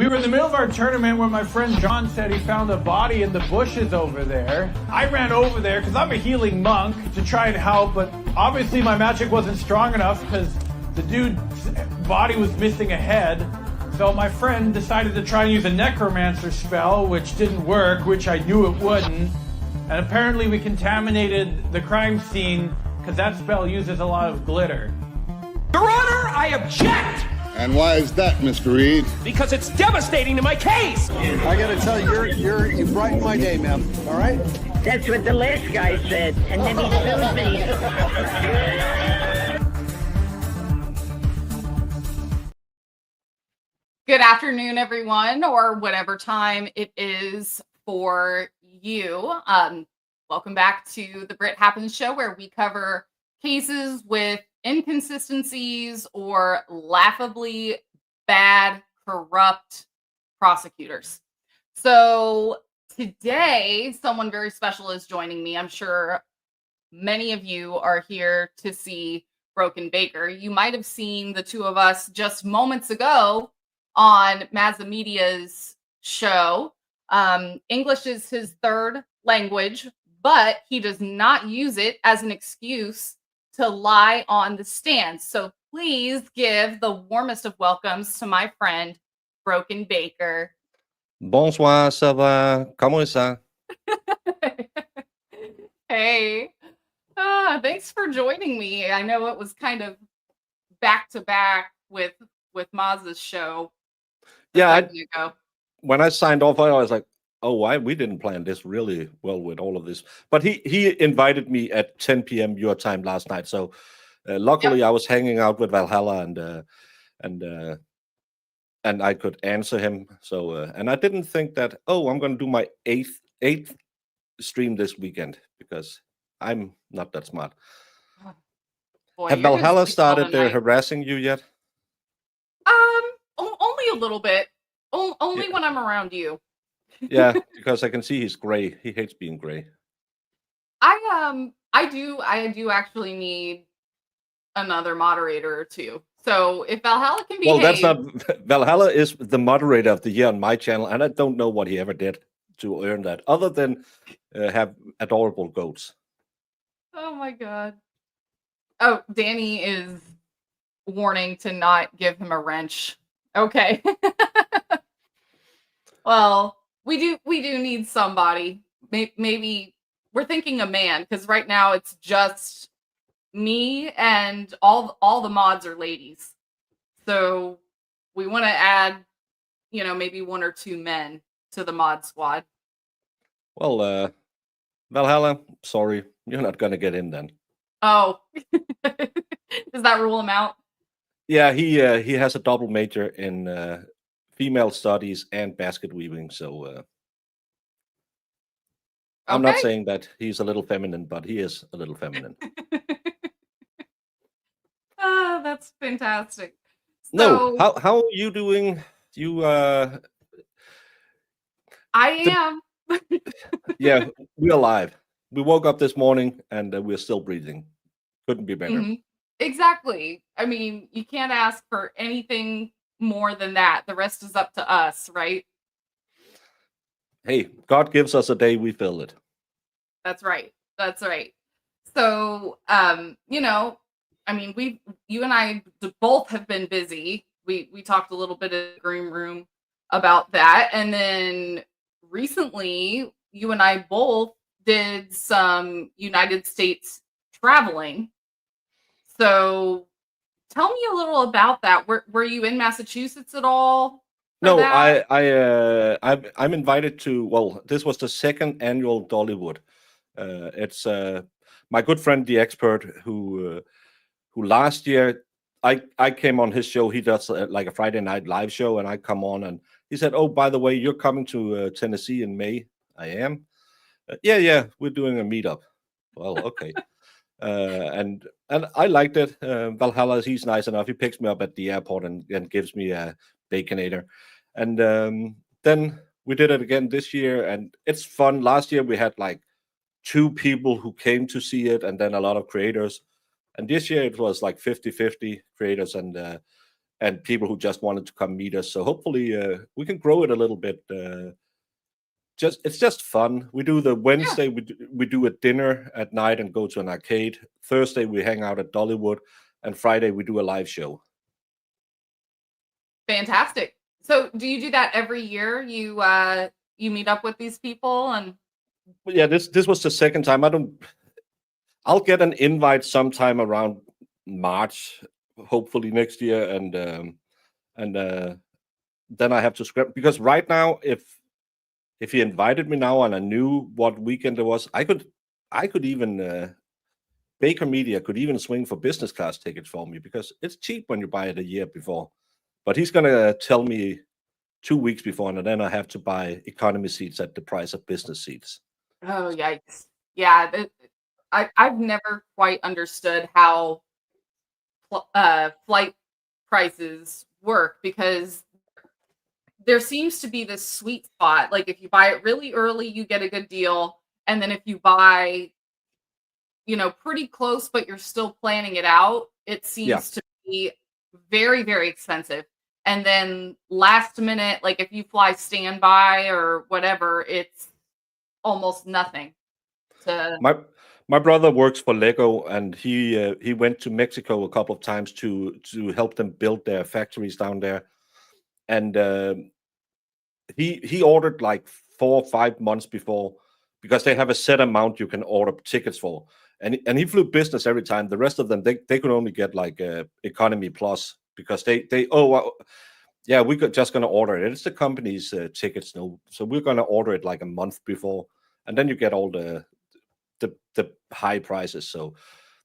We were in the middle of our tournament when my friend John said he found a body in the bushes over there. I ran over there because I'm a healing monk to try and help, but obviously my magic wasn't strong enough because the dude's body was missing a head. So my friend decided to try and use a necromancer spell, which didn't work, which I knew it wouldn't. And apparently we contaminated the crime scene because that spell uses a lot of glitter. Your Honor, I object! And why is that, Mr. Reed? Because it's devastating to my case! I gotta tell you, you brightened my day, ma'am. All right? That's what the last guy said, and then he sued me. Good afternoon, everyone, or whatever time it is for you. Welcome back to the Brit Happens Show, where we cover cases with inconsistencies or laughably bad, corrupt prosecutors. So today, someone very special is joining me. I'm sure many of you are here to see Broken Baker. You might have seen the two of us just moments ago on Mazda Media's show. English is his third language, but he does not use it as an excuse to lie on the stand. So please give the warmest of welcomes to my friend, Broken Baker. Bonsoir, ça va? Comment ça? Hey, thanks for joining me. I know it was kind of back to back with Maz's show. Yeah, when I signed off, I was like, oh, why? We didn't plan this really well with all of this. But he invited me at 10 p.m. your time last night. So luckily, I was hanging out with Valhalla and I could answer him. So and I didn't think that, oh, I'm going to do my eighth stream this weekend because I'm not that smart. Boy, have Valhalla started harassing you yet? Only a little bit. Only when I'm around you. Yeah, because I can see he's gray. He hates being gray. I do actually need another moderator or two. So if Valhalla can behave... Well, that's not... Valhalla is the moderator of the year on my channel, and I don't know what he ever did to earn that, other than have adorable goats. Oh my god. Oh, Danny is warning to not give him a wrench. Okay. Well, we do need somebody. Maybe we're thinking a man, because right now it's just me and all the mods are ladies. So we want to add, maybe one or two men to the mod squad. Well, Valhalla, sorry, you're not gonna get in then. Oh, does that rule him out? Yeah, he has a double major in female studies and basket weaving. So I'm not saying that he's a little feminine, but he is a little feminine. Oh, that's fantastic. So, no, how are you doing? You I am. Yeah, we're alive. We woke up this morning and we're still breathing. Couldn't be better. Mm-hmm. Exactly. I mean, you can't ask for anything more than that. The rest is up to us, right? Hey, God gives us a day, we fill it. That's right. That's right. So, I mean, you and I both have been busy. We talked a little bit in the green room about that. And then recently, you and I both did some United States traveling. So tell me a little about that. Were you in Massachusetts at all? No, I'm invited to. Well, this was the second annual Dollywood. It's my good friend, the expert, who last year I came on his show. He does like a Friday night live show, and I come on, and he said, "Oh, by the way, you're coming to Tennessee in May." I am. Yeah, we're doing a meetup. Well, okay. And I liked it. Valhalla, he's nice enough. He picks me up at the airport and gives me a Baconator. And then we did it again this year, and it's fun. Last year we had like 2 people who came to see it, and then a lot of creators. And this year it was like 50-50 creators and and people who just wanted to come meet us. So hopefully we can grow it a little bit. It's just fun. We do the Wednesday, we do a dinner at night and go to an arcade. Thursday we hang out at Dollywood, and Friday we do a live show. Fantastic. So do you do that every year? You meet up with these people and Yeah, this was the second time. I'll get an invite sometime around March, hopefully next year, and then I have to scrap, because right now, if he invited me now and I knew what weekend it was, I could even Baker Media could even swing for business class tickets for me, because it's cheap when you buy it a year before. But he's gonna tell me 2 weeks before, and then I have to buy economy seats at the price of business seats. oh yikes. Yeah, I've never quite understood how flight prices work, because there seems to be this sweet spot. Like if you buy it really early, you get a good deal. And then if you buy, pretty close, but you're still planning it out, it seems to be very, very expensive. And then last minute, like if you fly standby or whatever, it's almost nothing. My brother works for Lego, and he went to Mexico a couple of times to help them build their factories down there, and he ordered like 4 or 5 months before, because they have a set amount you can order tickets for, and he flew business every time. The rest of them, they could only get like economy plus, because yeah, we're just going to order it. It's the company's tickets, no, so we're going to order it like a month before, and then you get all the high prices. So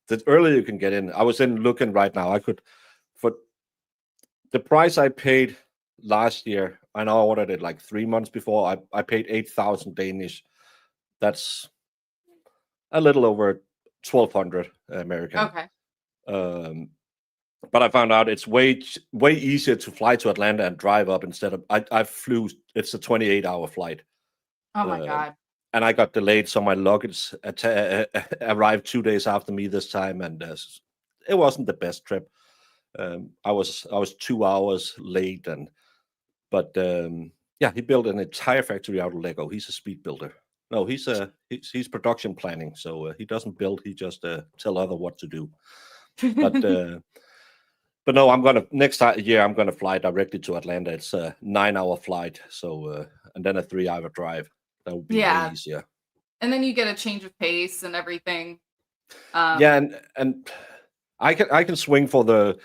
the earlier you can get in. I was looking right now. I could, for the price I paid last year, and I ordered it like 3 months before, I paid 8,000 Danish. That's a little over 1,200 American. Okay. But I found out it's way easier to fly to Atlanta and drive up instead of I flew. It's a 28-hour flight. Oh my God. And I got delayed, so my luggage arrived 2 days after me this time, and it wasn't the best trip. I was 2 hours late, but yeah, he built an entire factory out of Lego. He's a speed builder. No, he's production planning, so he doesn't build. He just tell other what to do. But no, next year I'm gonna fly directly to Atlanta. It's a 9-hour flight, so and then a 3-hour drive. That would be way easier. And then you get a change of pace and everything. Yeah, and I can swing for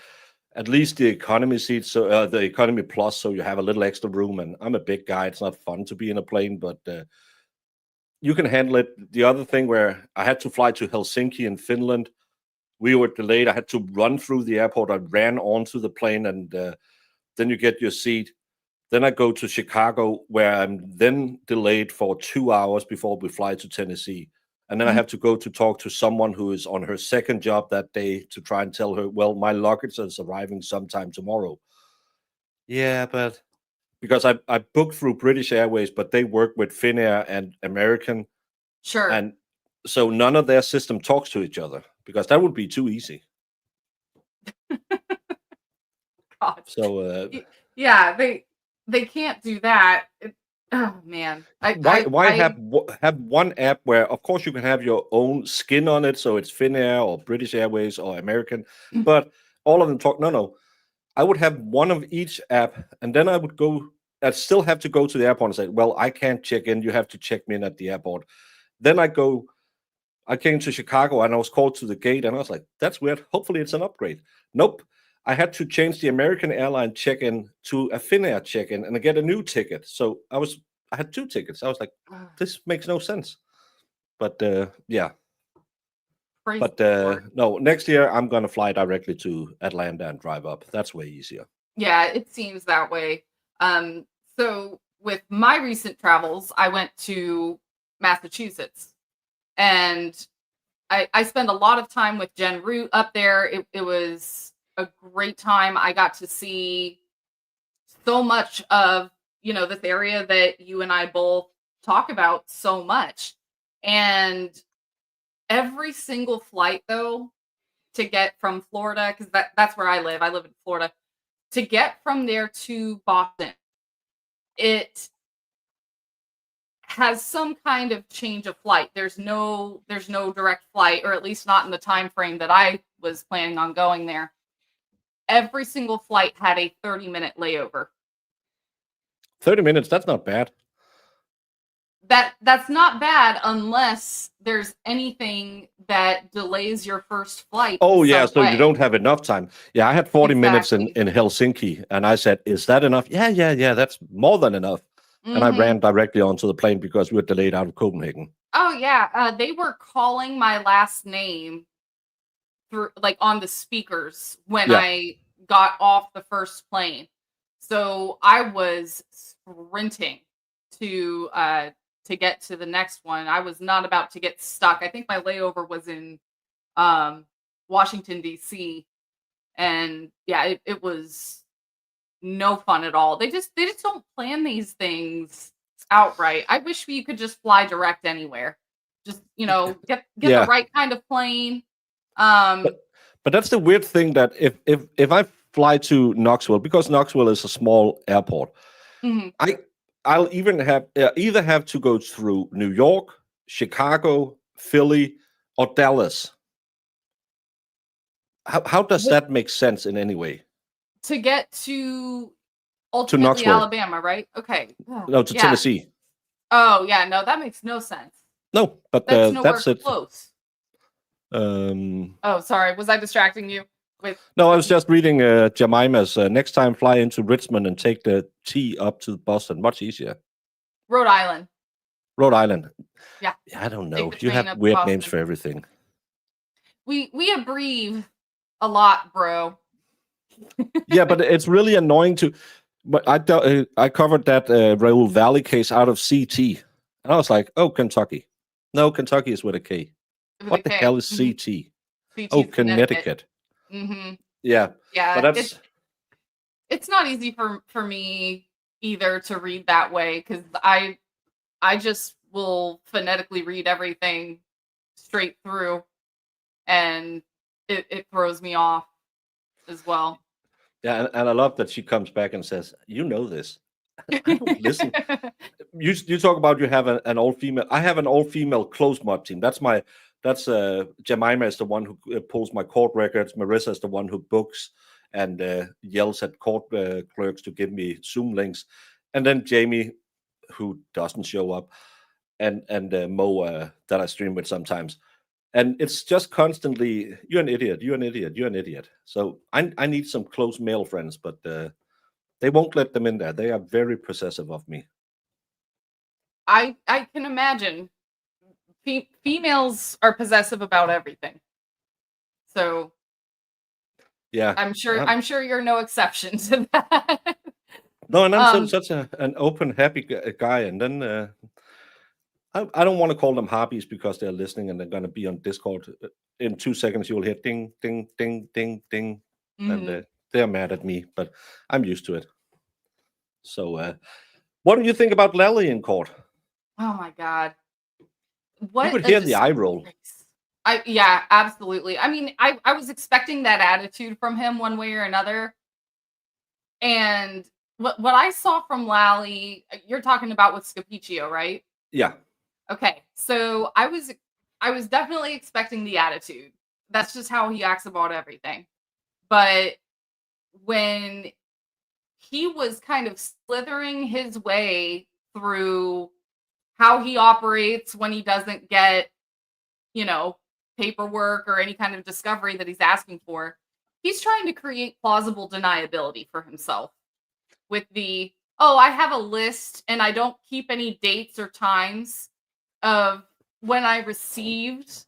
at least the economy seats, so the economy plus, so you have a little extra room. And I'm a big guy; it's not fun to be in a plane, but you can handle it. The other thing, where I had to fly to Helsinki in Finland, we were delayed. I had to run through the airport. I ran onto the plane, and then you get your seat. Then I go to Chicago, where I'm then delayed for 2 hours before we fly to Tennessee. And then I have to go to talk to someone who is on her second job that day to try and tell her, well, my luggage is arriving sometime tomorrow. Yeah, but because I booked through British Airways, but they work with Finnair and American. Sure. And so none of their system talks to each other, because that would be too easy. God. So yeah, they can't do that. Oh man. Why have one app where, of course, you can have your own skin on it, so it's Finnair or British Airways or American, but all of them talk. No. I would have one of each app, and then I'd still have to go to the airport and say, well, I can't check in. You have to check me in at the airport. Then I came to Chicago, and I was called to the gate, and I was like, that's weird. Hopefully it's an upgrade. Nope. I had to change the American airline check-in to a Finnair check-in and I get a new ticket. So I had 2 tickets. I was like, this makes no sense. But yeah. But no, next year I'm going to fly directly to Atlanta and drive up. That's way easier. Yeah, it seems that way. So with my recent travels, I went to Massachusetts, and I spent a lot of time with Jen Root up there. It was a great time. I got to see so much of, this area that you and I both talk about so much. And every single flight, though, to get from Florida, because that's where I live in Florida, to get from there to Boston, it has some kind of change of flight. There's no direct flight, or at least not in the time frame that I was planning on going there. Every single flight had a 30-minute layover. 30 minutes, that's not bad. That's not bad unless there's anything that delays your first flight. Oh, yeah, so way. you don't have enough time. Yeah, I had 40 minutes in Helsinki, and I said, is that enough? Yeah, that's more than enough. And I ran directly onto the plane because we were delayed out of Copenhagen. Oh, yeah. They were calling my last name through, like, on the speakers when I got off the first plane. So I was sprinting to get to the next one. I was not about to get stuck. I think my layover was in Washington, D.C. And yeah, it was no fun at all. They just don't plan these things outright. I wish you could just fly direct anywhere. Just, get the right kind of plane. But that's the weird thing, that if I fly to Knoxville, because Knoxville is a small airport, I'll either have to go through New York, Chicago, Philly, or Dallas. How does that make sense in any way? To get to ultimately Alabama, right? Okay. No, to Tennessee. Oh, yeah. No, that makes no sense. No, but that's nowhere that's it. Close. Oh, sorry. Was I distracting you? No, I was just reading Jemima's. Next time, fly into Richmond and take the T up to Boston. Much easier. Rhode Island. Rhode Island. Yeah. I don't know. You have weird names for everything. We abbreviate a lot, bro. Yeah, but it's really annoying to. But I covered that Raoul Valley case out of CT, and I was like, oh, Kentucky. No, Kentucky is with a K. What the hell is CT? Oh, Connecticut. Yeah. Yeah. But it's not easy for me either to read that way, because I just will phonetically read everything straight through, and it throws me off as well. Yeah, and I love that she comes back and says, "You know this." I don't listen. You talk about you have an all female. I have an all female close mob team. That's Jemima is the one who pulls my court records. Marissa is the one who books and yells at court clerks to give me Zoom links, and then Jamie, who doesn't show up, and Mo that I stream with sometimes. And it's just constantly, you're an idiot, you're an idiot, you're an idiot. So I need some close male friends, but they won't let them in there. They are very possessive of me. I can imagine. Females are possessive about everything. So yeah, I'm sure you're no exception to that. No, and I'm such an open, happy guy. And then I don't want to call them hobbies because they're listening and they're going to be on Discord. In 2 seconds, you'll hear ding, ding, ding, ding, ding. And they're mad at me, but I'm used to it. So what do you think about Lally in court? Oh, my God. What you could hear the eye roll. Yeah, absolutely. I mean, I was expecting that attitude from him one way or another. And what I saw from Lally, you're talking about with Scapiccio, right? Yeah. Okay, so I was definitely expecting the attitude. That's just how he acts about everything. But when he was kind of slithering his way through how he operates when he doesn't get, paperwork or any kind of discovery that he's asking for, he's trying to create plausible deniability for himself with the, I have a list and I don't keep any dates or times of when I received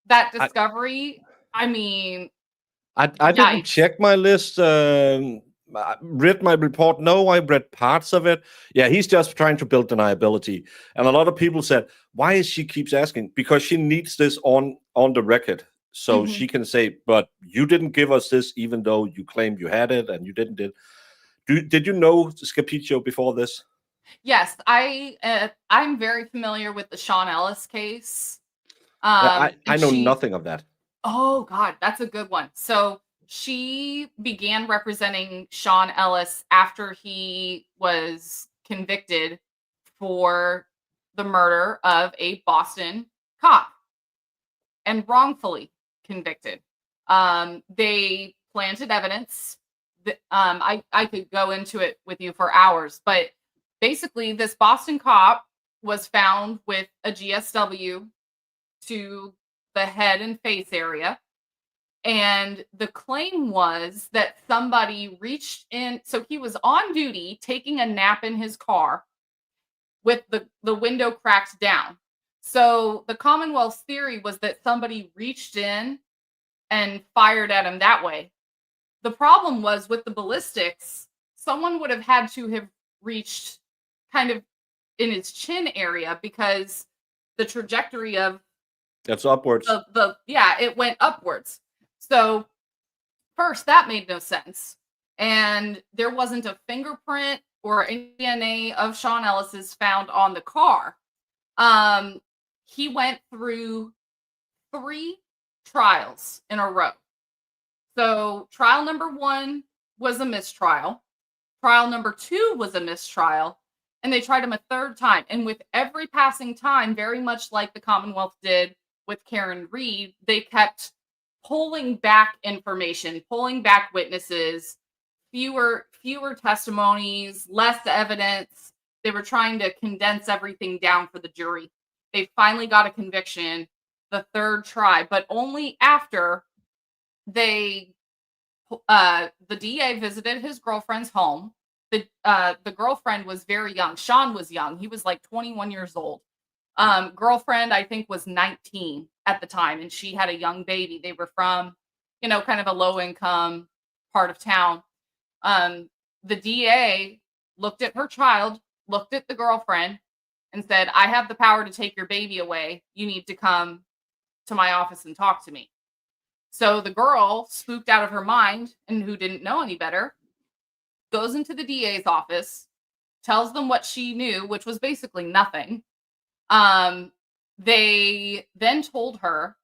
that discovery. I mean, I didn't check my list. Read my report. No, I read parts of it. Yeah, he's just trying to build deniability. And a lot of people said, why is she keeps asking? Because she needs this on the record. So she can say, but you didn't give us this, even though you claimed you had it and you didn't. Did you know Scapiccio before this? Yes, I'm very familiar with the Shawn Ellis case. I know nothing of that. Oh God, that's a good one. So she began representing Shawn Ellis after he was convicted for the murder of a Boston cop and wrongfully convicted. They planted evidence. I could go into it with you for hours, but basically this Boston cop was found with a GSW to the head and face area. And the claim was that somebody reached in. So he was on duty taking a nap in his car with the window cracked down. So the Commonwealth's theory was that somebody reached in and fired at him that way. The problem was with the ballistics, someone would have had to have reached kind of in his chin area because the trajectory of That's upwards. it went upwards. So first, that made no sense. And there wasn't a fingerprint or any DNA of Shawn Ellis's found on the car. He went through 3 trials in a row. So trial number 1 was a mistrial. Trial number 2 was a mistrial. And they tried him a 3rd time. And with every passing time, very much like the Commonwealth did with Karen Reed, they kept pulling back information, pulling back witnesses, fewer testimonies, less evidence. They were trying to condense everything down for the jury. They finally got a conviction the 3rd try, but only after the DA visited his girlfriend's home. The girlfriend was very young. Shawn was young. He was like 21 years old. Girlfriend, I think, was 19 at the time, and she had a young baby. They were from, kind of a low income part of town. The DA looked at her child, looked at the girlfriend, and said, "I have the power to take your baby away. You need to come to my office and talk to me." So the girl, spooked out of her mind and who didn't know any better, goes into the DA's office, tells them what she knew, which was basically nothing. They then told her,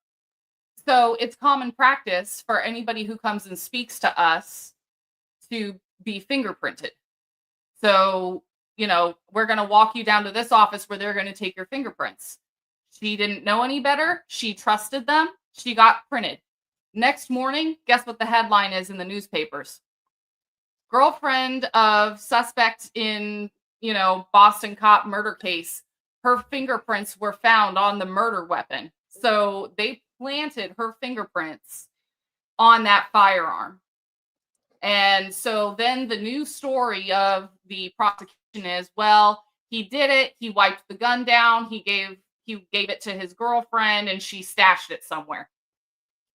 so it's common practice for anybody who comes and speaks to us to be fingerprinted. So, we're going to walk you down to this office where they're going to take your fingerprints. She didn't know any better. She trusted them. She got printed. Next morning, guess what the headline is in the newspapers? Girlfriend of suspect in, Boston cop murder case. Her fingerprints were found on the murder weapon. So they planted her fingerprints on that firearm. And so then the new story of the prosecution is, well, he did it. He wiped the gun down. He gave it to his girlfriend and she stashed it somewhere.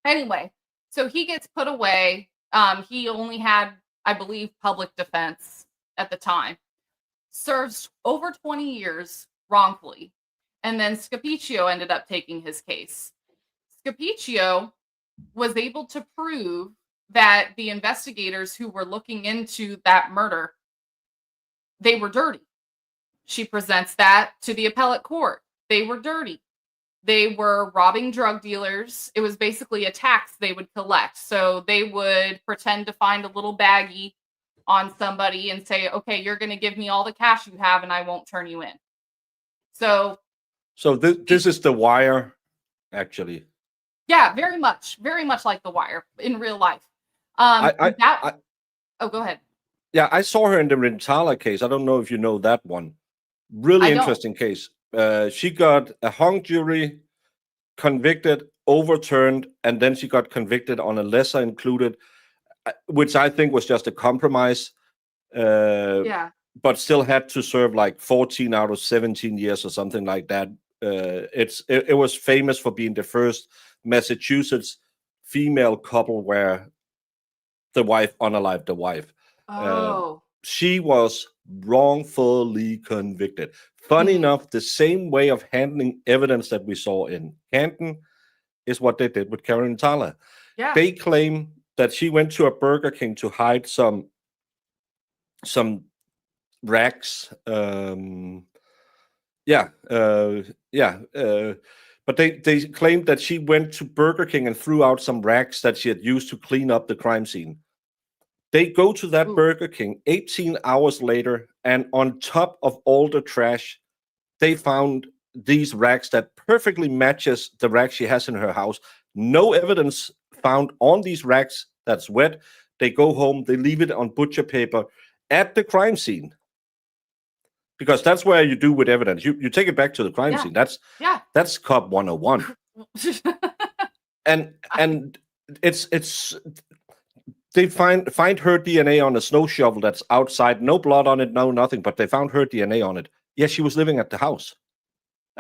Anyway, so he gets put away. He only had, I believe, public defense at the time. Serves over 20 years wrongfully. And then Scapiccio ended up taking his case. Scapiccio was able to prove that the investigators who were looking into that murder, they were dirty. She presents that to the appellate court. They were dirty. They were robbing drug dealers. It was basically a tax they would collect. So they would pretend to find a little baggie on somebody and say, okay, you're going to give me all the cash you have and I won't turn you in. So this is The Wire, actually. Yeah, very much like The Wire in real life. Go ahead. Yeah, I saw her in the Rentala case. I don't know if you know that one. Really interesting case. She got a hung jury, convicted, overturned, and then she got convicted on a lesser included, which I think was just a compromise. But still had to serve like 14 out of 17 years or something like that. It was famous for being the first Massachusetts female couple where the wife unalived the wife. She was wrongfully convicted. Funny enough, the same way of handling evidence that we saw in Canton is what they did with Karen Thaler. Yeah. They claim that she went to a Burger King to hide some racks. But they claimed that she went to Burger King and threw out some rags that she had used to clean up the crime scene. They go to that Ooh. Burger King 18 hours later, and on top of all the trash, they found these rags that perfectly matches the rags she has in her house. No evidence found on these rags that's wet. They go home, they leave it on butcher paper at the crime scene. Because that's where you do with evidence. You take it back to the crime scene. That's cop 101. and it's they find her DNA on a snow shovel that's outside, no blood on it, no nothing, but they found her DNA on it. Yes, she was living at the house.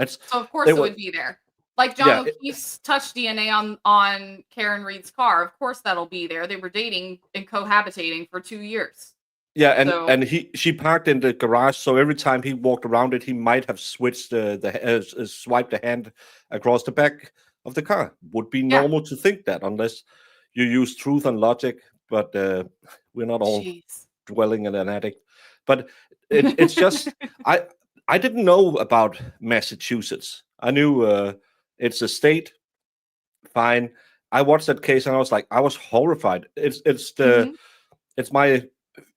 So of course it would be there. Like John O'Keefe's touch DNA on Karen Reed's car. Of course that'll be there. They were dating and cohabitating for 2 years. Yeah, and she parked in the garage, so every time he walked around it, he might have switched swiped a hand across the back of the car. Would be normal to think that, unless you use truth and logic. But we're not all dwelling in an attic. But it's just I didn't know about Massachusetts. I knew it's a state. Fine. I watched that case and I was like, I was horrified. It's my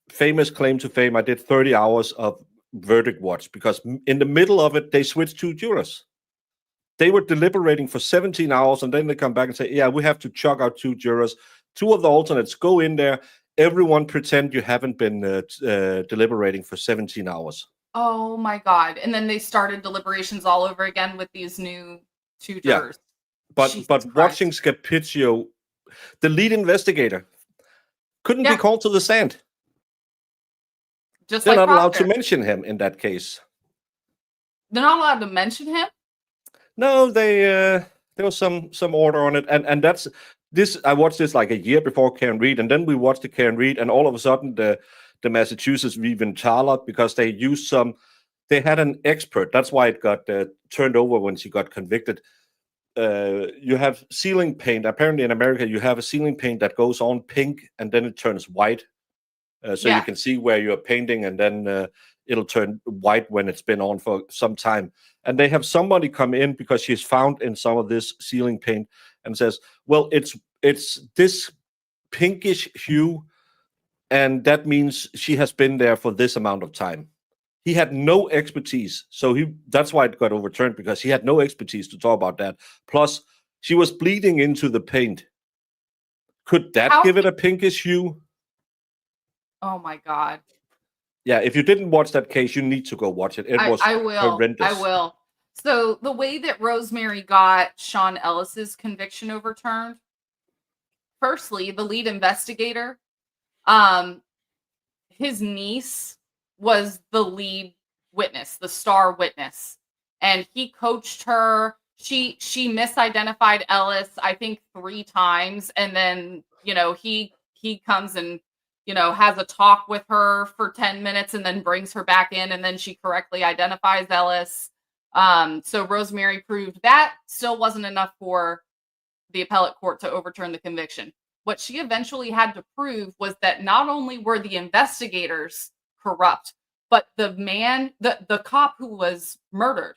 famous claim to fame. I did 30 hours of verdict watch because in the middle of it, they switched 2 jurors. They were deliberating for 17 hours and then they come back and say, yeah, we have to chuck out 2 jurors. 2 of the alternates go in there. Everyone pretend you haven't been deliberating for 17 hours. Oh my God. And then they started deliberations all over again with these new 2 jurors. But watching Scapiccio, the lead investigator, couldn't be called to the stand. They're not allowed to mention him in that case. They're not allowed to mention him? No, there was some order on it, and that's this. I watched this like a year before Karen Reed, and then we watched the Karen Reed, and all of a sudden the Massachusetts even Charlotte, because they used they had an expert. That's why it got turned over when she got convicted. You have ceiling paint. Apparently in America, you have a ceiling paint that goes on pink and then it turns white. So you can see where you're painting, and then it'll turn white when it's been on for some time. And they have somebody come in because she's found in some of this ceiling paint and says, well, it's this pinkish hue, and that means she has been there for this amount of time. He had no expertise, so that's why it got overturned, because he had no expertise to talk about that. Plus, she was bleeding into the paint. Could that give it a pinkish hue? Oh my God. Yeah, if you didn't watch that case, you need to go watch it. It was horrendous. I will. So the way that Rosemary got Shawn Ellis's conviction overturned, firstly, the lead investigator, his niece was the lead witness, the star witness, and he coached her. She misidentified Ellis, I think 3 times, and then he comes and has a talk with her for 10 minutes and then brings her back in, and then she correctly identifies Ellis. So Rosemary proved that. Still wasn't enough for the appellate court to overturn the conviction. What she eventually had to prove was that not only were the investigators corrupt, but the cop who was murdered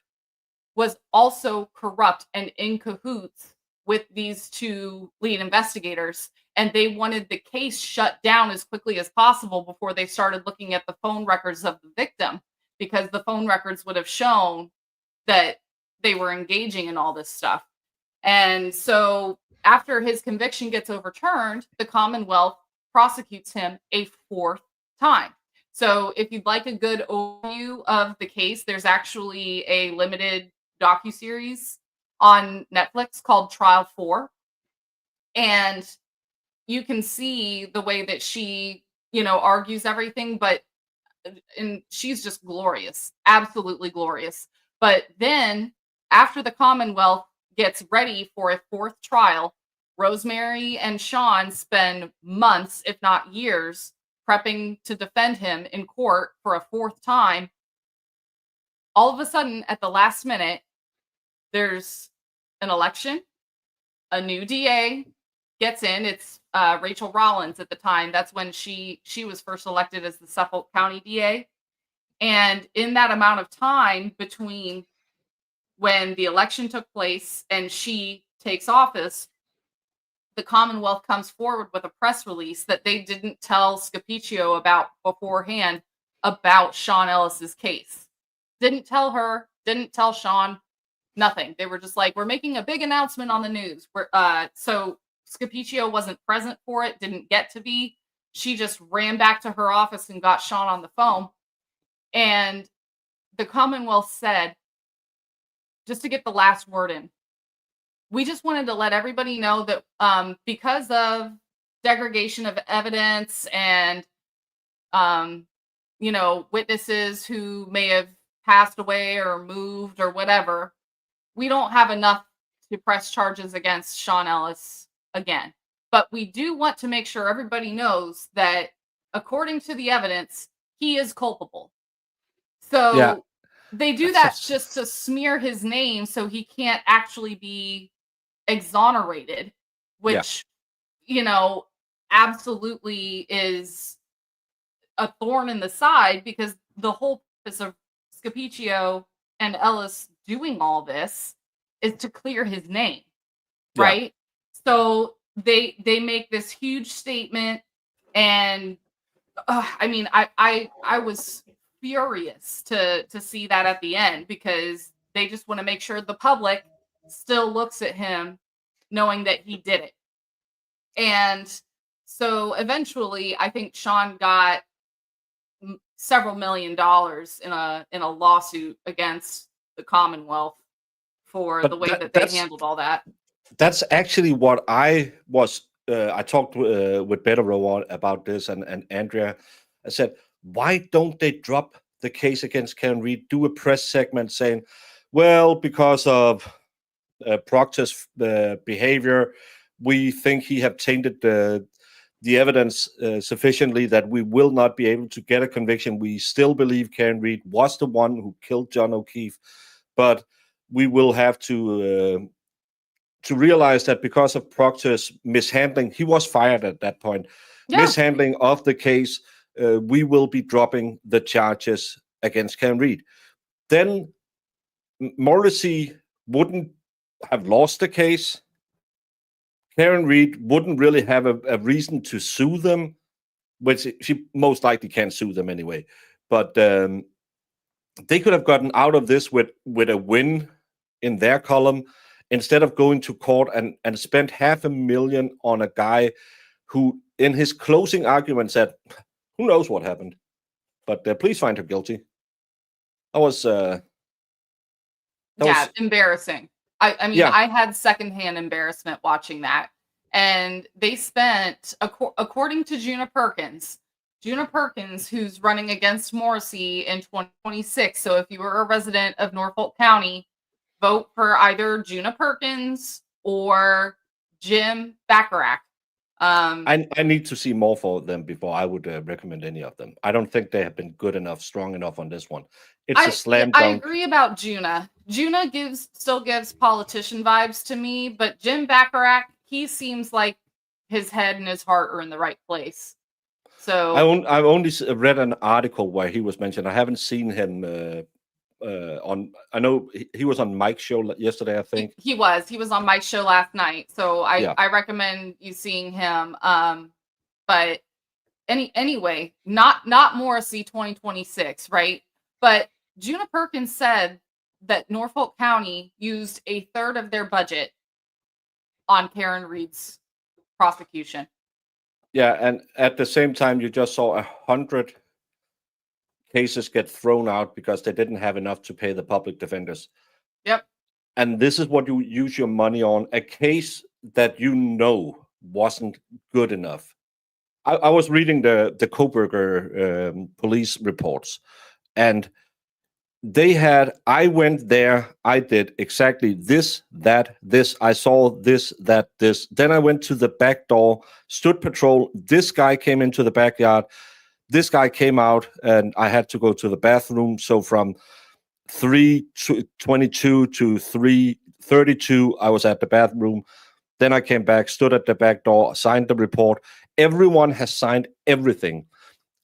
was also corrupt and in cahoots with these 2 lead investigators. And they wanted the case shut down as quickly as possible before they started looking at the phone records of the victim, because the phone records would have shown that they were engaging in all this stuff. And so after his conviction gets overturned, the Commonwealth prosecutes him a 4th time. So if you'd like a good overview of the case, there's actually a limited docuseries on Netflix called Trial 4. And you can see the way that she, argues everything, and she's just glorious, absolutely glorious. But then after the Commonwealth gets ready for a 4th trial, Rosemary and Shawn spend months, if not years, prepping to defend him in court for a 4th time. All of a sudden, at the last minute, there's an election, a new DA gets in. It's Rachel Rollins at the time. That's when she was first elected as the Suffolk County DA. And in that amount of time between when the election took place and she takes office, the Commonwealth comes forward with a press release that they didn't tell Scapiccio about beforehand about Shawn Ellis's case. Didn't tell her, didn't tell Shawn, nothing. They were just like, we're making a big announcement on the news. So Scapiccio wasn't present for it, didn't get to be. She just ran back to her office and got Shawn on the phone. And the Commonwealth said, just to get the last word in, we just wanted to let everybody know that because of degradation of evidence and, witnesses who may have passed away or moved or whatever, we don't have enough to press charges against Shawn Ellis again. But we do want to make sure everybody knows that according to the evidence, he is culpable. So they do that just to smear his name so he can't actually be exonerated, which, absolutely is a thorn in the side, because the whole purpose of Scapiccio and Ellis doing all this is to clear his name, right? So they make this huge statement, and I was furious to see that at the end, because they just want to make sure the public still looks at him knowing that he did it. And so eventually I think Shawn got several $1 million in a lawsuit against the Commonwealth for the way that they handled all that. That's actually what I was. I talked with Better about this, and Andrea. I said, why don't they drop the case against Karen Read, do a press segment saying, well, because of Proctor's behavior, we think he have tainted the evidence sufficiently that we will not be able to get a conviction. We still believe Karen Read was the one who killed John O'Keefe, but we will have to realize that because of Proctor's mishandling, he was fired at that point, mishandling of the case, we will be dropping the charges against Karen Read. Then Morrissey wouldn't have lost the case. Karen Read wouldn't really have a reason to sue them, which she most likely can't sue them anyway. But they could have gotten out of this with a win in their column, instead of going to court and spent $500,000 on a guy who, in his closing argument, said, who knows what happened, but please find her guilty. That was embarrassing. I had secondhand embarrassment watching that. And they spent, according to Juna Perkins, who's running against Morrissey in 2026. So if you are a resident of Norfolk County, vote for either Juna Perkins or Jim Bacharach. I need to see more for them before I would recommend any of them. I don't think they have been good enough, strong enough on this one. It's a slam dunk. I agree about Juna. Juna still gives politician vibes to me, but Jim Bacharach, he seems like his head and his heart are in the right place. So I've only read an article where he was mentioned. I haven't seen him on. I know he was on Mike's show yesterday, I think. He was on Mike's show last night. So I recommend you seeing him. But anyway, not Morrissey 2026, right? But Juna Perkins said that Norfolk County used 1/3 of their budget on Karen Read's prosecution. Yeah, and at the same time, you just saw 100 cases get thrown out because they didn't have enough to pay the public defenders. Yep. And this is what you use your money on, a case that wasn't good enough. I was reading the Coburger police reports, and I went there, I did exactly this, that, this, I saw this, that, this. Then I went to the back door, stood patrol. This guy came into the backyard. This guy came out, and I had to go to the bathroom. So from 3:22 to 3:32, I was at the bathroom. Then I came back, stood at the back door, signed the report. Everyone has signed everything.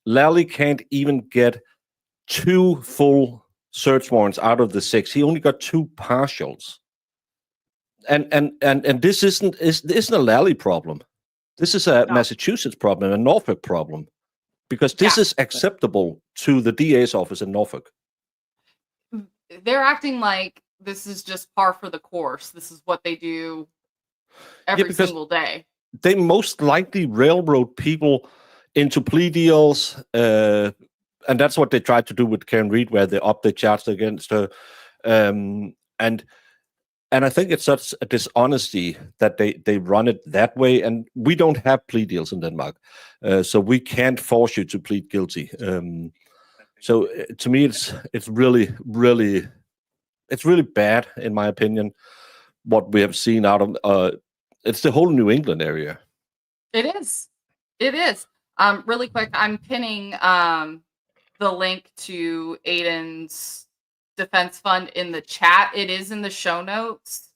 Lally can't even get 2 full search warrants out of the 6. He only got 2 partials. And this isn't a Lally problem. This is a Massachusetts problem, a Norfolk problem, because this is acceptable to the DA's office in Norfolk. They're acting like this is just par for the course. This is what they do every single day. They most likely railroad people into plea deals, and that's what they tried to do with Karen Reed, where they upped the charge against her. And I think it's such a dishonesty that they run it that way. And we don't have plea deals in Denmark, so we can't force you to plead guilty. So to me, it's really, really, it's really bad, in my opinion, what we have seen out of it's the whole New England area. It is. Really quick, I'm pinning the link to Aiden's defense fund in the chat. It is in the show notes.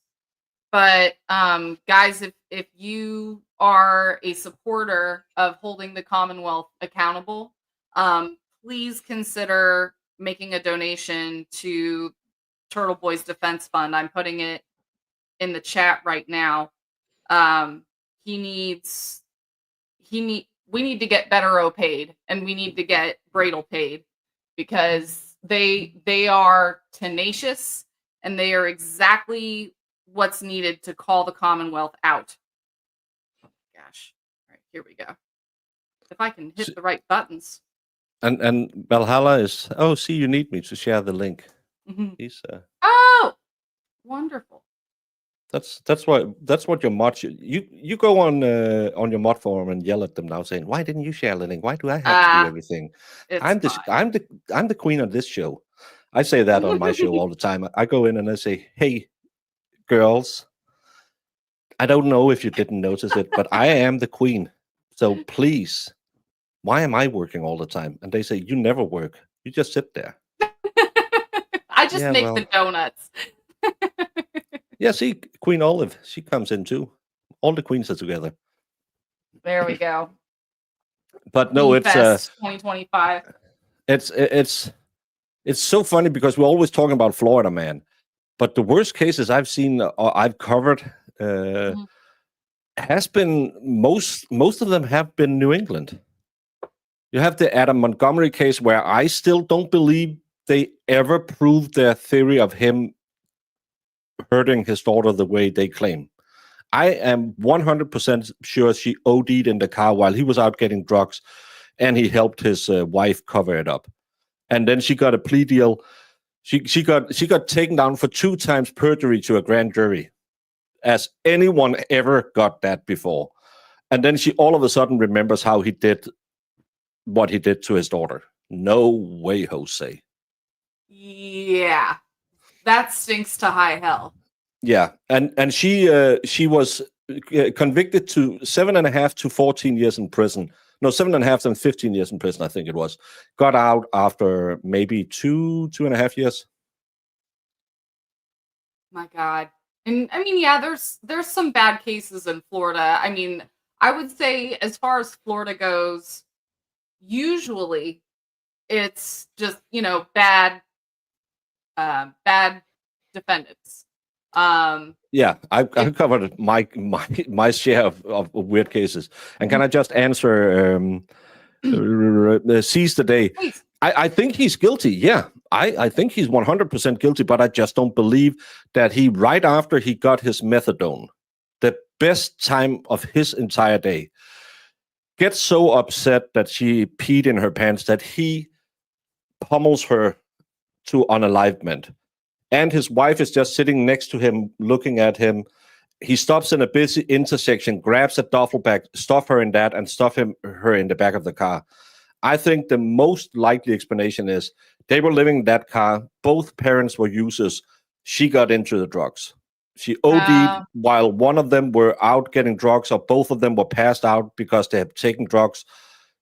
But guys, if you are a supporter of holding the Commonwealth accountable, please consider making a donation to Turtle Boy's defense fund. I'm putting it in the chat right now. We need to get Bettero paid, and we need to get Bradle paid, because they are tenacious, and they are exactly what's needed to call the Commonwealth out. Oh, gosh. All right, here we go. If I can hit the right buttons. And Valhalla is, see, you need me to share the link. Mm-hmm. He's Oh, wonderful. That's what your mod you go on your mod forum and yell at them now, saying, why didn't you share the link? Why do I have to do everything? I'm the queen of this show. I say that on my show all the time. I go in and I say, hey, girls, I don't know if you didn't notice it, but I am the queen. So please, why am I working all the time? And they say, you never work. You just sit there. I just make the donuts. Yeah, see, Queen Olive, she comes in too. All the queens are together. There we go. But no, it's 2025. It's so funny because we're always talking about Florida man, but the worst cases I've seen, I've covered, has been most of them have been New England. You have the Adam Montgomery case, where I still don't believe they ever proved their theory of him hurting his daughter the way they claim. I am 100% sure she OD'd in the car while he was out getting drugs, and he helped his wife cover it up. And then she got a plea deal. She got taken down for 2 times perjury to a grand jury, as anyone ever got that before. And then she all of a sudden remembers how he did what he did to his daughter. No way, Jose. Yeah. That stinks to high hell. Yeah, and she was convicted to 7.5 to 14 years in prison. No, 7.5 and 15 years in prison, I think it was. Got out after maybe 2.5 years. My God. And I mean, yeah, there's some bad cases in Florida. I mean, I would say as far as Florida goes, usually it's just, bad defendants. Yeah, I've covered my share of weird cases. And can I just answer seize the day? I think he's guilty. Yeah, I think he's 100% guilty, but I just don't believe that he, right after he got his methadone, the best time of his entire day, gets so upset that she peed in her pants that he pummels her to unalivement. And his wife is just sitting next to him, looking at him. He stops in a busy intersection, grabs a duffel bag, stuff her in that, and stuff her in the back of the car. I think the most likely explanation is they were living in that car. Both parents were users. She got into the drugs. She OD'd while one of them were out getting drugs, or both of them were passed out because they had taken drugs.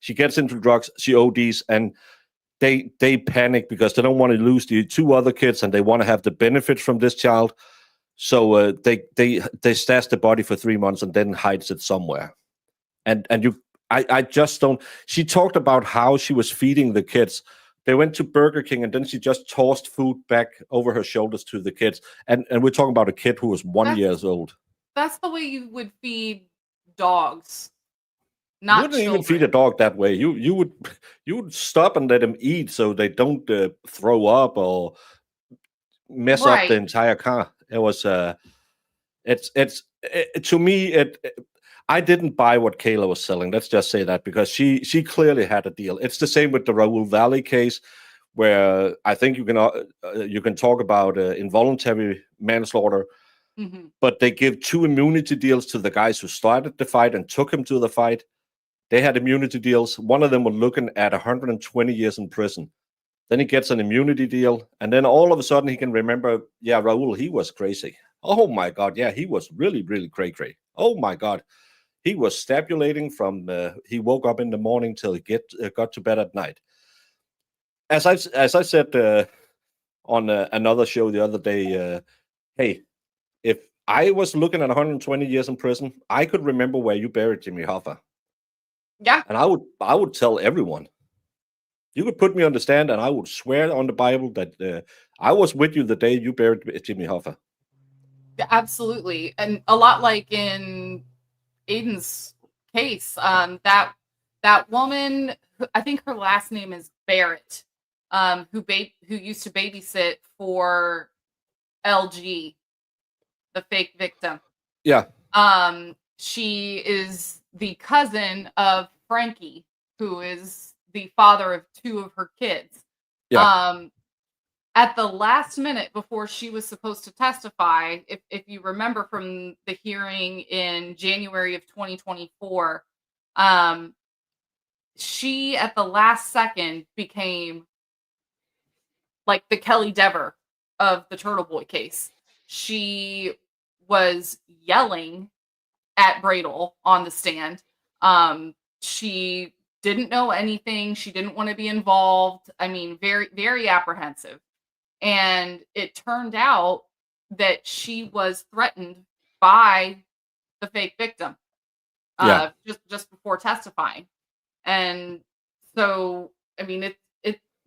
She gets into drugs, she ODs, and they panic because they don't want to lose the 2 other kids, and they want to have the benefits from this child. So they stash the body for 3 months and then hides it somewhere. And I just don't. She talked about how she was feeding the kids. they went to Burger King, and then she just tossed food back over her shoulders to the kids. And we're talking about a kid who was 1 year old. That's the way you would feed dogs, You not wouldn't children. even feed a dog that way. You would stop and let them eat so they don't throw up or mess up the Right. entire car. It was to me I didn't buy what Kayla was selling. Let's just say that, because she clearly had a deal. It's the same with the Raul Valley case, where I think you can talk about involuntary manslaughter, Mhm. but they give 2 immunity deals to the guys who started the fight and took him to the fight. They had immunity deals. One of them was looking at 120 years in prison. Then he gets an immunity deal, and then all of a sudden he can remember, yeah, Raul, he was crazy. Oh my God, yeah, he was really, really cray-cray. Oh my God, he was stabulating from he woke up in the morning till he got to bed at night. As I said on another show the other day, hey, if I was looking at 120 years in prison, I could remember where you buried Jimmy Hoffa, Yeah. and I would tell everyone. You could put me on the stand, and I would swear on the Bible that I was with you the day you buried Jimmy Hoffa. Absolutely. And a lot like in Aiden's case, that woman, I think her last name is Barrett, who used to babysit for LG, the fake victim. Yeah. She is the cousin of Frankie, who is the father of 2 of her kids. Yeah. At the last minute before she was supposed to testify, if you remember from the hearing in January of 2024, she at the last second became like the Kelly Dever of the Turtle Boy case. She was yelling at Bradle on the stand. She didn't know anything. She didn't want to be involved. I mean, very, very apprehensive. And it turned out that she was threatened by the fake victim just before testifying. And so, I mean,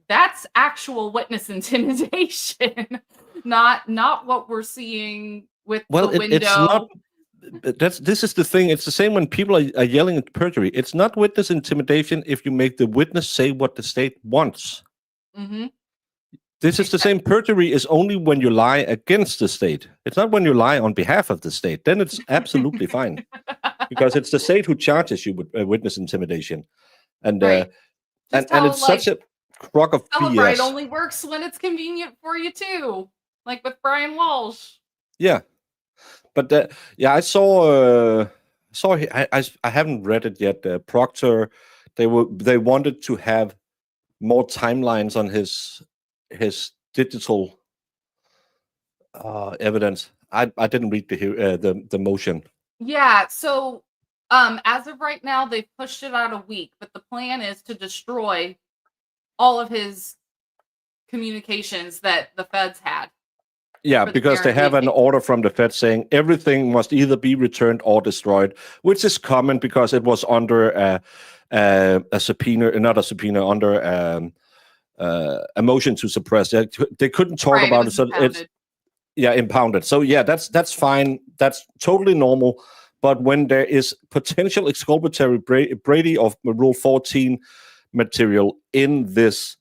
that's actual witness intimidation, not what we're seeing with the window. It's not. This is the thing. It's the same when people are yelling at perjury. It's not witness intimidation if you make the witness say what the state wants. Mm-hmm. This is the same. Perjury is only when you lie against the state. It's not when you lie on behalf of the state. Then it's absolutely fine, because it's the state who charges you with witness intimidation, and Right. and it's such a crock of Celebrate BS. only works when it's convenient for you too, like with Brian Walsh. Yeah, but I saw. I haven't read it yet. Proctor, they wanted to have more timelines on his digital evidence. I didn't read the motion. Yeah, so as of right now, they've pushed it out a week, but the plan is to destroy all of his communications that the feds had. Yeah, because they have an order from the Fed saying everything must either be returned or destroyed, which is common because it was under a subpoena, not a subpoena, under a motion to suppress. They couldn't talk about it, so it's impounded. So yeah, that's fine. That's totally normal. But when there is potential exculpatory Brady of Rule 14 material in this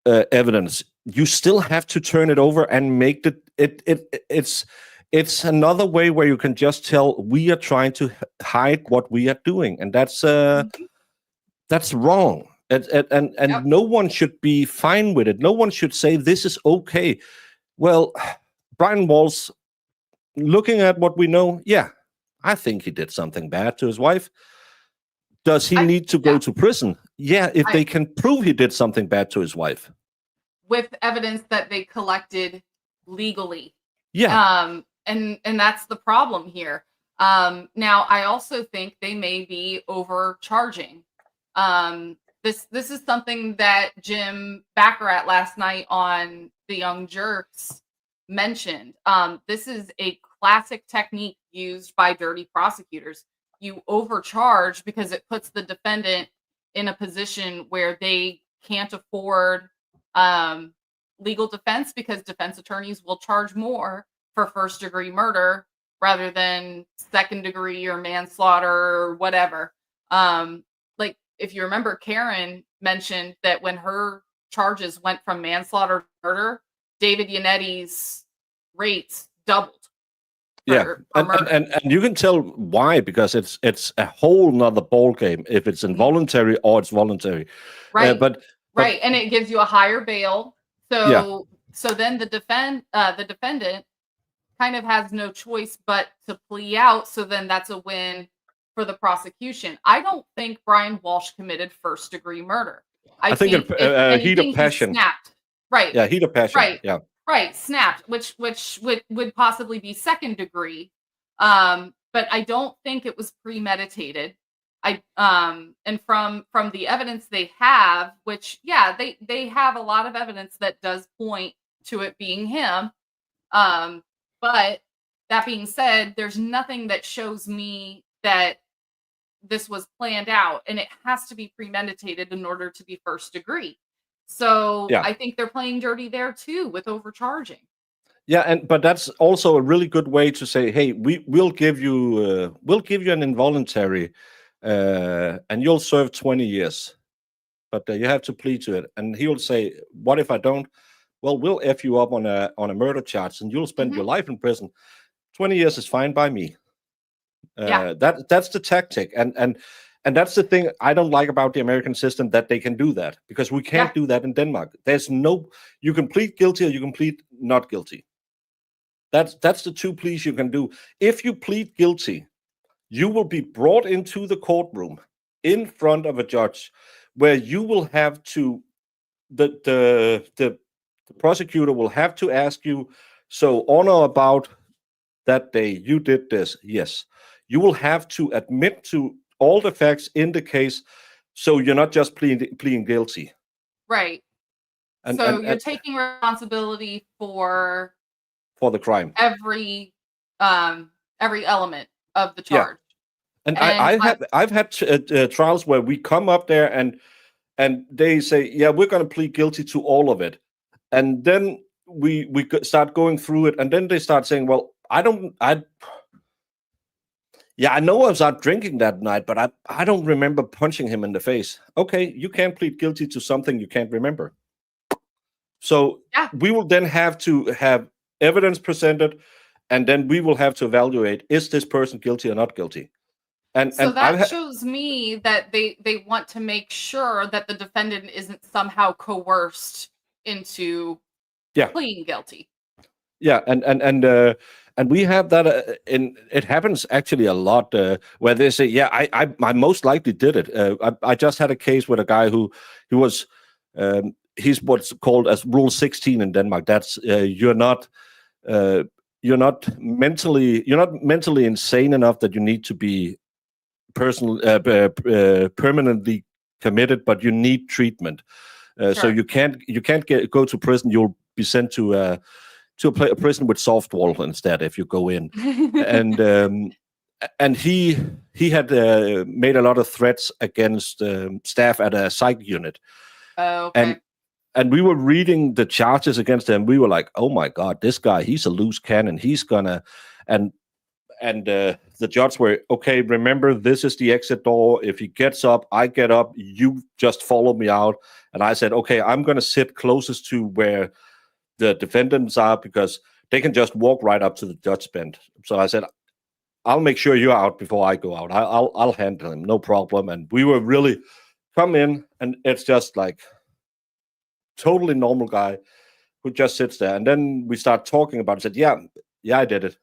evidence, you still have to turn it over and make it's another way where you can just tell we are trying to hide what we are doing, and that's wrong. And no one should be fine with it. No one should say this is okay. Well, Brian Walsh, looking at what we know, yeah, I think he did something bad to his wife. Does he need to go to prison? Yeah, if they can prove he did something bad to his wife. With evidence that they collected legally. Yeah. And that's the problem here. Now, I also think they may be overcharging. This is something that Jim Baccarat last night on The Young Jerks mentioned. This is a classic technique used by dirty prosecutors. You overcharge because it puts the defendant in a position where they can't afford legal defense because defense attorneys will charge more for first-degree murder rather than second-degree or manslaughter or whatever. Like, if you remember, Karen mentioned that when her charges went from manslaughter to murder, David Yanetti's rates doubled. For murder. And you can tell why, because it's a whole nother ball game if it's involuntary or it's voluntary. Right. But right, and it gives you a higher bail. So Yeah. so then the defendant kind of has no choice but to plea out. So then that's a win for the prosecution. I don't think Brian Walsh committed first-degree murder. I think heat anything, of passion. he snapped. Right. Yeah, heat of passion. Right. Yeah. Right, snapped, which would possibly be second degree. But I don't think it was premeditated. And from the evidence they have, which they have a lot of evidence that does point to it being him. But that being said, there's nothing that shows me that this was planned out, and it has to be premeditated in order to be first degree. So Yeah. I think they're playing dirty there too with overcharging. Yeah, but that's also a really good way to say, hey, we'll give you an involuntary, and you'll serve 20 years, but you have to plead to it. And he will say, what if I don't? Well, we'll F you up on a murder charge, and you'll spend your life in prison. 20 years is fine by me. That's the tactic, and that's the thing I don't like about the American system, that they can do that, because we can't do that in Denmark. You can plead guilty or you can plead not guilty. That's the two pleas you can do. If you plead guilty, you will be brought into the courtroom in front of a judge, where you will have to, the prosecutor will have to ask you, so on or about that day you did this. Yes. You will have to admit to all the facts in the case, so you're not just pleading guilty. Right. And, so you're taking responsibility for the crime. Every element of the charge. And I've had trials where we come up there and they say, yeah, we're going to plead guilty to all of it, and then we start going through it, and then they start saying, well, I know I was out drinking that night, but I don't remember punching him in the face. Okay, you can't plead guilty to something you can't remember. So we will then have to have evidence presented, and then we will have to evaluate, is this person guilty or not guilty? And that shows me that they want to make sure that the defendant isn't somehow coerced into pleading guilty. Yeah, and we have that it happens actually a lot, where they say, yeah, I most likely did it. I just had a case with a guy who was he's what's called as Rule 16 in Denmark. That's you're not mentally insane enough that you need to be permanently committed, but you need treatment. So you can't go to prison. You'll be sent to a prison with soft wall instead if you go in. and he had made a lot of threats against staff at a psych unit. Oh, okay. And we were reading the charges against him. We were like, oh my God, this guy, he's a loose cannon. He's gonna and the judge were, okay, remember, this is the exit door. If he gets up, I get up, you just follow me out. And I said, okay, I'm going to sit closest to where the defendants are, because they can just walk right up to the judge bench. So I said, I'll make sure you're out before I go out. I'll handle him, no problem. And we were really come in, and it's just like totally normal guy who just sits there. And then we start talking about it. Said, yeah, I did it.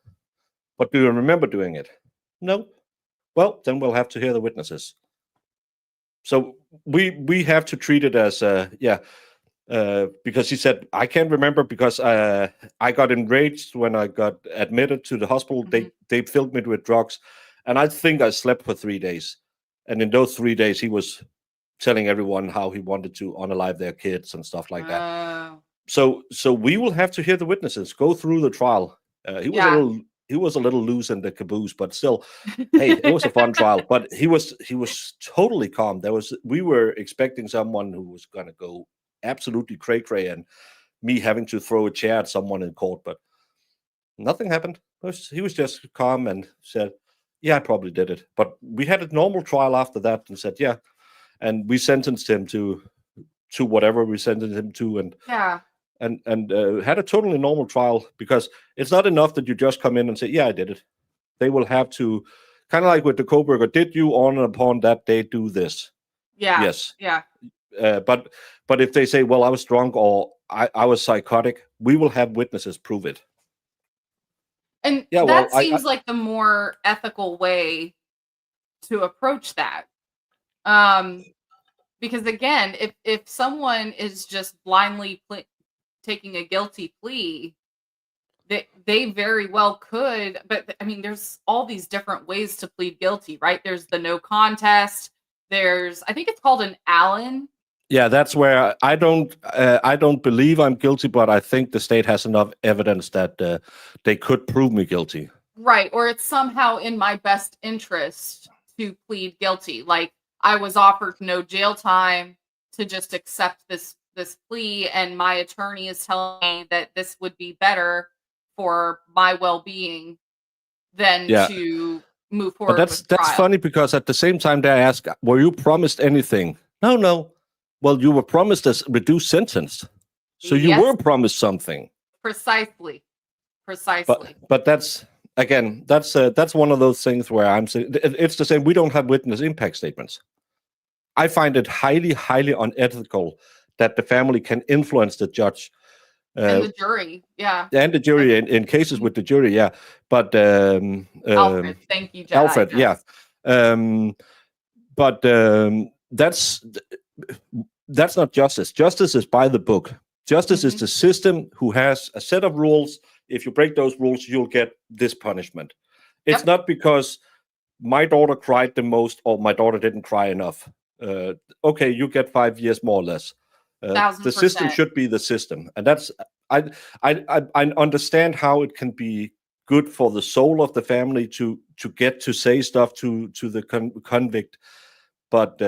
But do you remember doing it? No. Well, then we'll have to hear the witnesses. So we have to treat it as because he said, I can't remember because I got enraged when I got admitted to the hospital. Mm-hmm. They filled me with drugs, and I think I slept for 3 days. And in those 3 days, he was telling everyone how he wanted to unalive their kids and stuff like that. So we will have to hear the witnesses, go through the trial. He was a little loose in the caboose, but still, hey, it was a fun trial. But he was totally calm. We were expecting someone who was going to go absolutely cray and me having to throw a chair at someone in court, but nothing happened. He was just calm and said, yeah, I probably did it. But we had a normal trial after that and said, yeah. And we sentenced him to whatever we sentenced him to, and had a totally normal trial, because it's not enough that you just come in and say, yeah, I did it. They will have to, kind of like with the Coburger, did you on and upon that day do this? Yeah. Yes. Yeah. But if they say, well, I was drunk or I was psychotic, we will have witnesses prove it. And that seems like the more ethical way to approach that. Because again, if someone is just blindly taking a guilty plea, they very well could. But I mean, there's all these different ways to plead guilty, right? There's the no contest. There's, I think it's called an Allen. Yeah, that's where I don't believe I'm guilty, but I think the state has enough evidence that they could prove me guilty. Right, or it's somehow in my best interest to plead guilty. Like, I was offered no jail time to just accept this plea, and my attorney is telling me that this would be better for my well-being than to move forward. But that's funny, because at the same time they ask, were you promised anything? No. Well, you were promised a reduced sentence, so you were promised something. Precisely. But that's, again, that's one of those things where I'm saying it's the same. We don't have witness impact statements. I find it highly, highly unethical that the family can influence the judge and the jury, and the jury in cases with the jury, But Alfred, thank you, Jedi. Alfred, but that's not justice. Justice is by the book. Justice is the system who has a set of rules. If you break those rules, you'll get this punishment. It's not because my daughter cried the most or my daughter didn't cry enough. Okay, you get 5 years more or less. The system should be the system, and that's I understand how it can be good for the soul of the family to get to say stuff to the convict, but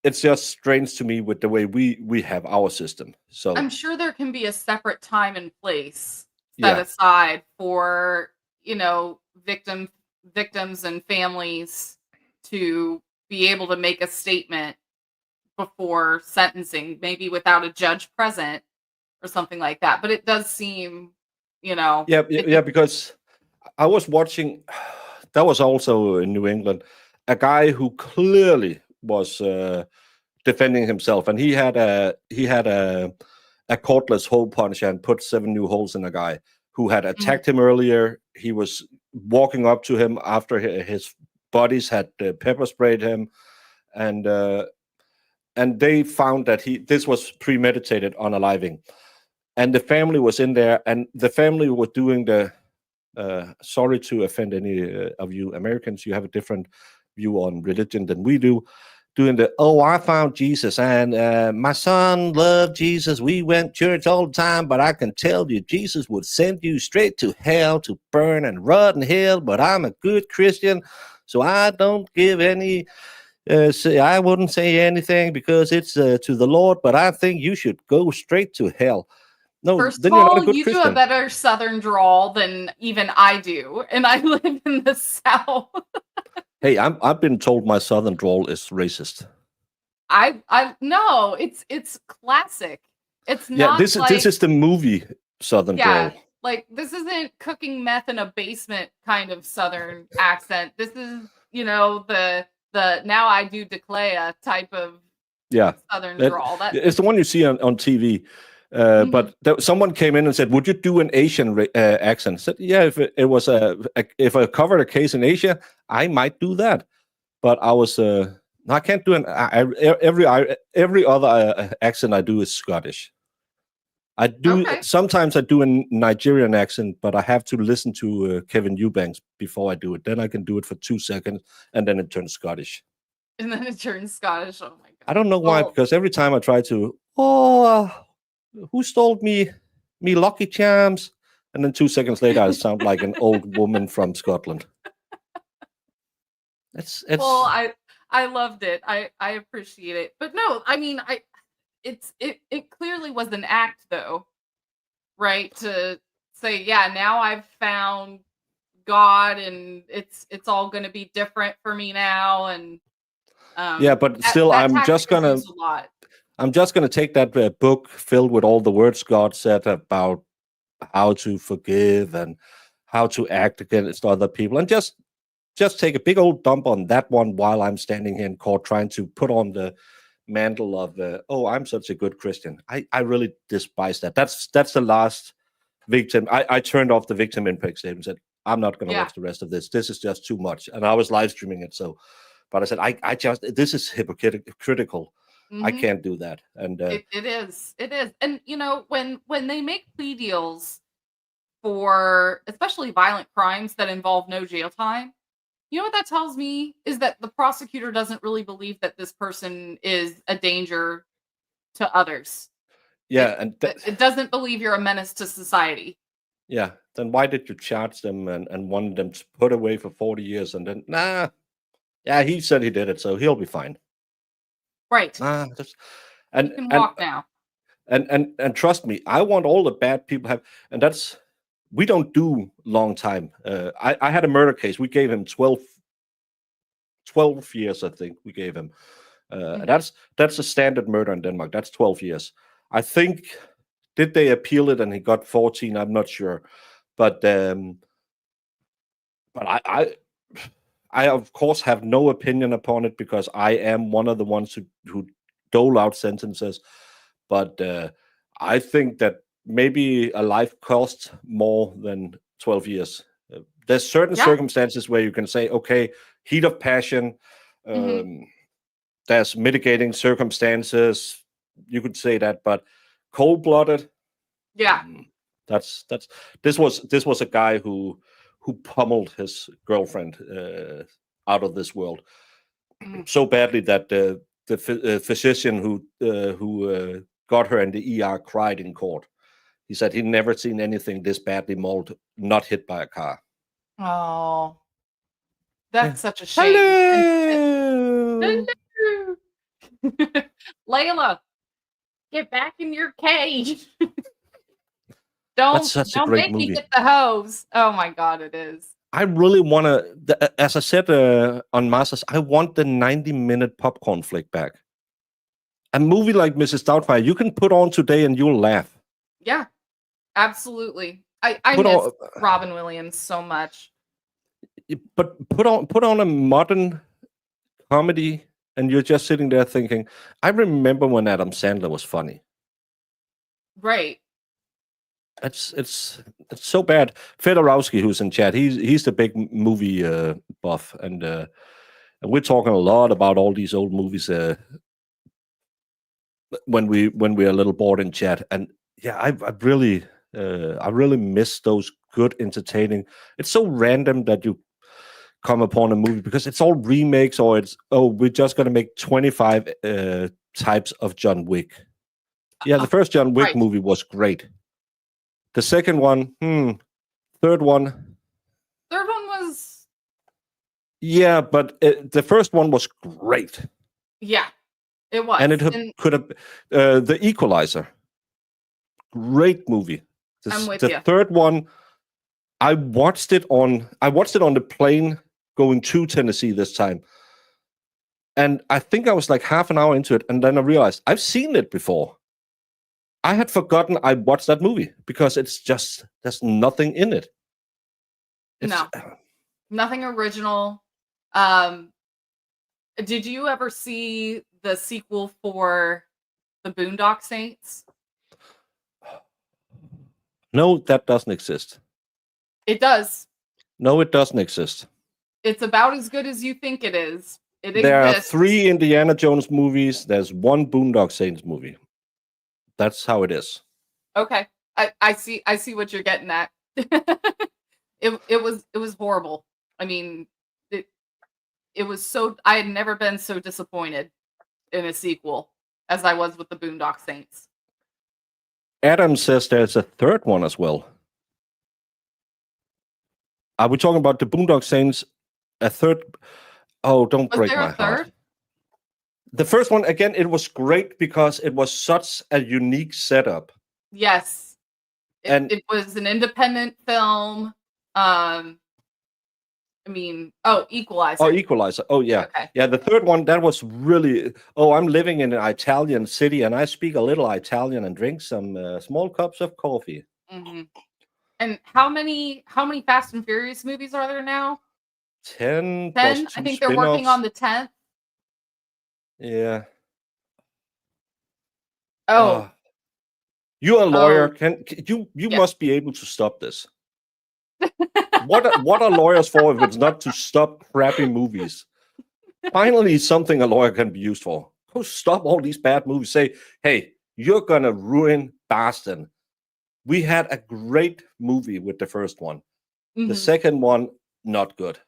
it's just strange to me with the way we have our system. So I'm sure there can be a separate time and place set aside for, victims and families to be able to make a statement before sentencing, maybe without a judge present or something like that. But it does seem, because I was watching, that was also in New England, a guy who clearly was defending himself, and he had a cordless hole punch and put 7 new holes in a guy who had attacked him earlier. He was walking up to him after his buddies had pepper sprayed him, and they found that this was premeditated unaliving, and the family was in there, and the family were doing the sorry to offend any of you Americans, you have a different view on religion than we do, doing the, I found Jesus, and my son loved Jesus, we went to church all the time, but I can tell you Jesus would send you straight to hell to burn and rot in hell, but I'm a good Christian, so I don't give any I wouldn't say anything because it's to the Lord, but I think you should go straight to hell. No, first then of you're not all, a good you Christian. do a better Southern drawl than even I do, and I live in the South. Hey, I've been told my Southern drawl is racist. I no, it's classic. It's not. This is the movie Southern drawl. Like, this isn't cooking meth in a basement kind of Southern accent. This is, the now I do declare type of Southern drawl. It's the one you see on TV. But someone came in and said, "Would you do an Asian accent?" I said, "Yeah, if it was if I covered a case in Asia, I might do that." But I was I can't do every other accent I do is Scottish. I do sometimes I do a Nigerian accent, but I have to listen to Kevin Eubanks before I do it. Then I can do it for 2 seconds, and then it turns Scottish. And then it turns Scottish. Oh my god! I don't know why, because every time I try to, who stole me Lucky Charms? And then 2 seconds later, I sound like an old woman from Scotland. It's Well, I loved it. I appreciate it. But no, I mean, it clearly was an act though, right? To say, yeah, now I've found God and it's all going to be different for me now, and yeah, but still, that I'm tactic just is gonna used a lot. take that book filled with all the words God said about how to forgive and how to act against other people, and just take a big old dump on that one while I'm standing here in court trying to put on the mantle of oh, I'm such a good Christian. I really despise that. That's the last victim. I turned off the victim impact statement and said, I'm not going to Yeah. watch the rest of this. This is just too much. And I was live streaming it. So, but I said, I just, this is hypocritical. I Mhm. can't do that. And It is. And you know, when they make plea deals for especially violent crimes that involve no jail time, you know what that tells me is that the prosecutor doesn't really believe that this person is a danger to others. yeah, and It doesn't believe you're a menace to society. yeah, then why did you charge them and want them to put away for 40 years and then, nah, yeah, he said he did it, so he'll be fine. Right. Nah, You and can and walk now. and trust me, I want all the bad people have, and that's, we don't do long time. I had a murder case. We gave him 12 years, I think we gave him. And that's a standard murder in Denmark. That's 12 years. I think, did they appeal it and he got 14? I'm not sure. But I of course have no opinion upon it because I am one of the ones who dole out sentences. But I think that maybe a life costs more than 12 years. There's certain Yeah. circumstances where you can say, okay, heat of passion, there's mitigating circumstances. You could say that, but cold-blooded, Yeah. this was a guy who pummeled his girlfriend out of this world so badly that the physician who got her in the ER cried in court. He said he'd never seen anything this badly mauled, not hit by a car. Oh, that's such a shame. Hello. Layla, get back in your cage. That's such a Don't great make me movie. get the hose. Oh my god, it is. I really want to, as I said on Masters, I want the 90-minute popcorn flick back. A movie like Mrs. Doubtfire, you can put on today and you'll laugh. Yeah, absolutely. I Put miss on- Robin Williams so much. But put on a modern comedy, and you're just sitting there thinking, I remember when Adam Sandler was funny. Right. It's so bad. Fedorowski, who's in chat, he's the big movie buff, and we're talking a lot about all these old movies when we're a little bored in chat. And yeah, I really miss those good, entertaining. It's so random that you come upon a movie because it's all remakes, or it's, oh, we're just gonna make 25 types of John Wick. Yeah, the first John Wick Right. movie was great. The second one, third one. Third one was, Yeah, but the first one was great. yeah, it was. And it could have, The Equalizer. Great movie. I'm with the you. third one, I watched it on the plane going to Tennessee this time. And I think I was like half an hour into it, and then I realized I've seen it before. I had forgotten I watched that movie because it's just, there's nothing in it. No. Nothing original. Did you ever see the sequel for the Boondock Saints? No, that doesn't exist. It does. No, it doesn't exist. It's about as good as you think it is. It There exists. are 3 Indiana Jones movies. There's 1 Boondock Saints movie. That's how it is. Okay. I see what you're getting at. It was horrible. I mean, it was so, I had never been so disappointed in a sequel as I was with the Boondock Saints. Adam says there's a third one as well. Are we talking about the Boondock Saints? A third? Oh, don't Was break there my a third? heart. The first one, again, it was great because it was such a unique setup. Yes. And- It was an independent film. Equalizer. Oh, Equalizer. Oh, yeah. Okay. Yeah, the third one, that was really... Oh, I'm living in an Italian city, and I speak a little Italian and drink some small cups of coffee. Mm-hmm. And how many Fast and Furious movies are there now? 10 10? plus I 2 think they're working spin-offs. on the 10th. Yeah. Oh, You're a lawyer. Oh. Can you Yeah. must be able to stop this. What are lawyers for if it's not to stop crappy movies? Finally, something a lawyer can be used for. Go stop all these bad movies. Say, hey, you're gonna ruin Boston. We had a great movie with the first one. The Mhm. second one, not good.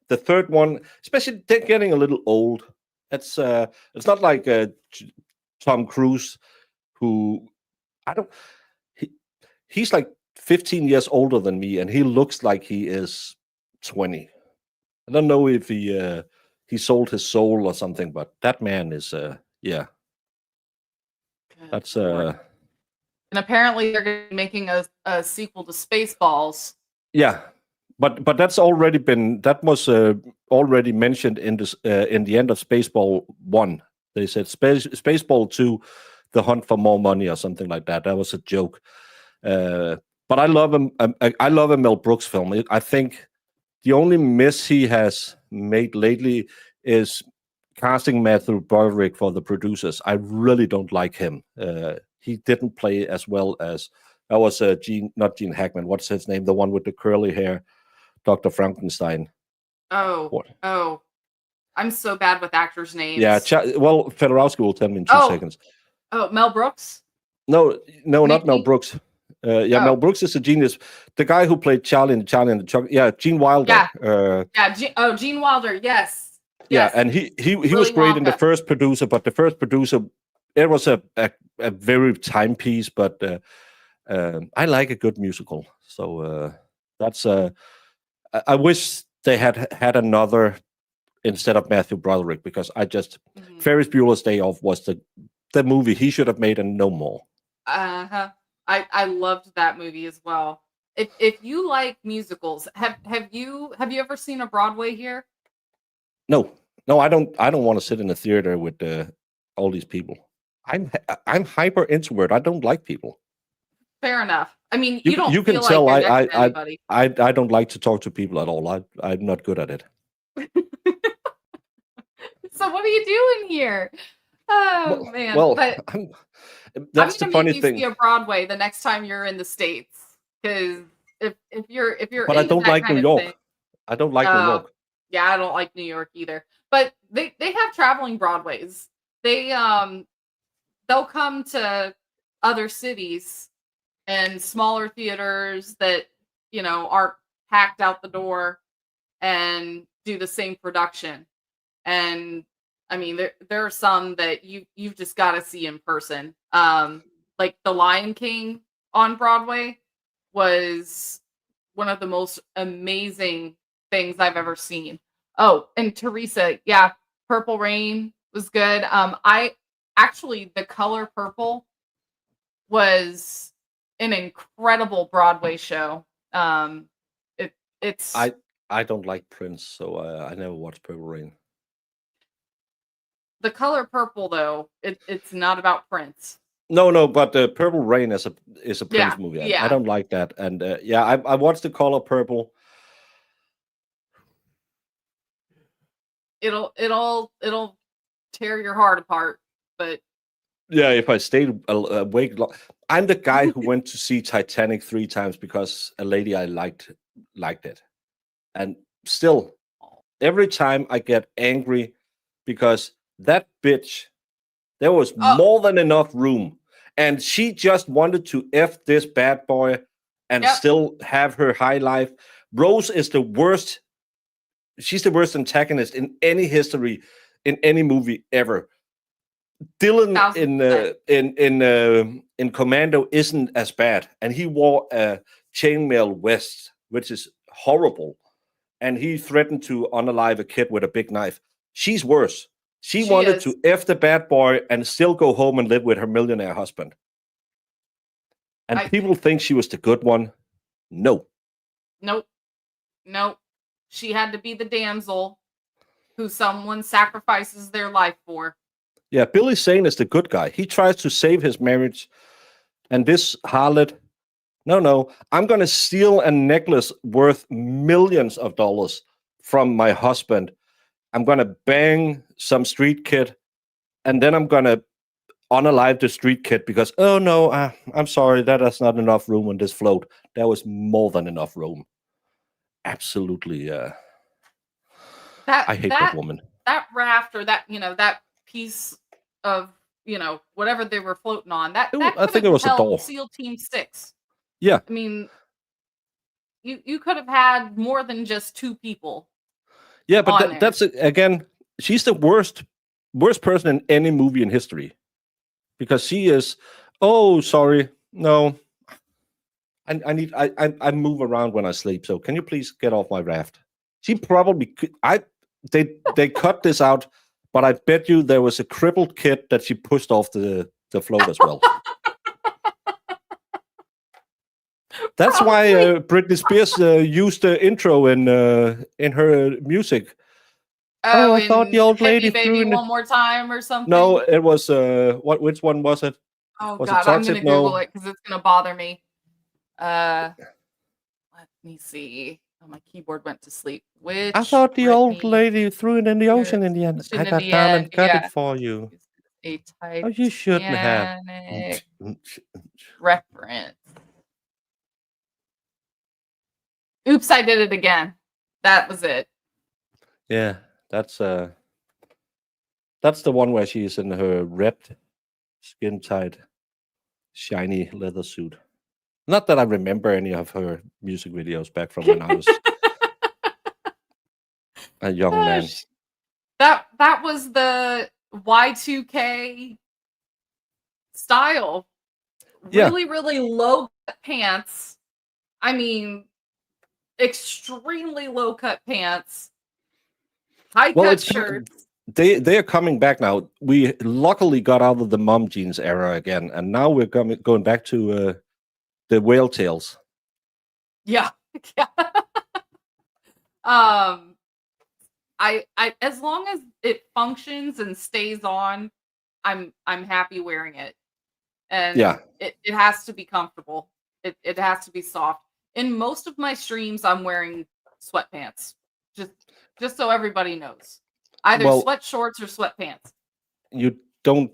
The third one, especially they're getting a little old. It's not like Tom Cruise, who he's like 15 years older than me, and he looks like he is 20. I don't know if he sold his soul or something, but that man is yeah. Good That's Lord. And apparently they're gonna be making a sequel to Spaceballs. yeah. But that's already been already mentioned in this in the end of Spaceball 1. They said Spaceball 2, The Hunt for More Money or something like that. That was a joke. But I love him. I love a Mel Brooks film. I think the only miss he has made lately is casting Matthew Broderick for the producers. I really don't like him. He didn't play as well as that was not Gene Hackman. What's his name? The one with the curly hair, Dr. Frankenstein. Oh. What? Oh. I'm so bad with actors' names. Yeah. Well, Fedorowski will tell me in 2 seconds. Oh, Mel Brooks? No, not Mel Maybe. Brooks. Oh. Mel Brooks is a genius. The guy who played Charlie and the Chocolate. Yeah, Gene Wilder. Yeah. Gene Wilder. Yes. Yeah, Yes. and he was Willy great in the Wonka. first producer, but the first producer, it was a very timepiece. But I like a good musical, so that's I wish they had another instead of Matthew Broderick, because Mhm. Ferris Bueller's Day Off was the movie he should have made and no more. Uh-huh. I loved that movie as well. If you like musicals, have you ever seen a Broadway here? No, I don't want to sit in a theater with all these people. I'm hyper introvert. I don't like people. Fair enough. I mean, you don't You can feel tell like you're next to anybody. I don't like to talk to people at all. I'm not good at it. So what are you doing here? Oh man. Well, But that's I'm the gonna funny make you thing. see a Broadway the next time you're in the States. Because if you're But I into don't that like kind New of York. thing- I don't like New Oh, York. yeah, I don't like New York either. But they have traveling Broadways. They'll come to other cities and smaller theaters that aren't packed out the door and do the same production. And I mean, there are some that you've just got to see in person. Like The Lion King on Broadway was one of the most amazing things I've ever seen. Oh, and Teresa, yeah, Purple Rain was good. I actually, The Color Purple was an incredible Broadway show. It's I don't like Prince, so I never watched Purple Rain. The Color Purple, though. It's not about Prince. No, but Purple Rain is a Prince Yeah, movie. yeah. I don't like that. And I watched The Color Purple. It'll tear your heart apart. But Yeah, if I stayed awake, I'm the guy who went to see Titanic 3 times because a lady I liked it, and still, every time I get angry because that bitch, there was more than enough room, and she just wanted to f this bad boy and Yep. still have her high life. Rose is the worst. She's the worst antagonist in any history, in any movie ever. Dylan 1000%. in Commando isn't as bad, and he wore a chainmail vest, which is horrible. And he threatened to unalive a kid with a big knife. She's worse. She wanted to F the bad boy and still go home and live with her millionaire husband. And people think she was the good one. No. Nope. She had to be the damsel who someone sacrifices their life for. Yeah, Billy Zane is the good guy. He tries to save his marriage. And this harlot, no, I'm going to steal a necklace worth millions of dollars from my husband. I'm going to bang some street kid. And then I'm going to unalive the street kid because, oh no, I'm sorry, that's not enough room on this float. There was more than enough room. Absolutely. I hate that woman. That raft or that, that piece of, whatever they were floating on, that I think it was a doll. SEAL Team 6. Yeah. I mean, you could have had more than just 2 people. Yeah, but that's again, she's the worst person in any movie in history. Because she is, oh, sorry, no. I move around when I sleep, so can you please get off my raft? She probably could, they cut this out, but I bet you there was a crippled kid that she pushed off the float as well. That's why Britney Spears used the intro in her music. Oh, I thought the old lady threw in one more time or something. No, it was which one was it? Oh was God, I'm gonna Google it because it's gonna bother me. Let me see. Oh, my keyboard went to sleep. Which I thought the old lady threw it in the ocean in the end. I got down and cut it for you. A Titanic oh, you shouldn't have. Reference. Oops, I did it again. That was it. Yeah, that's the one where she's in her red, skin-tight, shiny leather suit. Not that I remember any of her music videos back from when I was a young man. That was the Y2K style. Really, really low cut pants. I mean, extremely low cut pants. High cut shirts. They are coming back now. We luckily got out of the mom jeans era again, and now we're going back to the whale tails. Yeah. I as long as it functions and stays on, I'm happy wearing it. And it has to be comfortable. It has to be soft. In most of my streams, I'm wearing sweatpants. Just so everybody knows. Either sweat shorts or sweatpants. You don't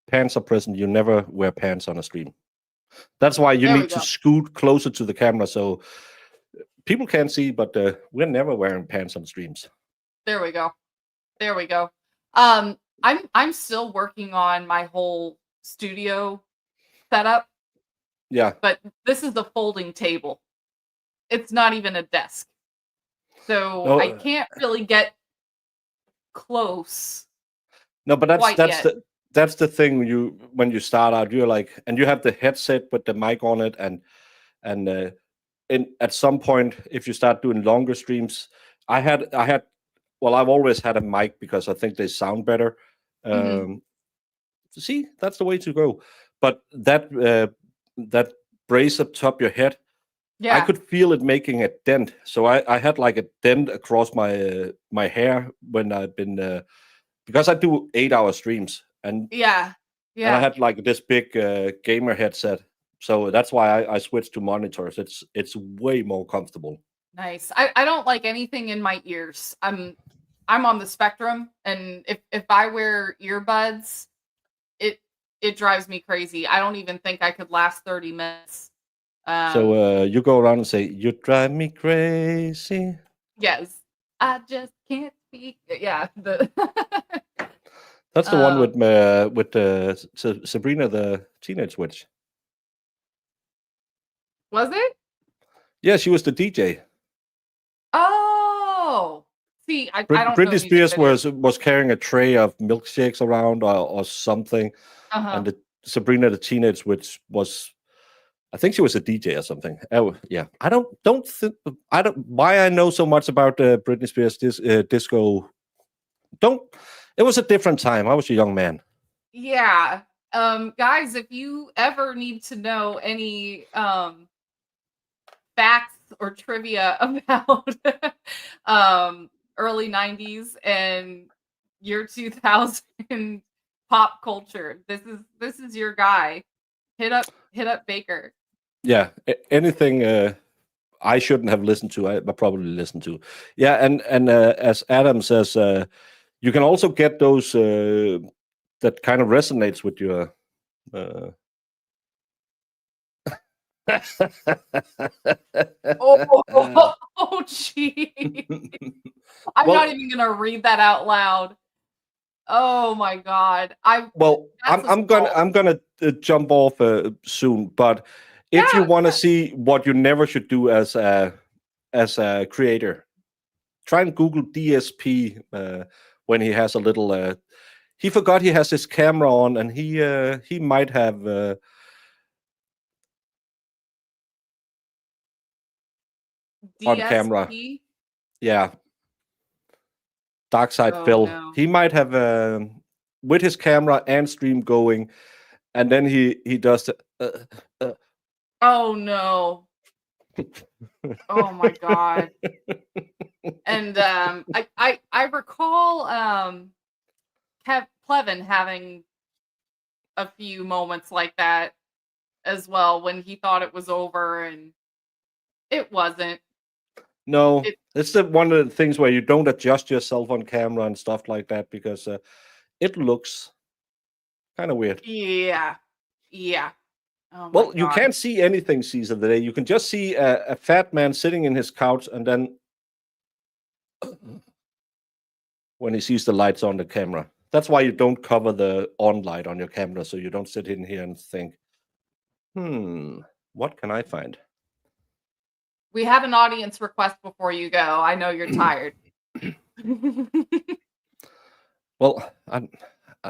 pants are present. You never wear pants on a stream. That's why you need to scoot closer to the camera so people can't see, but we're never wearing pants on streams. There we go. I'm still working on my whole studio setup. Yeah. But this is the folding table. It's not even a desk. So I can't really get close. No, but that's the thing when you start out, you're like, and you have the headset with the mic on it, and at some point, if you start doing longer streams, I've always had a mic because I think they sound better. See, that's the way to go. But that brace up top your head, I could feel it making a dent. So I had like a dent across my hair when I've been because I do 8-hour streams, and and I had like this big gamer headset. So that's why I switched to monitors. It's way more comfortable. Nice. I don't like anything in my ears. I'm on the spectrum, and if I wear earbuds, it drives me crazy. I don't even think I could last 30 minutes. So you go around and say, "You drive me crazy." Yes, I just can't speak. Yeah, that's the one with Sabrina the Teenage Witch. Was it? Yeah, she was the DJ. Oh, see, I don't. Britney Spears was carrying a tray of milkshakes around or something, and Sabrina the Teenage Witch was I think she was a DJ or something. Oh, yeah. I don't why I know so much about Britney Spears disco. It was a different time. I was a young man. Yeah. Guys, if you ever need to know any facts or trivia about early 90s and year 2000 pop culture, this is your guy. Hit up Baker. Yeah, anything I shouldn't have listened to, I probably listened to. Yeah, and as Adam says, you can also get those that kind of resonates with your. Oh, gee. I'm not even gonna read that out loud. Oh my God! I'm gonna jump off soon, but if you want to see what you never should do as a creator, try and Google DSP when he has a little. He forgot he has his camera on, and he might have. On camera, yeah. Dark Side Phil. No. He might have with his camera and stream going, and then he does the. Oh no! Oh my God! And I recall Plevin having a few moments like that as well when he thought it was over and it wasn't. No, it's one of the things where you don't adjust yourself on camera and stuff like that because it looks kind of weird. Yeah. Oh well, you can't see anything seas of the day. You can just see a fat man sitting in his couch, and then when he sees the lights on the camera. That's why you don't cover the on light on your camera, so you don't sit in here and think, what can I find? We have an audience request before you go. I know you're tired. Well,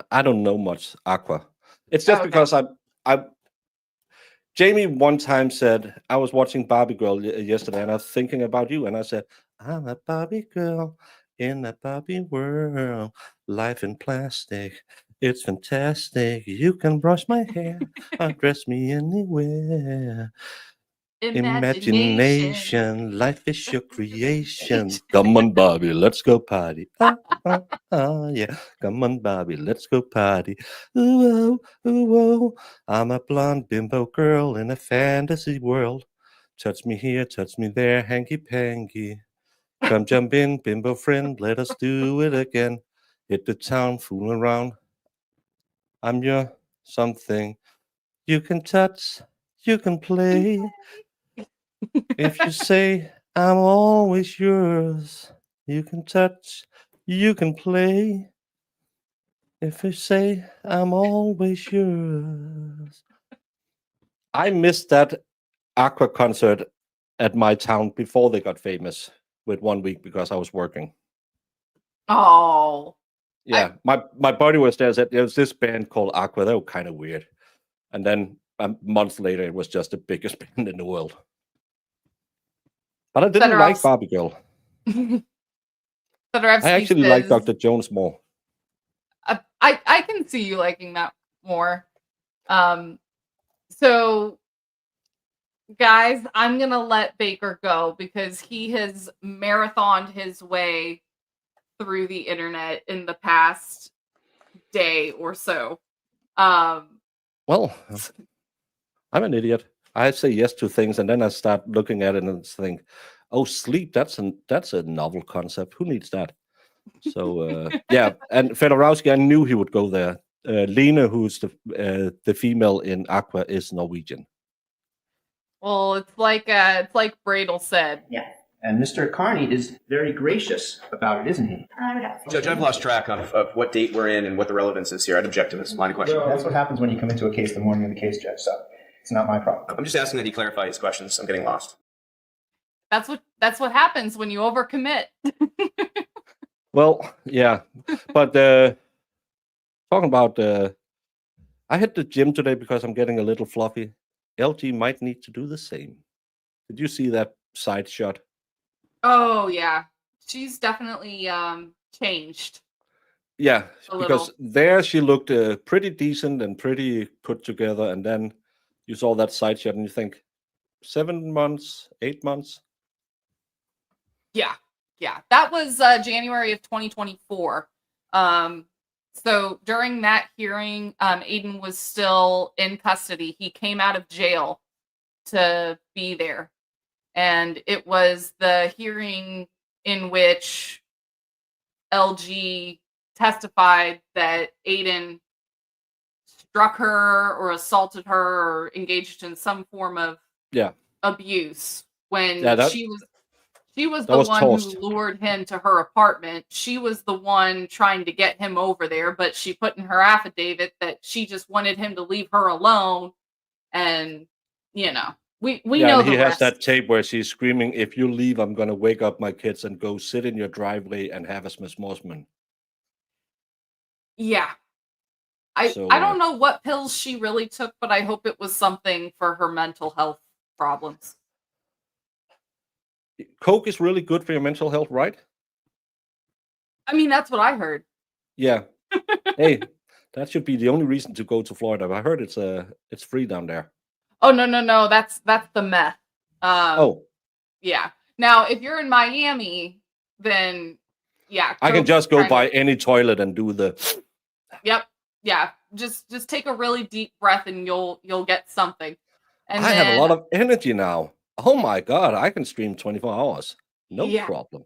I don't know much Aqua. It's just because Jamie one time said, I was watching Barbie Girl yesterday, and I was thinking about you, and I said, I'm a Barbie girl in a Barbie world. Life in plastic, it's fantastic. You can brush my hair, undress me anywhere. Imagination, life is your creation. Come on, Barbie, let's go party. Yeah, come on, Barbie, let's go party. Ooh, oh, ooh, oh. I'm a blonde bimbo girl in a fantasy world. Touch me here, touch me there, hanky panky. Come jump in, bimbo friend, let us do it again. Hit the town, fool around. I'm your something. You can touch, you can play. If you say I'm always yours, you can touch, you can play. If you say I'm always yours. I missed that Aqua concert at my town before they got famous with 1 week because I was working. Oh. Yeah, my buddy was there, said there was this band called Aqua. They were kind of weird. And then a month later, it was just the biggest band in the world. But I didn't like Barbie Girl. I actually like Dr. Jones more. I can see you liking that more. So, guys, I'm going to let Baker go because he has marathoned his way through the internet in the past day or so. Well, I'm an idiot. I say yes to things, and then I start looking at it and think, "Oh, sleep. That's a novel concept. Who needs that?" So yeah. And Fedorowski, I knew he would go there. Lena, who's the female in Aqua, is Norwegian. Well, it's like Bradel said. Yeah. And Mr. Carney is very gracious about it, isn't he? Judge, I've lost track of what date we're in and what the relevance is here. I'd object to this line of questioning. Well, that's what happens when you come into a case the morning of the case, Judge, so it's not my problem. I'm just asking that he clarify his questions. I'm getting lost. That's what happens when you overcommit. Well, yeah. But talking about I hit the gym today because I'm getting a little fluffy. LG might need to do the same. Did you see that side shot? Oh yeah, she's definitely changed Yeah, a because little. there she looked pretty decent and pretty put together, and then you saw that side shot and you think 7 months, 8 months. Yeah, yeah. That was January of 2024. So during that hearing, Aiden was still in custody. He came out of jail to be there. And it was the hearing in which LG testified that Aiden struck her or assaulted her or engaged in some form of Yeah, abuse when yeah, that she was that the was one who tossed. lured him to her apartment. She was the one trying to get him over there, but she put in her affidavit that she just wanted him to leave her alone. And you know, we Yeah, know and he the has that rest. tape where she's screaming, "If you leave, I'm gonna wake up my kids and go sit in your driveway and have a s'mores." Yeah. I So don't know what pills she really took, but I hope it was something for her mental health problems. Coke is really good for your mental health, right? I mean, that's what I heard. Yeah. Hey, that should be the only reason to go to Florida. I heard it's free down there. Oh no, that's the meth. Um, Oh, yeah. Now, if you're in Miami, then yeah, I can Coke is just go kind by of any toilet and do the. yep, yeah. Just take a really deep breath and you'll get something. And I have a then lot of energy now. Oh my God, I can stream 24 hours. No yeah, problem.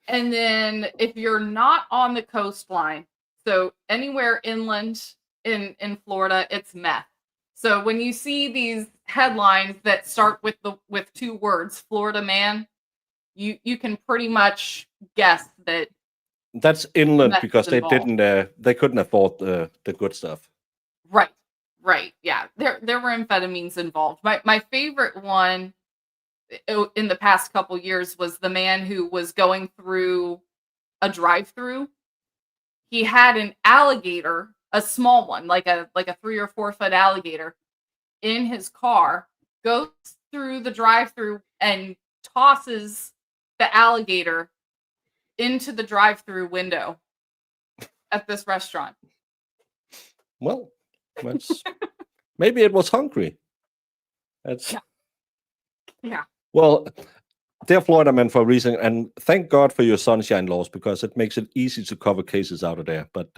and then if you're not on the coastline, so anywhere inland in Florida, it's meth. So when you see these headlines that start with two words, Florida man, you can pretty much guess that That's inland meth is because involved. they couldn't afford the good stuff. Right. Right. Yeah. There were amphetamines involved. My favorite one in the past couple years was the man who was going through a drive-through. He had an alligator, a small one, like a 3 or 4 foot alligator in his car, goes through the drive-through and tosses the alligator into the drive-through window at this restaurant. Well, that's maybe it was hungry. That's Yeah. Yeah. well, they're Florida men for a reason, and thank God for your sunshine laws because it makes it easy to cover cases out of there. But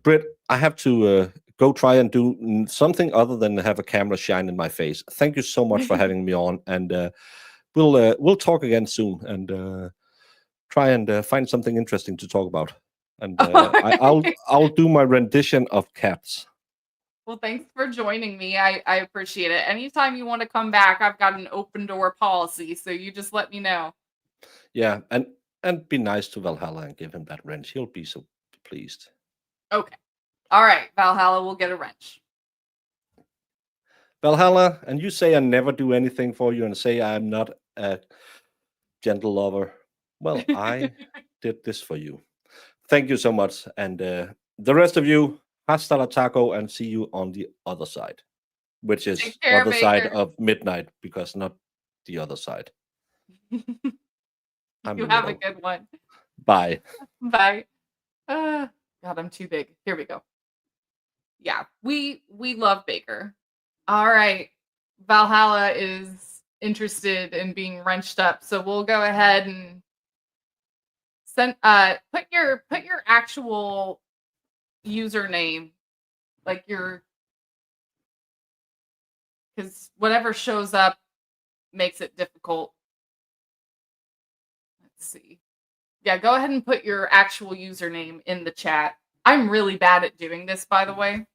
Britt, I have to go try and do something other than have a camera shine in my face. Thank you so much for having me on, and we'll talk again soon and try and find something interesting to talk about. And I'll do my rendition of Cats. Well, thanks for joining me. I appreciate it. Anytime you want to come back, I've got an open door policy, so you just let me know. Yeah, and be nice to Valhalla and give him that wrench. He'll be so pleased. Okay. All right, Valhalla will get a wrench. Valhalla, and you say I never do anything for you and say I'm not a gentle lover. Well, I did this for you. Thank you so much. And the rest of you, hasta la taco, and see you on the other side, which is Take care, other side Baker. of midnight because not the other side. I'm You the have a middle. good one. Bye. Bye. God, I'm too big. Here we go. Yeah, we love Baker. All right. Valhalla is interested in being wrenched up, so we'll go ahead and send put your actual username, like your, because whatever shows up makes it difficult. Let's see. Yeah, go ahead and put your actual username in the chat. I'm really bad at doing this, by the way,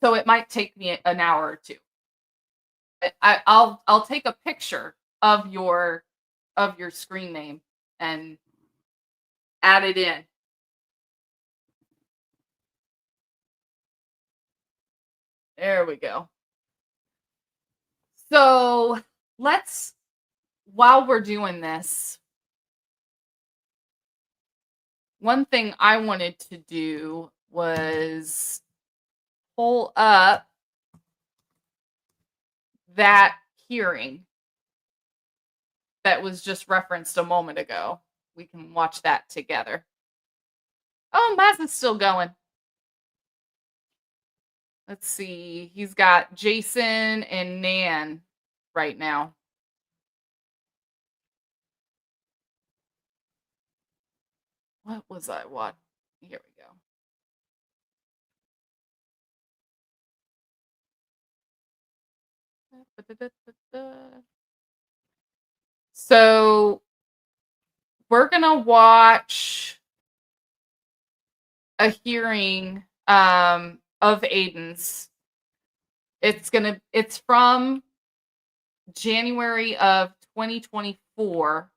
so it might take me an hour or two. I'll take a picture of your screen name and add it in. There we go. So let's, while we're doing this, one thing I wanted to do was pull up that hearing that was just referenced a moment ago. We can watch that together. Oh, Maz is still going. Let's see. He's got Jason and Nan right now. What was I watching? Here we go. So we're gonna watch a hearing of Aiden's. It's from January of 2024.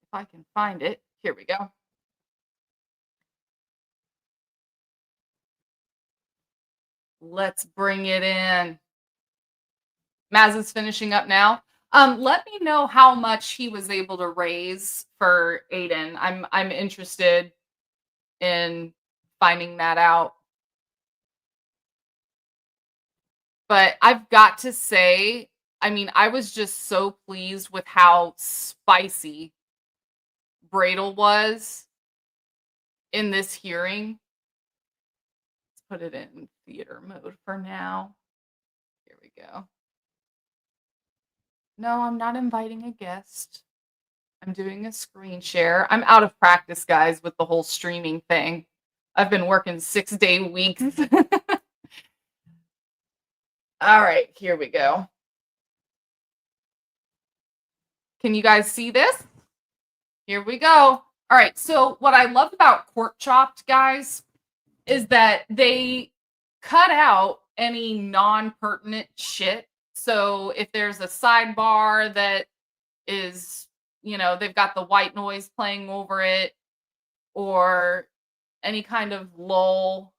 If I can find it. Here we go. Let's bring it in. Maz is finishing up now. Let me know how much he was able to raise for Aiden. I'm interested in finding that out. But I've got to say, I mean, I was just so pleased with how spicy Bradel was in this hearing. Let's put it in theater mode for now. Here we go. No, I'm not inviting a guest. I'm doing a screen share. I'm out of practice, guys, with the whole streaming thing. I've been working 6-day weeks. All right, here we go. Can you guys see this? Here we go. All right, so what I love about Court Chopped, guys, is that they cut out any non-pertinent shit. So if there's a sidebar that is, you know, they've got the white noise playing over it or any kind of lull,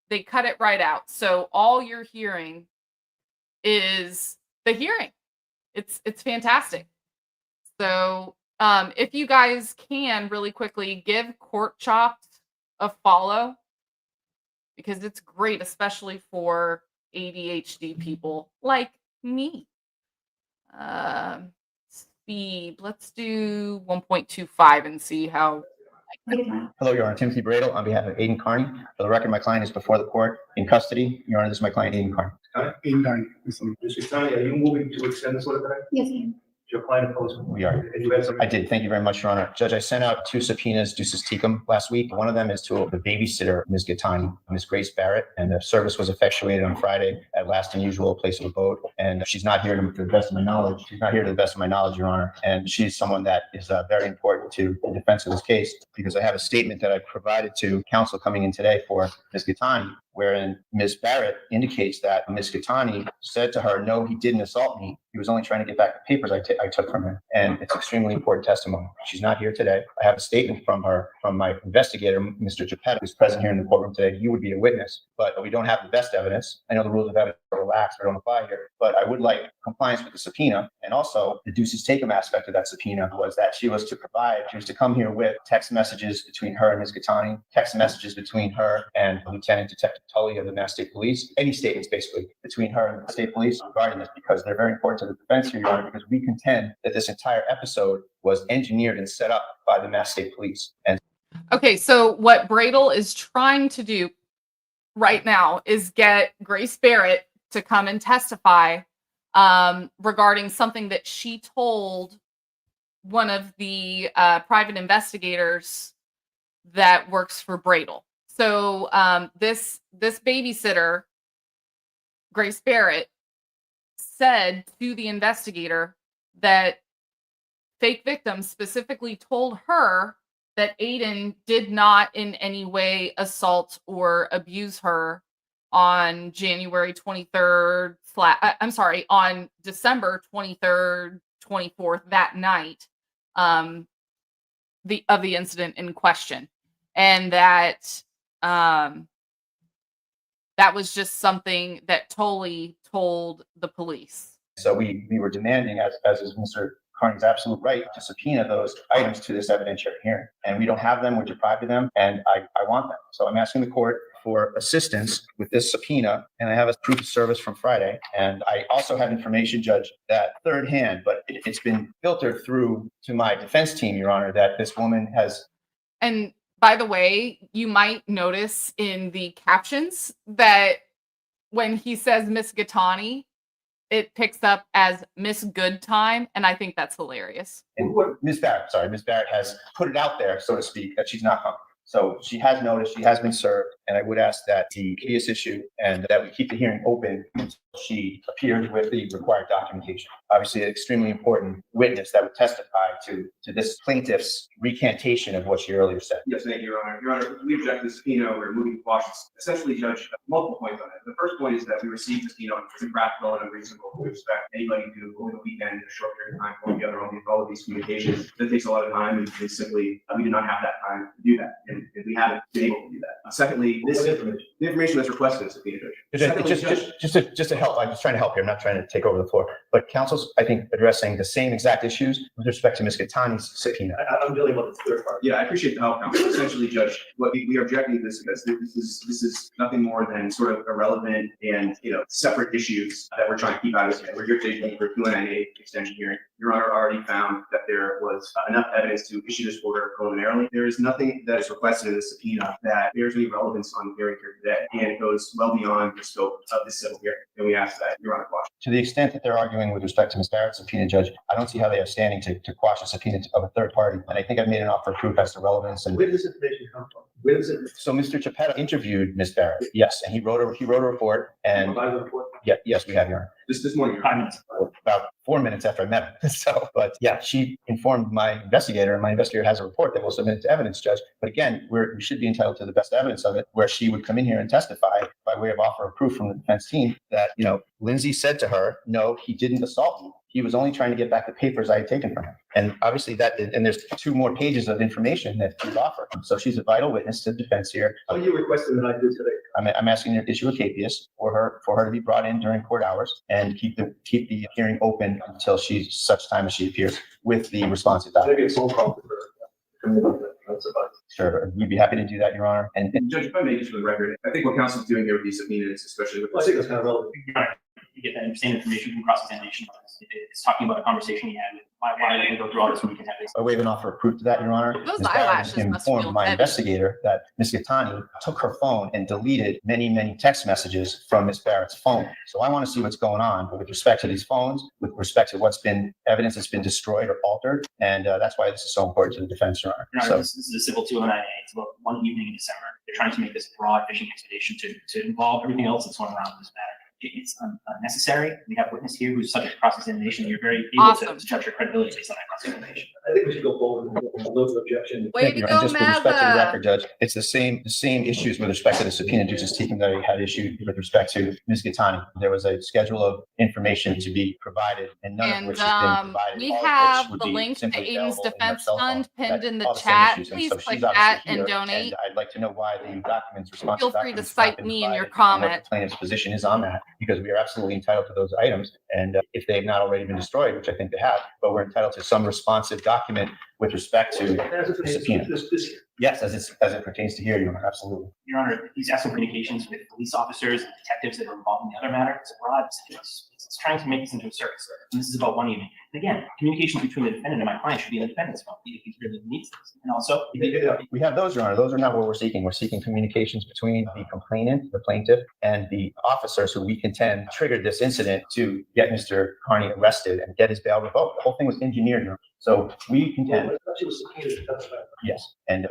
they cut it right out. So all you're hearing is the hearing. It's fantastic. So if you guys can really quickly give Court Chopped a follow, because it's great, especially for ADHD people like me. Speed, let's do 1.25 and see how. Hello, Your Honor. Timothy Bradel on behalf of Aiden Carney. For the record, my client is before the court in custody. Your Honor, this is my client, Aiden Carney. Aiden Carney. Mr. Carney, are you moving to extend this order today? Yes, ma'am. Your client opposed? We are. And you had some. I did. Thank you very much, Your Honor. Judge, I sent out 2 subpoenas, ducis tecum, last week. One of them is to the babysitter, Ms. Gattani, Ms. Grace Barrett, and the service was effectuated on Friday at last unusual place of abode. And she's not here to the best of my knowledge. She's not here to the best of my knowledge, Your Honor. And she's someone that is very important to the defense of this case, because I have a statement that I provided to counsel coming in today for Ms. Gattani, wherein Ms. Barrett indicates that Ms. Gattani said to her, no, he didn't assault me. He was only trying to get back the papers I took from him. And it's extremely important testimony. She's not here today. I have a statement from her, from my investigator, Mr. Geppetta, who's present here in the courtroom today. You would be a witness, but we don't have the best evidence. I know the rules of evidence are relaxed, or don't apply here, but I would like compliance with the subpoena. And also the ducis tecum aspect of that subpoena was that she was to come here with text messages between her and Ms. Gattani, text messages between her and Lieutenant Detective Tully of the Mass State Police, any statements basically between her and the state police regarding this, because they're very important to the defense here, Your Honor, because we contend that this entire episode was engineered and set up by the Mass State Police. And Okay, so what Bradel is trying to do right now is get Grace Barrett to come and testify regarding something that she told one of the private investigators that works for Bradel. So this babysitter, Grace Barrett, said to the investigator that fake victims specifically told her that Aiden did not in any way assault or abuse her on January 23rd, on December 23rd, 24th, that night, of the incident in question. And that that was just something that Tully told the police. so we were demanding, as is Mr. Carney's absolute right, to subpoena those items to this evidentiary hearing. And we don't have them, we're deprived of them, and I want them. So I'm asking the court for assistance with this subpoena, and I have a proof of service from Friday. And I also have information, Judge, that third hand, but it's been filtered through to my defense team, Your Honor, that this woman has. And by the way, you might notice in the captions that when he says Miss Gattani, it picks up as Miss Good Time, and I think that's hilarious. And Ms. Barrett has put it out there, so to speak, that she's not coming. So she has noticed, she has been served, and I would ask that the case issue and that we keep the hearing open until she appears with the required documentation. Obviously, an extremely important witness that would testify to this plaintiff's recantation of what she earlier said. Yes, thank you, Your Honor. Your Honor, we object to the subpoena. We're moving quashes. Essentially, Judge, multiple points on it. The first point is that we received the subpoena. It's impractical and unreasonable to expect anybody to, over the weekend, in a short period of time, pull together all of these communications. That takes a lot of time, and it's simply, we do not have that time to do that. And we haven't been able to do that. Secondly, the information that's requested in the subpoena, Judge. Just to help, I'm just trying to help here. I'm not trying to take over the floor. But counsel's, I think, addressing the same exact issues with respect to Ms. Gattani's subpoena. I'm dealing with the third part. Yeah, I appreciate the help, counsel. Essentially, Judge, what we are objecting to this because this is nothing more than sort of irrelevant and separate issues that we're trying to keep out of this. We're here today for a Q&A extension hearing. Your Honor already found that there was enough evidence to issue this order preliminarily. There is nothing that is requested in the subpoena that bears any relevance on the hearing here today, and it goes well beyond the scope of this civil hearing. And we ask that Your Honor quash. To the extent that they're arguing with respect to Ms. Barrett's subpoena, Judge, I don't see how they are standing to quash a subpoena of a third party. And I think I've made an offer of proof as to relevance. And Where does this information come from? Where does it? So Mr. Chiappetta interviewed Ms. Barrett. Yes, and he wrote a report. And yes, we have, Your Honor. This morning, Your Honor. 5 minutes. About 4 minutes after I met him. So, but yeah, she informed my investigator, and my investigator has a report that we'll submit to evidence, Judge. But again, we should be entitled to the best evidence of it, where she would come in here and testify by way of offer of proof from the defense team that, Lindsay said to her, no, he didn't assault me. He was only trying to get back the papers I had taken from him. And obviously and there's 2 more pages of information that she's offered. So she's a vital witness to the defense here. What are you requesting that I do today? I'm asking her to issue a capias for her to be brought in during court hours and keep the hearing open until such time as she appears with the responsive document. Maybe a phone call for her. Sure, we'd be happy to do that, Your Honor. And Judge, if I may, just for the record, I think what counsel's doing here with these subpoenas, especially with. I think that's kind of relevant. You get that same information from cross-examination. It's talking about a conversation he had with why did we go through all this when we can have this? I waive an offer of proof to that, Your Honor. Those Ms. Barrett eyelashes must feel informed my heavy. investigator that Ms. Gattani took her phone and deleted many, many text messages from Ms. Barrett's phone. So I want to see what's going on with respect to these phones, with respect to what's been evidence that's been destroyed or altered. And that's why this is so important to the defense, Your Honor. Your Honor, this is a civil 209A. It's about one evening in December. They're trying to make this broad fishing expedition to involve everything else that's going around this matter. It's unnecessary. We have a witness here who's subject to cross-examination. You're very able to judge your credibility based on that cross-examination. I think we should go forward with a little objection. Way to go, Just with respect to the Maza. record, Judge, it's the same issues with respect to the subpoena duces tecum that I had issued with respect to Ms. Gattani. There was a schedule of information to be provided, and none of which has been provided. We all of have which would the be link to simply Aiden's available in her Defense cell phone. Fund pinned That's in the all same chat. issues. And Please so click she's that obviously and here, donate. I'd like to know why the documents, responsive Feel free to documents have cite been me in your provided, and what comment. the plaintiff's position is on that, because we are absolutely entitled to those items. And if they've not already been destroyed, which I think they have, but we're entitled to some responsive document with respect to the subpoena. Yes, as it pertains to here, Your Honor, absolutely. Your Honor, he's asking communications with police officers and detectives that are involved in the other matter. It's broad. It's trying to make this into a service. And this is about one evening. And again, communications between the defendant and my client should be in the defendant's phone if he really needs this. And also, we have those, Your Honor. Those are not what we're seeking. We're seeking communications between the complainant, the plaintiff, and the officers who we contend triggered this incident to get Mr. Carney arrested and get his bail revoked. The whole thing was engineered, Your Honor. So we contend. Yes, and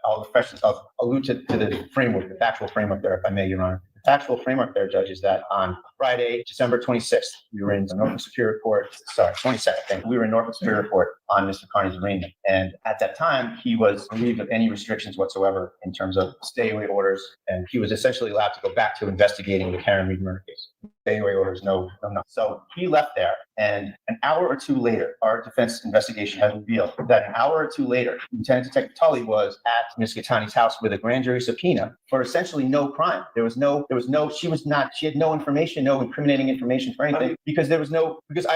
I'll allude to the framework, the factual framework there, if I may, Your Honor. The factual framework there, Judge, is that on Friday, December 26th, we were in Norfolk Superior Court. Sorry, 22nd. I think. We were in Norfolk Superior Court on Mr. Carney's arraignment, and at that time, he was relieved of any restrictions whatsoever in terms of stay-away orders, and he was essentially allowed to go back to investigating the Karen Reed murder case. January orders, no. So he left there, and an hour or two later, our defense investigation has revealed that an hour or two later, Lieutenant Detective Tully was at Ms. Gattani's house with a grand jury subpoena for essentially no crime. She had no information, no incriminating information for anything, because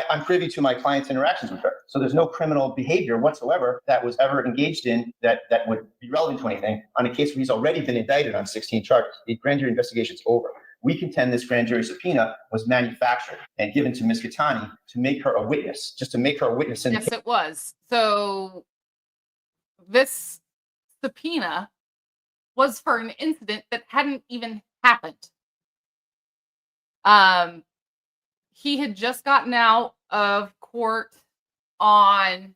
I'm privy to my client's interactions with her. So there's no criminal behavior whatsoever that was ever engaged in that would be relevant to anything on a case where he's already been indicted on 16 charges. The grand jury investigation's over. We contend this grand jury subpoena was manufactured and given to Ms. Gattani to make her a witness, just to make her a witness in the case. Yes, it was. So this subpoena was for an incident that hadn't even happened. He had just gotten out of court on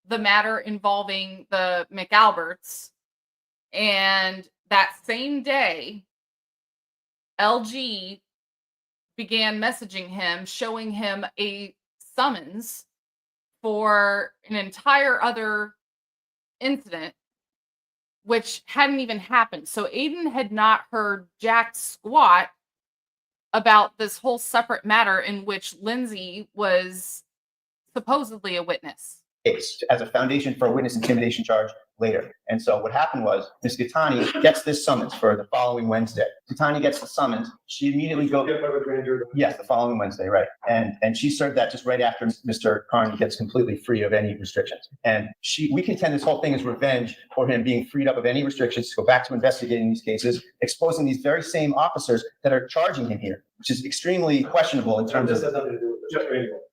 the matter involving the McAlberts, and that same day, LG began messaging him, showing him a summons for an entire other incident, which hadn't even happened. So Aiden had not heard jack squat about this whole separate matter in which Lindsay was supposedly a witness. Case as a foundation for a witness intimidation charge later. And so what happened was Ms. Gattani gets this summons for the following Wednesday. Gattani gets the summons. She immediately goes. Yes, the following Wednesday, right. And she served that just right after Mr. Carney gets completely free of any restrictions. And we contend this whole thing is revenge for him being freed up of any restrictions to go back to investigating these cases, exposing these very same officers that are charging him here, which is extremely questionable in terms of.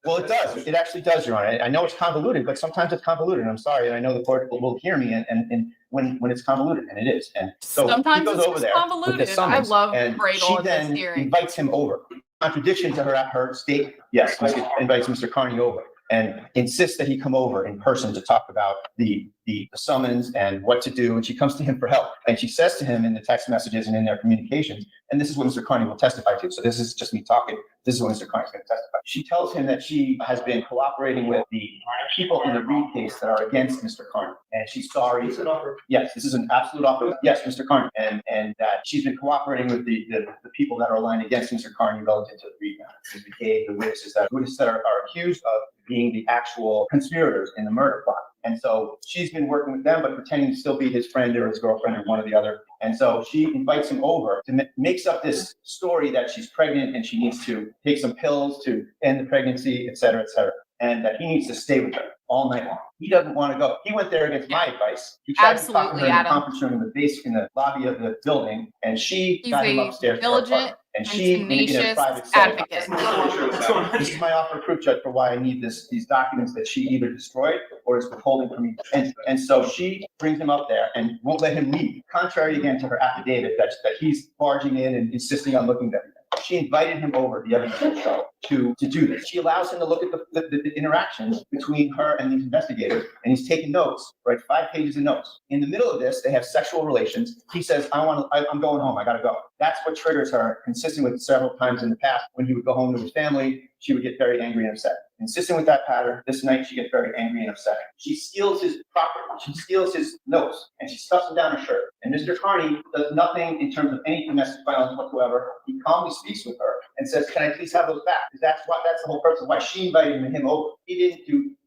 Well, it does. It actually does, Your Honor. I know it's convoluted, but sometimes it's convoluted. And I'm sorry, and I know the court will hear me. And when it's convoluted, and it is, and so sometimes he goes it's over just there convoluted. with the summons, I love and Bradel she in then this hearing. invites him over. Contradiction to her state. Yes, invites Mr. Carney over and insists that he come over in person to talk about the summons and what to do. And she comes to him for help. And she says to him in the text messages and in their communications, and this is what Mr. Carney will testify to. So this is just me talking. This is what Mr. Carney is going to testify. She tells him that she has been cooperating with the people in the Reed case that are against Mr. Carney. And she's sorry. It's an offer. Yes, this is an absolute offer. Yes, Mr. Carney. And that she's been cooperating with the people that are aligned against Mr. Carney relative to the Reed matter. The witnesses that are accused of being the actual conspirators in the murder plot. And so she's been working with them, but pretending to still be his friend or his girlfriend or one or the other. And so she invites him over to makes up this story that she's pregnant and she needs to take some pills to end the pregnancy, et cetera, and that he needs to stay with her all night long. He doesn't want to go. He went there against my advice. He tried to talk to her in the conference room in the lobby of the building, and she got him upstairs. Diligent and she in a private setting. Advocate. This is my offer of proof, Judge, for why I need these documents that she either destroyed or is withholding from me. And so she brings him up there and won't let him leave, contrary again to her affidavit that he's barging in and insisting on looking at everything. She invited him over the other show to do this. She allows him to look at the interactions between her and these investigators, and he's taking notes, right? 5 pages of notes. In the middle of this, they have sexual relations. He says, I'm going home. I got to go. That's what triggers her, consistent with several times in the past. When he would go home to his family, she would get very angry and upset. Consistent with that pattern, this night she gets very angry and upset. She steals his property. She steals his notes, and she stuffs them down her shirt. And Mr. Carney does nothing in terms of any domestic violence whatsoever. He calmly speaks with her and says, "Can I please have those back?" Because that's the whole purpose of why she invited him over. He didn't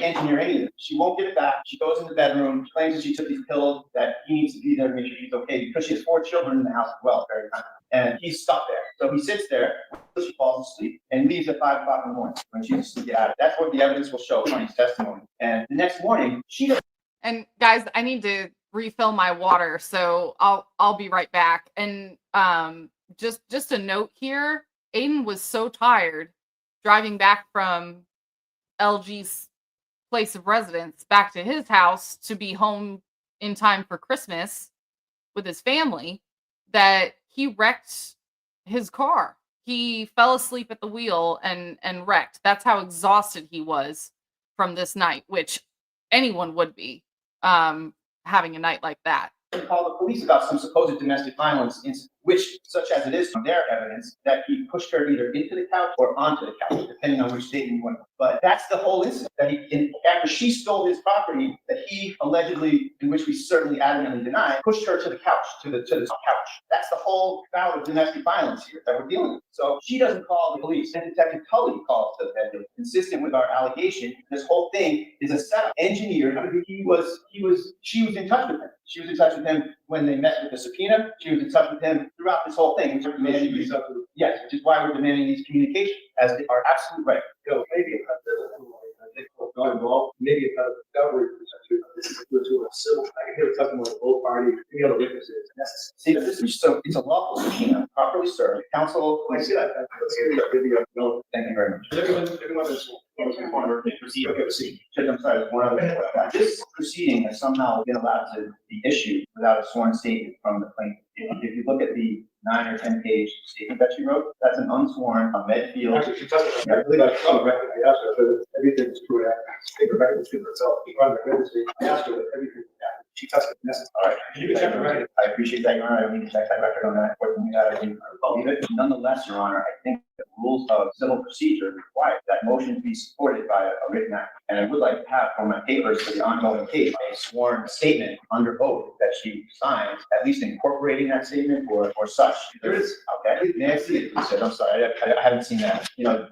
engineer any of it. She won't give it back. She goes in the bedroom, claims that she took these pills, that he needs to be there to make sure he's okay, because she has 4 children in the house as well, very kind. And he's stuck there. So he sits there until she falls asleep and leaves at 5 o'clock in the morning when she needs to get out of it. That's what the evidence will show from his testimony. And the next morning, she doesn't. And guys, I need to refill my water, so I'll be right back. And just a note here, Aiden was so tired driving back from LG's place of residence back to his house to be home in time for Christmas with his family that he wrecked his car. He fell asleep at the wheel and wrecked. That's how exhausted he was from this night, which anyone would be having a night like that. Call the police about some supposed domestic violence incident. which, such as it is from their evidence, that he pushed her either into the couch or onto the couch, depending on which statement you want. But that's the whole incident, that after she stole his property, that he allegedly, in which we certainly adamantly deny, pushed her to the couch, to the couch. That's the whole bout of domestic violence here that we're dealing with. So she doesn't call the police, and Detective Tully calls the bedroom, consistent with our allegation. This whole thing is a setup, engineered. She was in touch with him. She was in touch with him when they met with the subpoena. She was in touch with him throughout this whole thing, which which is why we're demanding these communications as they are absolute right. So maybe not involved, maybe a kind of discovery. This is to a civil. I can hear testimony of both parties, any other witnesses. See, it's a lawful subpoena, properly served. Counsel, I see that. Let's hear the video. No, thank you very much. everyone is. Judge, I'm sorry, there's one other thing about that. This proceeding has somehow been allowed to be issued without a sworn statement from the plaintiff. If you look at the 9 or 10 page statement that she wrote, that's an unsworn, a Medfield. Actually, she testified. I believe I saw the record. I asked her whether everything is true. I think the record speaks for itself. I asked her that everything. She testified. All right. You can check the record. I appreciate that, Your Honor. I don't need to check that record on that. Nonetheless, Your Honor, I think the rules of civil procedure require that motion be supported by a written act. And I would like to have for my papers for the ongoing case, a sworn statement under oath that she signs, at least incorporating that statement or such. There is. Okay. May I see it? I'm sorry. I haven't seen that. You know,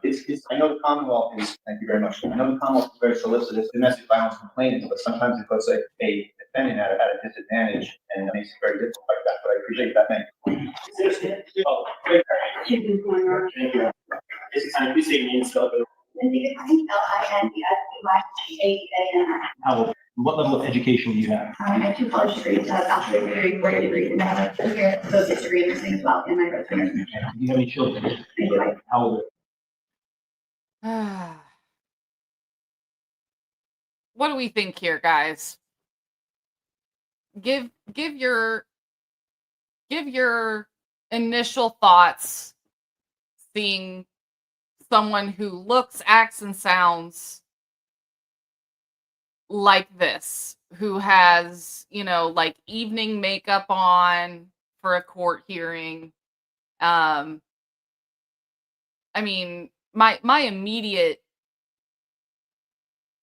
I know the Commonwealth is, thank you very much. I know the Commonwealth is very solicitous domestic violence complainants, but sometimes it puts a defendant at a disadvantage and it makes it very difficult like that. But I appreciate that. Thank you. Thank you. This is time, please say your name and spell it. What level of education do you have? I have 2 college degrees, a bachelor's degree, 4-year degree, and I have a associate's degree in nursing as well, and my brother's in nursing. Do you have any children? I do. How old are What do we think here, guys? Give your initial thoughts seeing someone who looks, acts, and sounds like this, who has, like evening makeup on for a court hearing. I mean, my immediate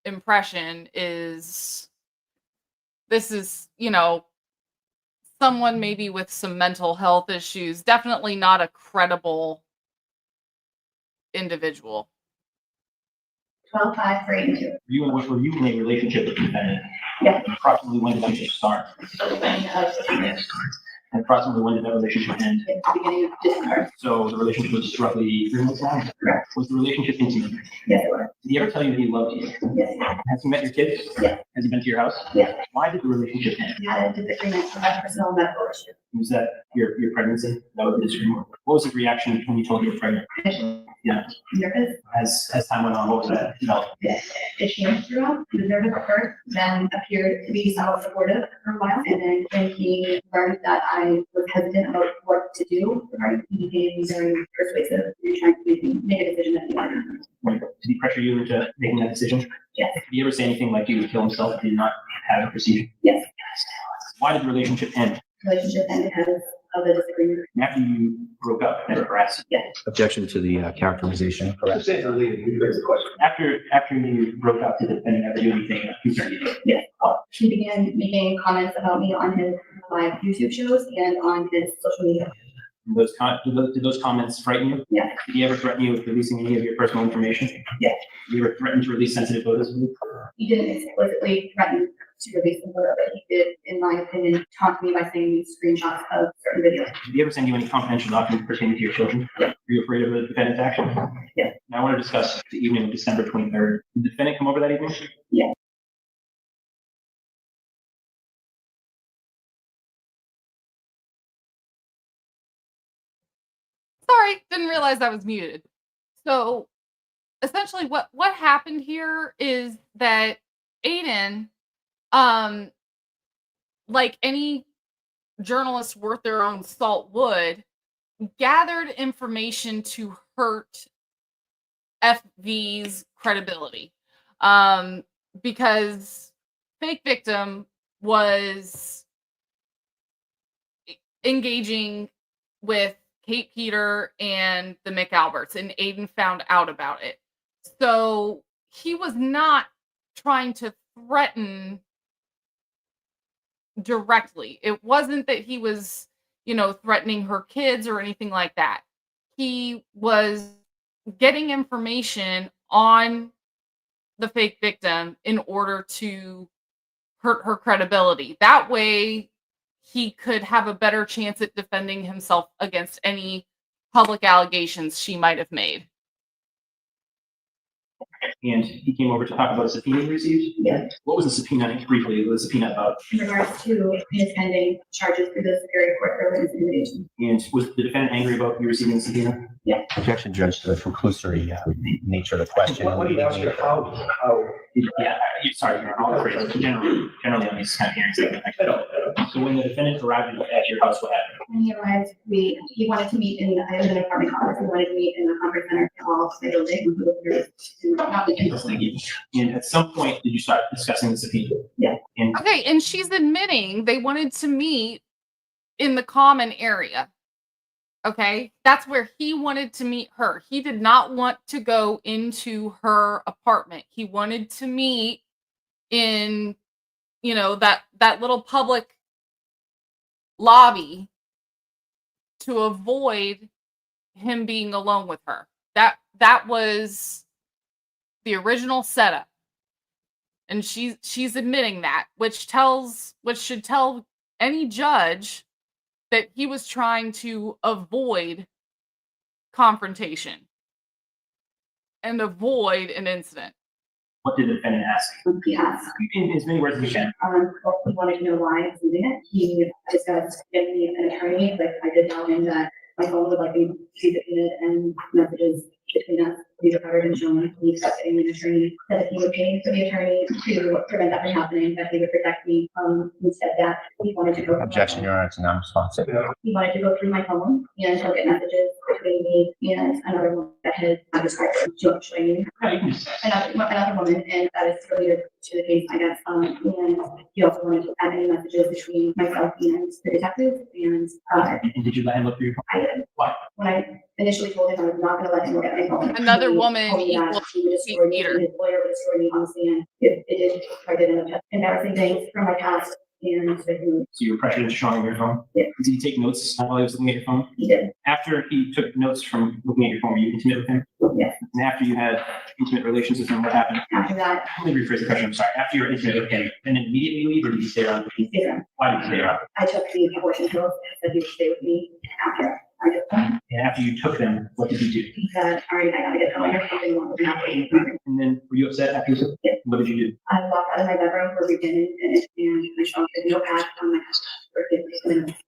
impression is this is, someone maybe with some mental health issues, definitely not a credible individual. 12-5 for 82. were you in a relationship with the defendant? Yes. Approximately when did that relationship start? And approximately when did that relationship end? At the beginning of discharge. So the relationship was roughly 3 months long? Correct. Was the relationship intimate? Yes, it was. Did he ever tell you that he loved you? Yes. Has he met your kids? Yes. Has he been to your house? Yes. Why did the relationship end? We had a disagreement about personal medical issue. Was that your pregnancy? No, disagreement. What was his reaction when you told you were pregnant? Yeah. Nervous. As time went on, what was that developed? The shame throughout. He was nervous at first, then appeared to be somewhat supportive for a while. And then when he learned that I was hesitant about what to do, he became very persuasive in trying to make a decision that he wanted. Did he pressure you into making that decision? Yes. Did he ever say anything like he would kill himself if he did not have a procedure? Yes. Why did the relationship end? Relationship ended because of the disagreement. After you broke up, never harassed? Yes. Objection to the characterization. Correct. After you broke up, did the defendant ever do anything concerning you? Yes. He began making comments about me on his live YouTube shows and on his social media. Did those comments frighten you? Yes. Did he ever threaten you with releasing any of your personal information? Yes. Did he ever threaten to release sensitive photos of you? He didn't explicitly threaten to release the photo, but he did, in my opinion, taunt me by sending me screenshots of certain videos. Did he ever send you any confidential documents pertaining to your children? Yes. Were you afraid of the defendant's action? Yes. Now I want to discuss the evening of December 23rd. Did the defendant come over that evening? Yes. Sorry, didn't realize I was muted. So essentially what happened here is that Aiden, like any journalist worth their own salt would, gathered information to hurt FV's credibility. Because fake victim was engaging with Kate Peter and the McAlberts, and Aiden found out about it. So he was not trying to threaten directly. It wasn't that he was, threatening her kids or anything like that. He was getting information on the fake victim in order to hurt her credibility. That way he could have a better chance at defending himself against any public allegations she might have made. And he came over to talk about a subpoena he received? Yeah. What was the subpoena, briefly, the subpoena about? In regards to his pending charges through the Superior Court for witness intimidation. And was the defendant angry about you receiving the subpoena? Yeah. Objection, Judge, to the conclusory nature of the question. What do you ask her? Sorry, I'll rephrase it. Generally on these kind of hearings. So when the defendant arrived at your house, what happened? When he arrived, he wanted to meet I live in an apartment complex. We wanted to meet in the conference center hall. And at some point, did you start discussing the subpoena? Yeah. Okay, and she's admitting they wanted to meet in the common area. Okay, that's where he wanted to meet her. He did not want to go into her apartment. He wanted to meet in, that little public lobby to avoid him being alone with her. That was the original setup. And she's admitting that, which should tell any judge that he was trying to avoid confrontation and avoid an incident. What did the defendant ask? He asked. In as many words as you can. He wanted to know why I was doing it. He discussed getting me an attorney, but I did tell him that my phone would likely be subpoenaed and messages between us be recovered and shown. He discussed getting me an attorney, said that he would pay for the attorney to prevent that from happening, that he would protect me. He said that he wanted to go. Objection, Your Honor, it's non-responsive. He wanted to go through my phone and he'll get messages between me and another woman that had described to me. Another woman, and that is related to the case, I guess. And he also wanted to add any messages between myself and the detective. And did you let him look through your phone? I did. Why? When I initially told him I was not going to let him look at my phone. Another he woman told me that equals he would destroy me, Peter. and his lawyer would destroy me on the stand if it did. I did end up embarrassing things from my past. And So you were pressured into showing your phone? Yeah. Did he take notes while he was looking at your phone? He did. After he took notes from looking at your phone, were you intimate with him? Yes. And after you had intimate relations with him, what happened? After that, Let me rephrase the question, I'm sorry. After you were intimate with him, then immediately leave, or did you stay around? he stayed around. Why did you stay around? I took the abortion pills and said he would stay with me after I took them. And after you took them, what did you do? He said, all right, I gotta get going. There's something wrong with me. And then were you upset after you took them? Yeah. What did you do? I walked out of my bedroom where we've been in it, and I showed the notepad on my birthday.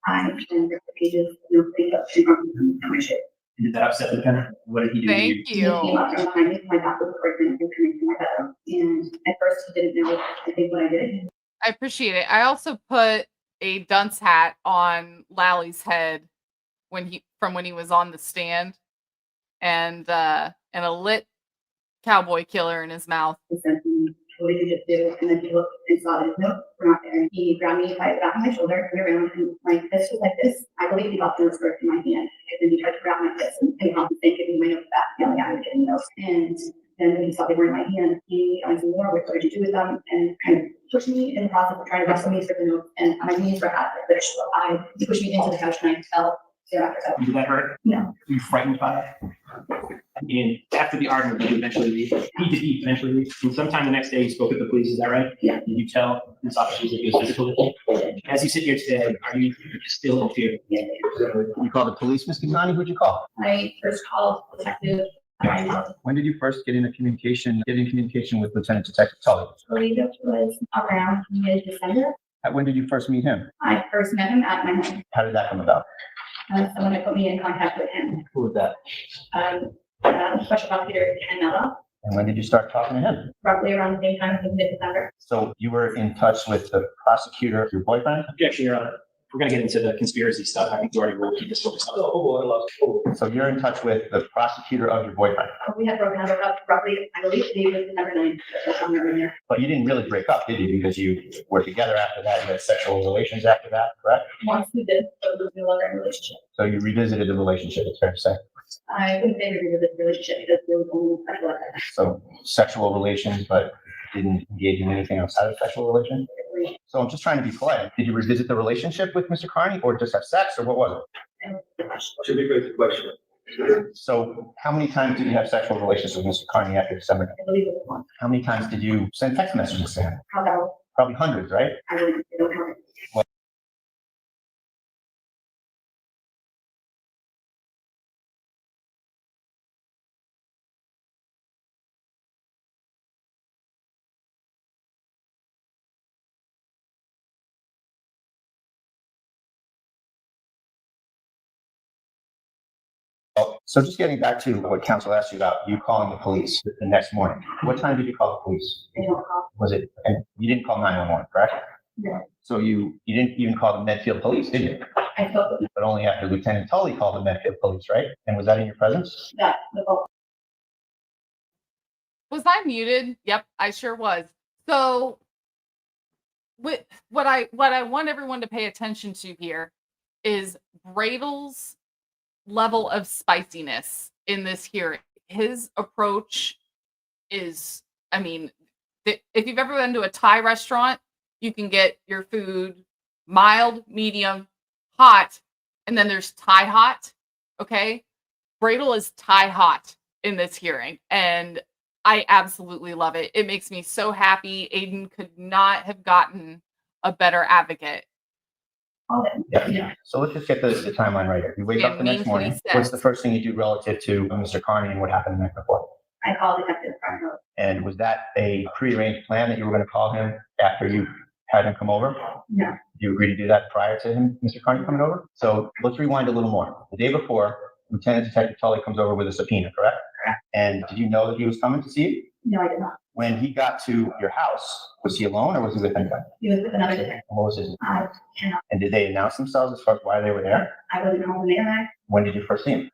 I and the pages, things up from my shit. And did that upset the defendant? What did he do? to you? Thank He came you. up from behind me, my back was pregnant, and coming to my bedroom. And at first he didn't know, I think, what I did. I appreciate it. I also put a dunce hat on Lally's head when he was on the stand, and a lit cowboy killer in his mouth. He said to me, what did you just do? And then he looked and saw that, nope, we're not there. He grabbed me by the back of my shoulder, turned around, and my fist was like this. I believe he got the notes in my hand. And then he tried to grab my fist and help me think, give me my notes back, yelling at me, getting notes. And then when he saw they were in my hand, he asked me more, what did you do with them? And kind of pushed me in the process of trying to wrestle me through the notes. And my knees were at the finish. He pushed me into the couch and I fell. Did that hurt? No. Were you frightened by it? And after the argument, did you eventually leave? He eventually leave? And sometime the next day, you spoke with the police, is that right? Yeah. Did you tell this officer that he was physical with you? As you sit here today, are you still in fear? Yeah. You called the police, Ms. Kazani? Who'd you call? I first called Detective. When did you first get in communication with Lieutenant Detective Tully? I believe it was around mid-December. When did you first meet him? I first met him at my home. How did that come about? Someone had put me in contact with him. Who was that? Special Prosecutor Ken Mella, And when did you start talking to him? roughly around the same time, I think mid-December. So you were in touch with the prosecutor, your boyfriend? Objection, Your Honor. if we're going to get into the conspiracy stuff, I think we already will keep this focused on. So you're in touch with the prosecutor of your boyfriend, We had broken up roughly, I believe, the was December 9th. That's on there. but you didn't really break up, did you? Because you were together after that, you had sexual relations after that, correct? Once we did, but it was no longer a relationship. So you revisited the relationship, it's fair to say. I wouldn't say we were this relationship because there was only sexual at that time. So sexual relations, but didn't engage in anything outside of sexual relations? So I'm just trying to be polite. Did you revisit the relationship with Mr. Carney or just have sex or what was it? Should be great question. So how many times did you have sexual relations with Mr. Carney after December? I believe it was one. How many times did you send text messages to him? How about, Probably hundreds, right? I really don't know. So just getting back to what counsel asked you about, you calling the police the next morning. What time did you call the police? I don't call. Was it, and you didn't call 911, correct? No. So you didn't even call the Medfield police, did you? I felt But only after Lieutenant Tully called the Medfield police, right? And was that in your presence? that the vote. Was I muted? Yep, I sure was. So what I want everyone to pay attention to here is Bradel's level of spiciness in this hearing. His approach is, I mean, if you've ever been to a Thai restaurant, you can get your food mild, medium, hot, and then there's Thai hot. Okay. Bradel is Thai hot in this hearing, and I absolutely love it. It makes me so happy. Aiden could not have gotten a better advocate. Yeah. So let's just get the timeline right here. You wake Yeah, up the next morning. 26. What's the first thing you do relative to Mr. Carney and what happened the night before? I called Detective Carney. And was that a prearranged plan that you were going to call him after you had him come over? No. Did you agree to do that prior to him, Mr. Carney coming over? So let's rewind a little more. The day before, Lieutenant Detective Tully comes over with a subpoena, correct? Correct. And did you know that he was coming to see you? No, I did not. When he got to your house, was he alone or was he with anybody? He was with another detective. What was his? I cannot. And did they announce themselves as far as why they were there? I wasn't home when they arrived. When did you first see him?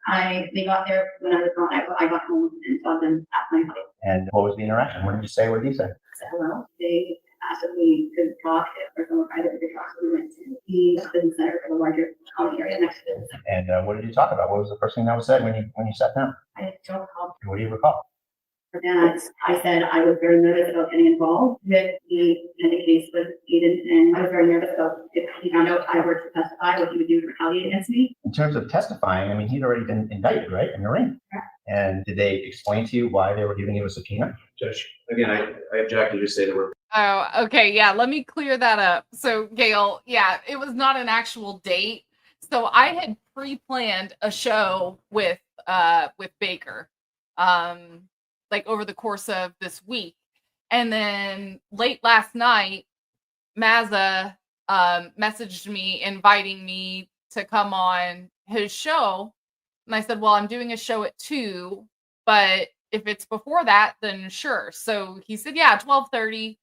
They got there when I was gone. I got home and saw them at my place. And what was the interaction? What did you say? What did he say? I said hello. They asked if we could talk or someone private to talk. So we went to the business center for the larger common area next to it. And what did you talk about? What was the first thing that was said when you sat down? I don't recall. What do you recall? For that, I said I was very nervous about getting involved with the pending case with Aiden, and I was very nervous about if he found out I were to testify, what he would do to retaliate against me. In terms of testifying, I mean, he'd already been indicted, right? And you're in. Correct. And did they explain to you why they were giving you a subpoena? Judge, again, I object to just say that we're. Oh, okay. Yeah, let me clear that up. So, Gail, yeah, it was not an actual date. So I had pre-planned a show with Baker, like over the course of this week. And then late last night, Mazza messaged me inviting me to come on his show. And I said, well, I'm doing a show at 2, but if it's before that, then sure. So he said, yeah, 12:30.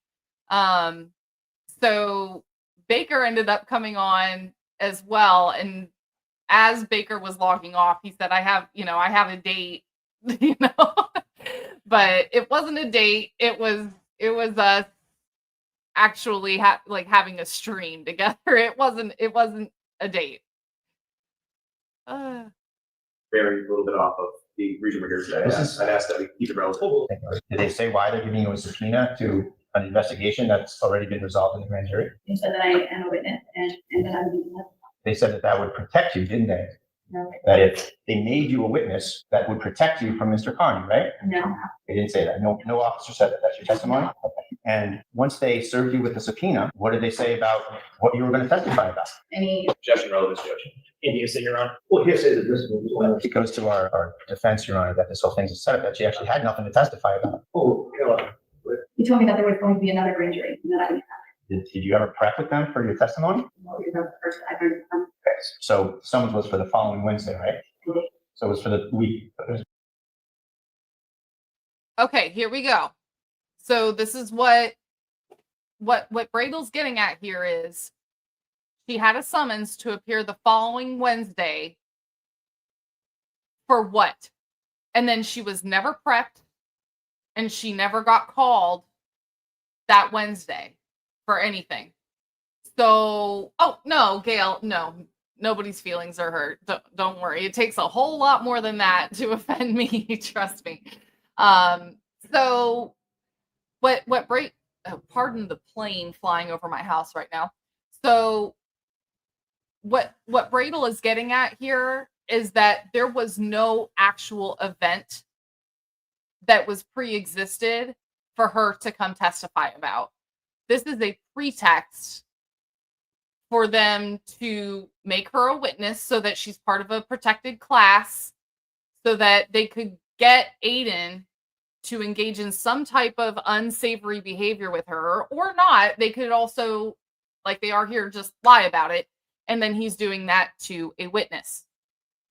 So Baker ended up coming on as well. And as Baker was logging off, he said, I have a date, but it wasn't a date. It was us actually having a stream together. It wasn't a date. Very little bit off of the reason we're here today. I'd ask that we keep it relative. Did they say why they're giving you a subpoena to an investigation that's already been resolved in the grand jury? They said that I am a witness and that I would be. They said that would protect you, didn't they? No. That if they made you a witness, that would protect you from Mr. Carney, right? No. They didn't say that. No officer said that. That's your testimony? Okay. And once they served you with the subpoena, what did they say about what you were going to testify about? Any Objection, relevance, Judge. India, say you're on. Well, here say that this was. It goes to our defense, Your Honor, that this whole thing's a setup, that she actually had nothing to testify about. Oh, He told me that there was going to be another grand jury and that I would. Did you ever prep with them for your testimony? Because that was the first I've heard of them. Okay. So the summons was for the following Wednesday, right? Mhm. So it was for the week. Okay, here we go. So this is what Bradel's getting at here is She had a summons to appear the following Wednesday. For what? And then she was never prepped and she never got called that Wednesday for anything. So, oh no, Gail, no, nobody's feelings are hurt. Don't worry. It takes a whole lot more than that to offend me. Trust me. So what break, pardon the plane flying over my house right now. So what Bradel is getting at here is that there was no actual event that was pre-existed for her to come testify about. This is a pretext for them to make her a witness so that she's part of a protected class, so that they could get Aiden to engage in some type of unsavory behavior with her, or not. They could also, like they are here, just lie about it. And then he's doing that to a witness.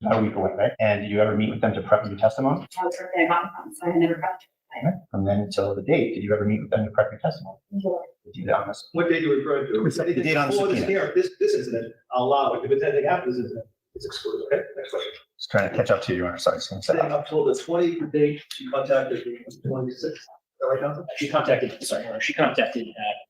About a week away, right? And did you ever meet with them to prep your testimony? I was birthday I got from, so I had never prepped. Right. From then until the date, did you ever meet with them to prep your testimony? Sure. Did you do that on this? What date are you referring to? The date on the Before this subpoena. hearing, this incident, I'll allow it. If it's anything after this incident, it's excluded, okay? Next question. Just trying to catch up to you, Your Honor. Sorry. Saying up till the 20th date, she contacted the 26th. Is that right, Counsel? She contacted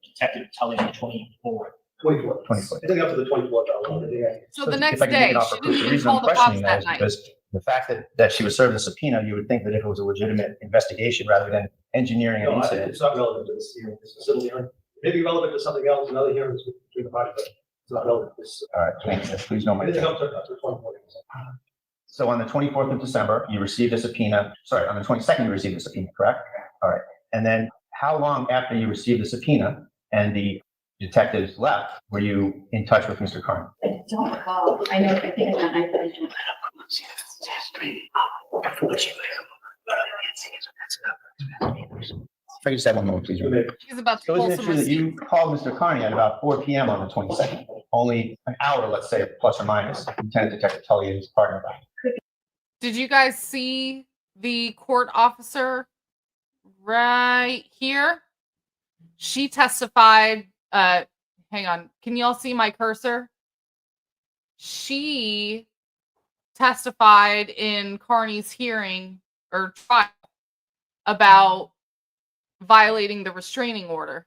Detective Tully on the 24th. 24th. 24th. I think up to the 24th, I'll allow it. Yeah. So the if next I can make day, it offer she proof, didn't the even reason call I'm the cops questioning that is night. because the fact that she was served a subpoena, you would think that if it was a legitimate investigation rather than engineering an No, incident. it's not relevant to this hearing, it's a civil hearing. It may be relevant to something else, another hearing between the parties, but it's not relevant to this. All right, thank you. Please don't mind. Anything up to 24th. So on the 24th of December, you received a subpoena. Sorry, on the 22nd, you received a subpoena, correct? All right. And then how long after you received the subpoena and the detectives left were you in touch with Mr. Carney? I don't recall. I know, I think it's that night that I don't. If I could just have one moment, please. She's about to So pull isn't it some true that receipts. you called Mr. Carney at about 4 p.m. on the 22nd? Only an hour, let's say, plus or minus, Lieutenant Detective Tully and his partner back. Did you guys see the court officer right here? She testified. Hang on. Can y'all see my cursor? She testified in Carney's hearing or trial about violating the restraining order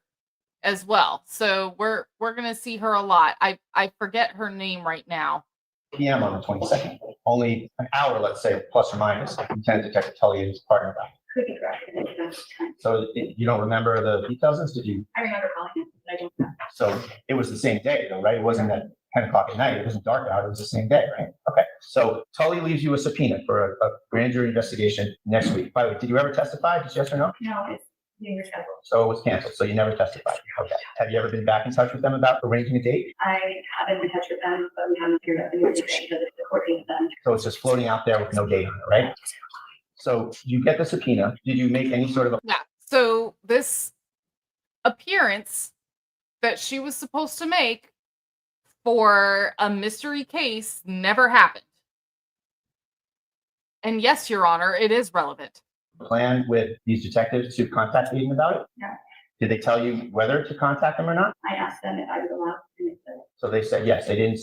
as well. So we're gonna see her a lot. I forget her name right now. p.m. on the 22nd. Only an hour, let's say, plus or minus, Lieutenant Detective Tully and his partner back. Could be correct. I think that's the time. So you don't remember the details of this, did you? I remember calling it, but I don't know. So it was the same day though, right? It wasn't at 10 o'clock at night. It wasn't dark out. It was the same day, right? Okay. So Tully leaves you a subpoena for a grand jury investigation next week. By the way, did you ever testify? Just yes or no? No, it's being rescheduled. So it was canceled. So you never testified. Okay. Have you ever been back in touch with them about arranging a date? I haven't been in touch with them, but we haven't figured out the new date because it's the court date with them. So it's just floating out there with no date on it, right? So you get the subpoena. Did you make any sort of Yeah. So this appearance that she was supposed to make for a mystery case never happened. And yes, Your Honor, it is relevant. plan with these detectives to contact Aiden about it? Yeah. Did they tell you whether to contact them or not? I asked them if I was allowed to make the. So they said yes. They didn't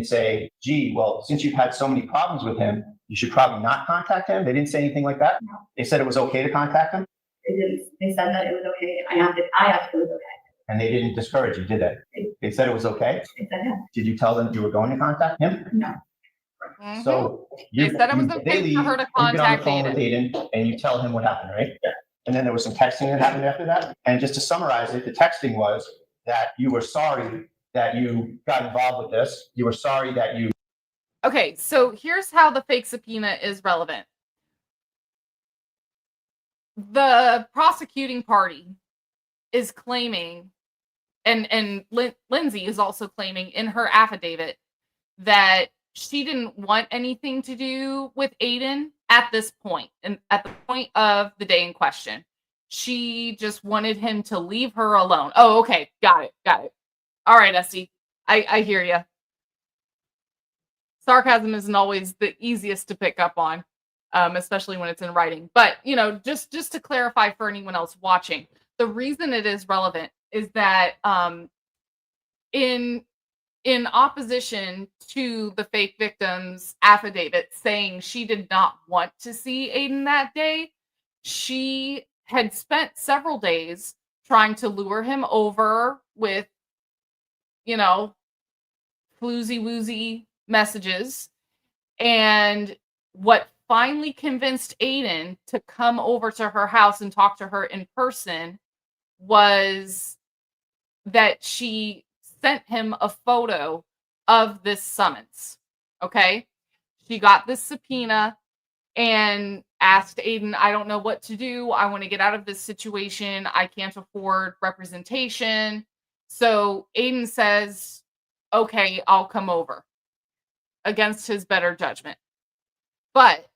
say, gee, well, since you've had so many problems with him, you should probably not contact him. They didn't say anything like that. No. They said it was okay to contact him, They didn't, they said that it was okay. I asked if it was okay. and they didn't discourage you, did they? They said it was okay. They said no. Did you tell them you were going to contact him? No. Mhm. So They said it was okay leave, for her to you get on the contact phone with Aiden. Aiden and you tell him what happened, right? Yeah. And then there was some texting that happened after that. And just to summarize it, the texting was that you were sorry that you got involved with this. You were sorry that you. Okay, so here's how the fake subpoena is relevant. The prosecuting party is claiming, and Lindsay is also claiming in her affidavit that she didn't want anything to do with Aiden at this point, and at the point of the day in question. She just wanted him to leave her alone. Oh, okay. Got it. All right, Esty. I hear you. Sarcasm isn't always the easiest to pick up on, especially when it's in writing. But, you know, just to clarify for anyone else watching, the reason it is relevant is that in in opposition to the fake victim's affidavit saying she did not want to see Aiden that day, she had spent several days trying to lure him over with, you know, floozy woozy messages. And what finally convinced Aiden to come over to her house and talk to her in person was that she sent him a photo of this summons. Okay. She got this subpoena and asked Aiden, I don't know what to do. I want to get out of this situation. I can't afford representation. So Aiden says, okay, I'll come over, against his better judgment. But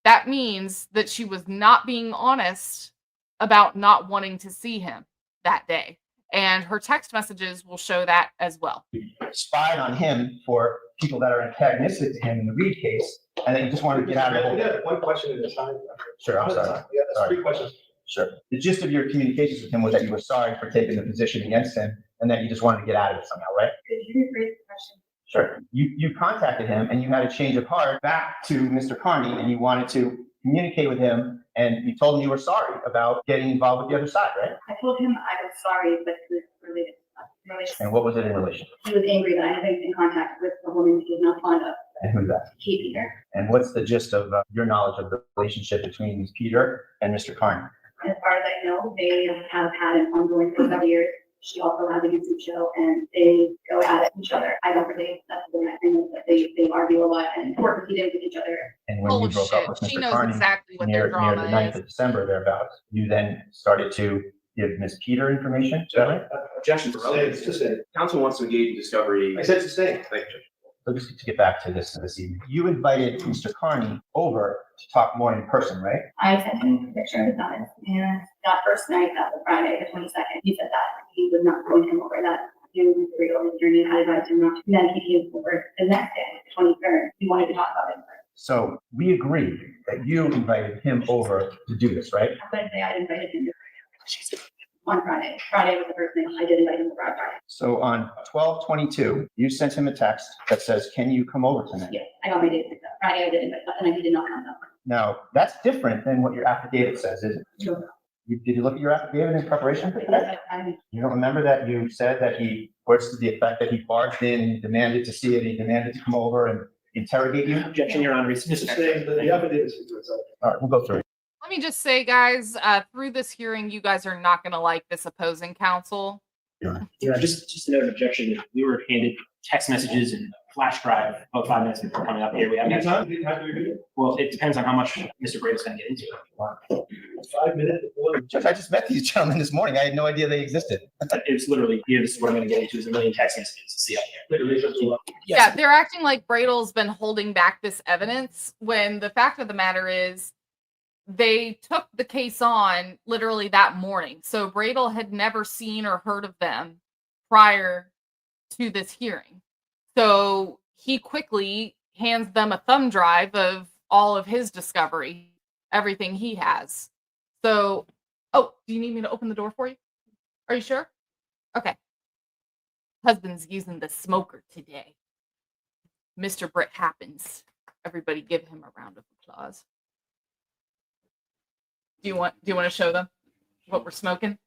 that means that she was not being honest about not wanting to see him that day. And her text messages will show that as well. Spied on him for people that are antagonistic to him in the Reed case, and then you just wanted to get out of the whole. Yeah, one question at a time. Sure, I'm sorry. Yeah, that's Sorry. 3 questions. Sure. The gist of your communications with him was that you were sorry for taking the position against him, and that you just wanted to get out of it somehow, right? Could you rephrase the question? Sure. You contacted him, and you had a change of heart back to Mr. Carney, and you wanted to communicate with him, and you told him you were sorry about getting involved with the other side, right? I told him I was sorry, but it was related to relation. And what was it in relation? He was angry that I had been in contact with a woman he was not fond of, And who's that? Kate Peter. And what's the gist of your knowledge of the relationship between Peter and Mr. Carney? As far as I know, they have had an ongoing for several years. She also has a YouTube show, and they go at each other. I don't really, that's the way I know that they argue a lot and work repeatedly with each other. And when Full you of broke up with shit. She Mr. knows Carney exactly what near their the drama 9th is. of December thereabouts, you then started to give Ms. Peter information, is that right? Objection to relevance. Sustain. Council wants to engage in discovery. I said sustain. Thank you, Judge. So just to get back to this evening, you invited Mr. Carney over to talk more in person, right? I sent him a picture of his son, and that first night, that was Friday, the 22nd, he said that he was not going him over that. He was real, his attorney had advised him not to. Then he came over the next day, the 23rd. He wanted to talk about it. So we agreed that you invited him over to do this, right? I couldn't say I invited him on Friday. Friday was the first thing I did invite him over on Friday. So on 12/22, you sent him a text that says, can you come over tonight? Yes, I got my date picked up. Friday I did invite, and he did not come up. Now, that's different than what your affidavit says, isn't it? Sure. Did you look at your affidavit in preparation for today? You don't remember that you said that he, words to the effect that he barged in, and demanded to see it, he demanded to come over and interrogate you? Objection, Your Honor. Sustain. The affidavit speaks for itself. All right, we'll go through it. Let me just say, guys, through this hearing, you guys are not going to like this opposing counsel. Yeah, just to note an objection, we were handed text messages and flash drive about 5 minutes before coming up here. We haven't had time. Didn't have to review it. Well, it depends on how much Mr. Brady's going to get into it. 5 minutes before. Judge, I just met these gentlemen this morning. I had no idea they existed. It's literally, here, this is what I'm going to get into, is a million text messages. See out here. Literally, just a lot. Yeah, they're acting like Bradle's been holding back this evidence when the fact of the matter is they took the case on literally that morning. So Bradle had never seen or heard of them prior to this hearing. So he quickly hands them a thumb drive of all of his discovery, everything he has. So, oh, do you need me to open the door for you? Are you sure? Okay. Husband's using the smoker today. Mr. Britt happens. Everybody give him a round of applause. Do you want to show them what we're smoking?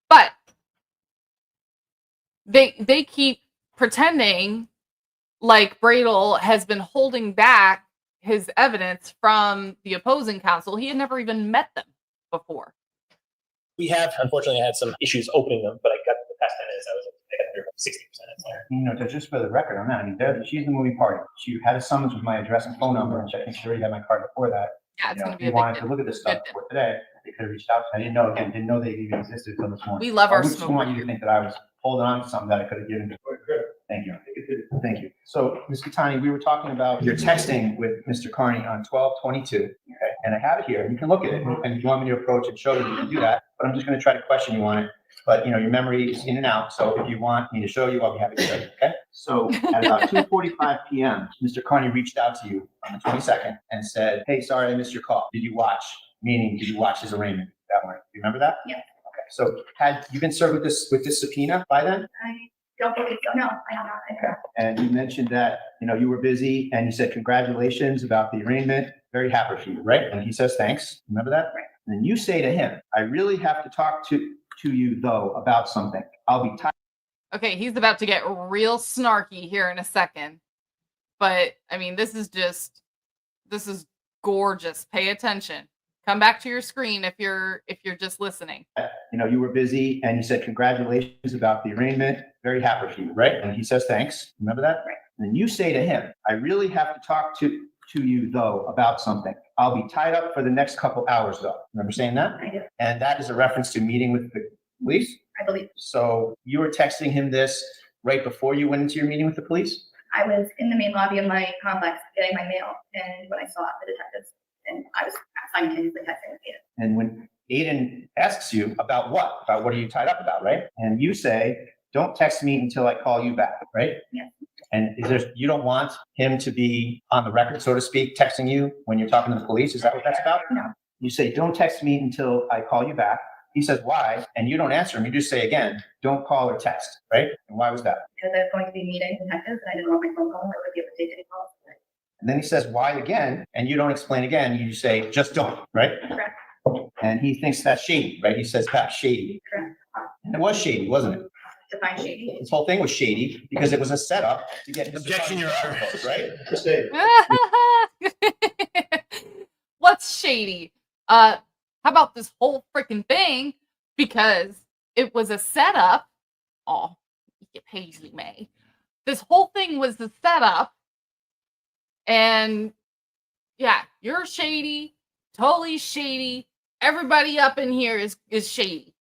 But they keep pretending like Bradle has been holding back his evidence from the opposing counsel. He had never even met them before. We have, unfortunately, had some issues opening them, but I got the past 10 minutes. I got 60%. You know, just for the record on that, I mean, she's the moving party. She had a summons with my address and phone number, and I think she already had my card before that. Yeah, it's You know, going to if be you a wanted big to deal. look at this stuff before today, they could have reached out. I didn't know they even existed until this morning. We love our I just smoker. want you to think that I was holding on to something that I could have given to. Thank you. Thank you. So, Ms. Catani, we were talking about your texting with Mr. Carney on 12/22, okay? And I have it here. You can look at it, and if you want me to approach and show you, you can do that. But I'm just going to try to question you on it. But, you know, your memory is in and out. So if you want me to show you, I'll be happy to show you, okay? So at about 2:45 p.m., Mr. Carney reached out to you on the 22nd and said, "Hey, sorry, I missed your call. Did you watch?" Meaning, did you watch his arraignment that morning? Do you remember that? Yeah. Okay. So had you been served with this subpoena by then? I don't believe so. No, I have not. And you mentioned that, you were busy and you said, "Congratulations about the arraignment. Very happy for you," right? And he says, "Thanks." Remember that? Right. And then you say to him, "I really have to talk to you though about something. I'll be tired." Okay, he's about to get real snarky here in a second. But I mean, this is gorgeous. Pay attention. Come back to your screen if you're just listening. You were busy and you said, "Congratulations about the arraignment. Very happy for you," right? And he says, "Thanks." Remember that? Right. And then you say to him, "I really have to talk to you though about something. I'll be tied up for the next couple hours though." Remember saying that? I do. And that is a reference to meeting with the police? I believe. So you were texting him this right before you went into your meeting with the police? I was in the main lobby of my complex getting my mail, and when I saw the detectives, and I was simultaneously texting with Aiden. And when Aiden asks you about what are you tied up about, right? And you say, "Don't text me until I call you back," right? Yeah. And you don't want him to be on the record, so to speak, texting you when you're talking to the police? Is that what that's about? No. You say, "Don't text me until I call you back." He says, "Why?" And you don't answer him. You just say again, "Don't call or text," right? And why was that? Because I was going to be meeting detectives, and I didn't want my phone call. I would be able to take any calls. And then he says, "Why?" again, and you don't explain again. You say, "Just don't," right? Correct. And he thinks that's shady, right? He says that's shady. Correct. And it was shady, wasn't it? Define shady. This whole thing was shady because it was a setup to get Objection, Your Honor. right? What's shady? How about this whole freaking thing? Because it was a setup. Oh, you Paisley May. This whole thing was the setup. And yeah, you're shady, totally shady. Everybody up in here is shady.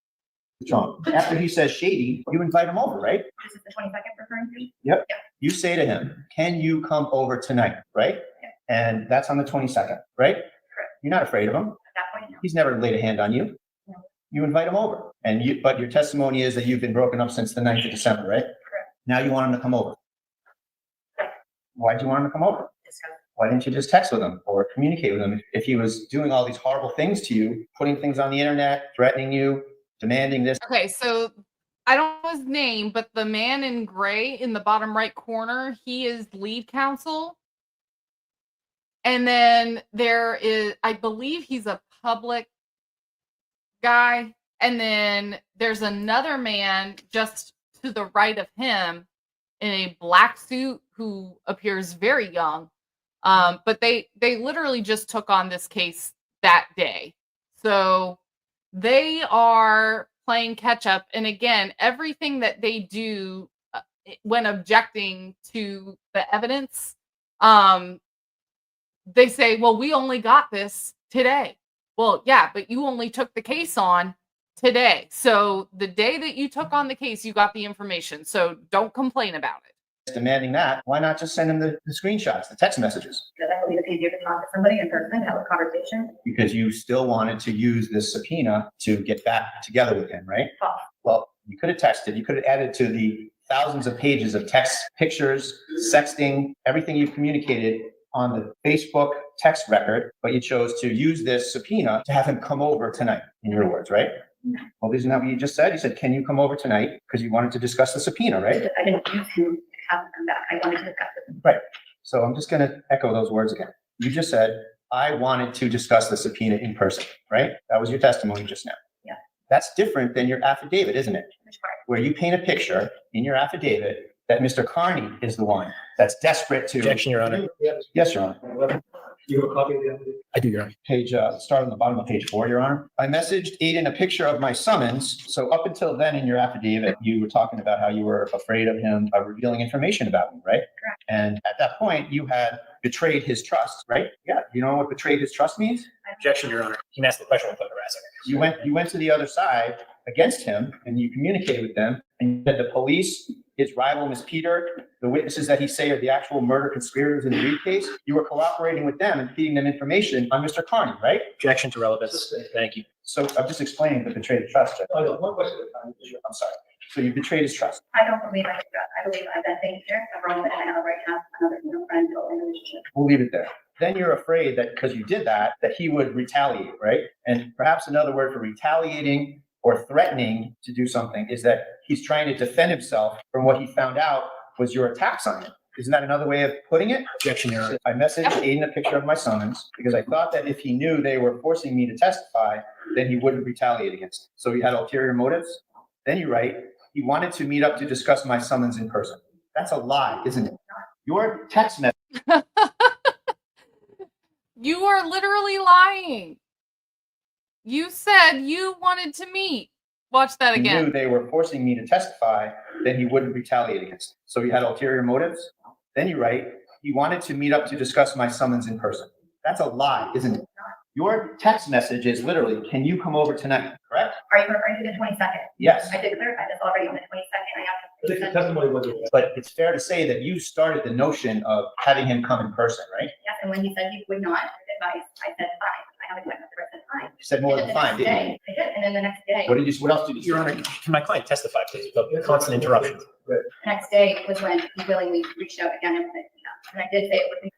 John, after he says shady, you invite him over, right? This is the 22nd referring to? Yep. Yeah. You say to him, "Can you come over tonight?" Right? Yeah. And that's on the 22nd, right? Correct. You're not afraid of him. At that point, no. He's never laid a hand on you. No. You invite him over. But your testimony is that you've been broken up since the 9th of December, right? Correct. Now you want him to come over. Why'd you want him to come over? Discuss. Why didn't you just text with him or communicate with him? If he was doing all these horrible things to you, putting things on the internet, threatening you, demanding this. Okay, so I don't know his name, but the man in gray in the bottom right corner, he is lead counsel. And then there is, I believe he's a public guy. And then there's another man just to the right of him in a black suit who appears very young. But they literally just took on this case that day. So they are playing catch up. And again, everything that they do when objecting to the evidence, they say, "Well, we only got this today." Well, yeah, but you only took the case on today. So the day that you took on the case, you got the information. So don't complain about it. Demanding that, why not just send him the screenshots, the text messages? Because I believe it's easier to talk to somebody in person, have a conversation. Because you still wanted to use this subpoena to get back together with him, right? False. Well, you could have texted, you could have added to the thousands of pages of text, pictures, sexting, everything you've communicated on the Facebook text record, but you chose to use this subpoena to have him come over tonight, in your words, right? No. Well, isn't that what you just said? You said, "Can you come over tonight?" Because you wanted to discuss the subpoena, right? I didn't use him to have him come back. I wanted to discuss it. Right. So I'm just going to echo those words again. You just said, "I wanted to discuss the subpoena in person," right? That was your testimony just now. Yeah. That's different than your affidavit, isn't it? Which part? Where you paint a picture in your affidavit that Mr. Carney is the one that's desperate to. Objection, Your Honor. Yes, Your Honor. You have a copy of the affidavit? I do, Your Honor. Page, start on the bottom of page 4, Your Honor. I messaged Aiden a picture of my summons. So up until then in your affidavit, you were talking about how you were afraid of him revealing information about me, right? Correct. And at that point, you had betrayed his trust, right? Yeah. You know what betrayed his trust means? Objection, Your Honor. He asked the question without harassing. You went to the other side against him and you communicated with them and you said the police, his rival, Ms. Peter, the witnesses that he say are the actual murder conspirators in the Reed case, you were cooperating with them and feeding them information on Mr. Carney, right? Objection to relevance. Thank you. So I'm just explaining the betrayed trust. Oh, no, one question at a time. I'm sorry. So you betrayed his trust. I don't believe I did that. I believe I've been taken care of. I'm wrong that I have right now another friend or relationship. We'll leave it there. Then you're afraid that because you did that, that he would retaliate, right? And perhaps another word for retaliating or threatening to do something is that he's trying to defend himself from what he found out was your attacks on him. Isn't that another way of putting it? Objection, Your Honor. I messaged Aiden a picture of my summons because I thought that if he knew they were forcing me to testify, then he wouldn't retaliate against me. So he had ulterior motives. Then you write, he wanted to meet up to discuss my summons in person. That's a lie, isn't it? Your text message. You are literally lying. You said you wanted to meet. Watch that He again. knew they were forcing me to testify, then he wouldn't retaliate against me. So he had ulterior motives. Then you write, he wanted to meet up to discuss my summons in person. That's a lie, isn't it? Your text message is literally, can you come over tonight, correct? Are you referring to the 22nd? Yes. I did clarify this already on the 22nd. I I think the have to. testimony was. But it's fair to say that you started the notion of having him come in person, right? Yes, and when he said he would not advise, I said fine. I haven't met the person fine. You said more And than then the fine, next didn't you? day, I did, and then the next day. What else did you Your Honor, can my client testify, please, without constant interruptions? The next day was when he willingly reached out again and said, yeah. And I did say it would be.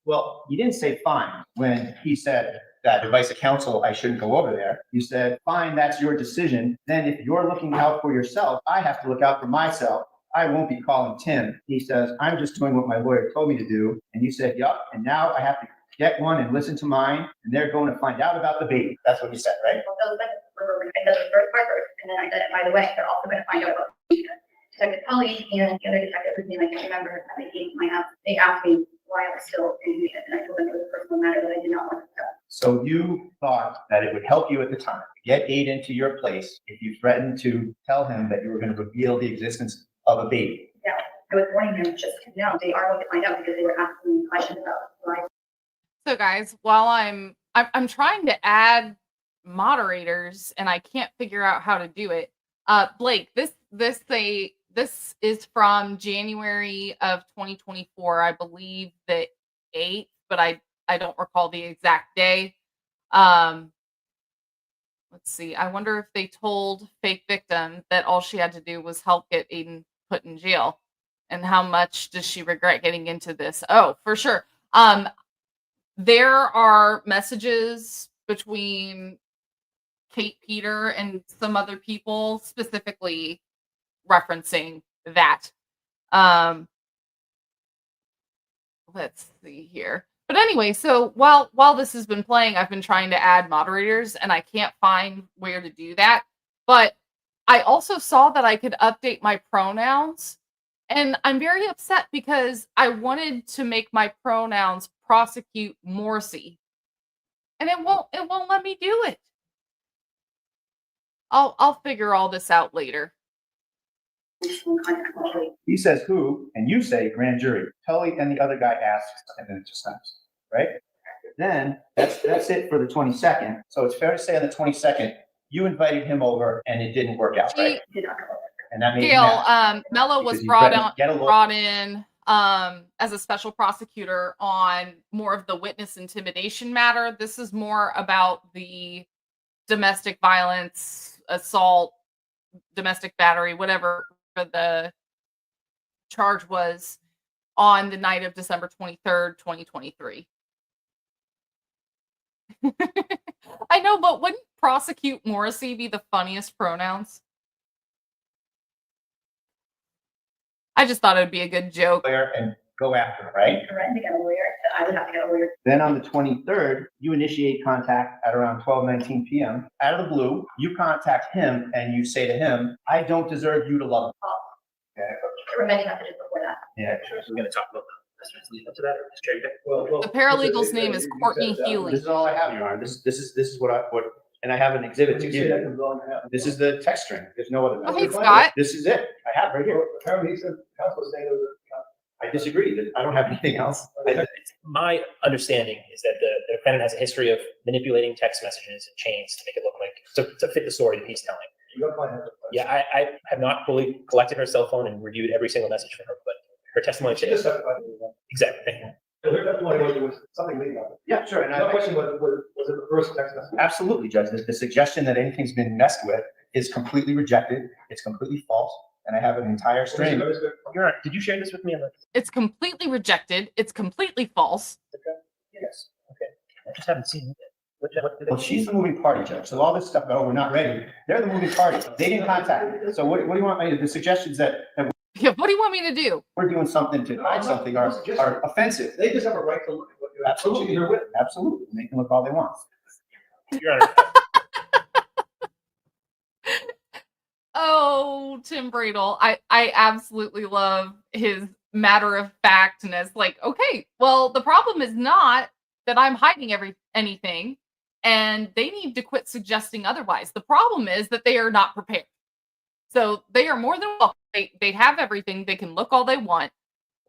Well, you didn't say fine when he said that advice of counsel, I shouldn't go over there. You said, fine, that's your decision. Then if you're looking out for yourself, I have to look out for myself. I won't be calling Tim. He says, I'm just doing what my lawyer told me to do. And you said, yup, and now I have to get one and listen to mine, and they're going to find out about the baby. That's what you said, right? Well, those I said the first part first, and then I said it, by the way, they're also going to find out about Detective Tully and the other detective whose name I can't remember. They asked me why I was still in it, and I told them it was a personal matter that I did not want to discuss. So you thought that it would help you at the time to get Aiden to your place if you threatened to tell him that you were going to reveal the existence of a baby. Yeah, I was warning him just no, they are going to find out because they were asking me questions about why. So guys, while I'm trying to add moderators and I can't figure out how to do it. Blake, this is from January of 2024, I believe the 8th, but I don't recall the exact day. Let's see. I wonder if they told fake victim that all she had to do was help get Aiden put in jail. And how much does she regret getting into this? Oh, for sure. There are messages between Kate Peter and some other people specifically referencing that. Let's see here. But anyway, so while this has been playing, I've been trying to add moderators and I can't find where to do that. But I also saw that I could update my pronouns. And I'm very upset because I wanted to make my pronouns prosecute Morrissey. And it won't let me do it. I'll figure all this out later. He says who, and you say grand jury. Tully and the other guy asks, and then it just stops, right? Then that's it for the 22nd. So it's fair to say on the 22nd, you invited him over and it didn't work out, right? And that made you Gail, mad. Mello was brought in as a special prosecutor on more of the witness intimidation matter. This is more about the domestic violence, assault, domestic battery, whatever the charge was on the night of December 23rd, 2023. I know, but wouldn't prosecute Morrissey be the funniest pronouns? I just thought it would be a good joke. And go after him, right? To get a lawyer. I would have to get a lawyer. Then on the 23rd, you initiate contact at around 12:19 p.m. Out of the blue, you contact him and you say to him, I don't deserve you to love him. Okay. There were many messages before that. Yeah. Sure, so we're going to talk about the lead up to that, or just cherry pick? The paralegal's name is Courtney Healy. This is all I have, Your Honor. This is what and I have an exhibit to give you. This is the text string. There's no other. Oh, hey, Scott. This is it. I have right here. Apparently, he said counsel was saying it was. I disagree. I don't have anything else. My understanding is that the defendant has a history of manipulating text messages and chains to make it look like, to fit the story that he's telling. Yeah, I have not fully collected her cell phone and reviewed every single message from her, but her testimony. Exactly. Thank you. So her testimony was there was something leading up. Yeah, sure. And no question was it the first text message? Absolutely, Judge. The suggestion that anything's been messed with is completely rejected. It's completely false. And I have an entire string. Your Honor, did you share this with me? It's completely rejected. It's completely false. Yes. Okay. I just haven't seen it. Well, she's the moving party, Judge. So all this stuff, oh, we're not ready. They're the moving party. They didn't contact me. So what do you want me to do? The suggestions that Yeah, what do you want me to do? we're doing something to hide something are offensive. They just have a right to look at what you're Absolutely. here with. Absolutely. They can look all they want. Your Honor, Oh, Tim Bradle. I absolutely love his matter of factness. Like, okay, well, the problem is not that I'm hiding anything, and they need to quit suggesting otherwise. The problem is that they are not prepared. So they are more than welcome. They have everything. They can look all they want.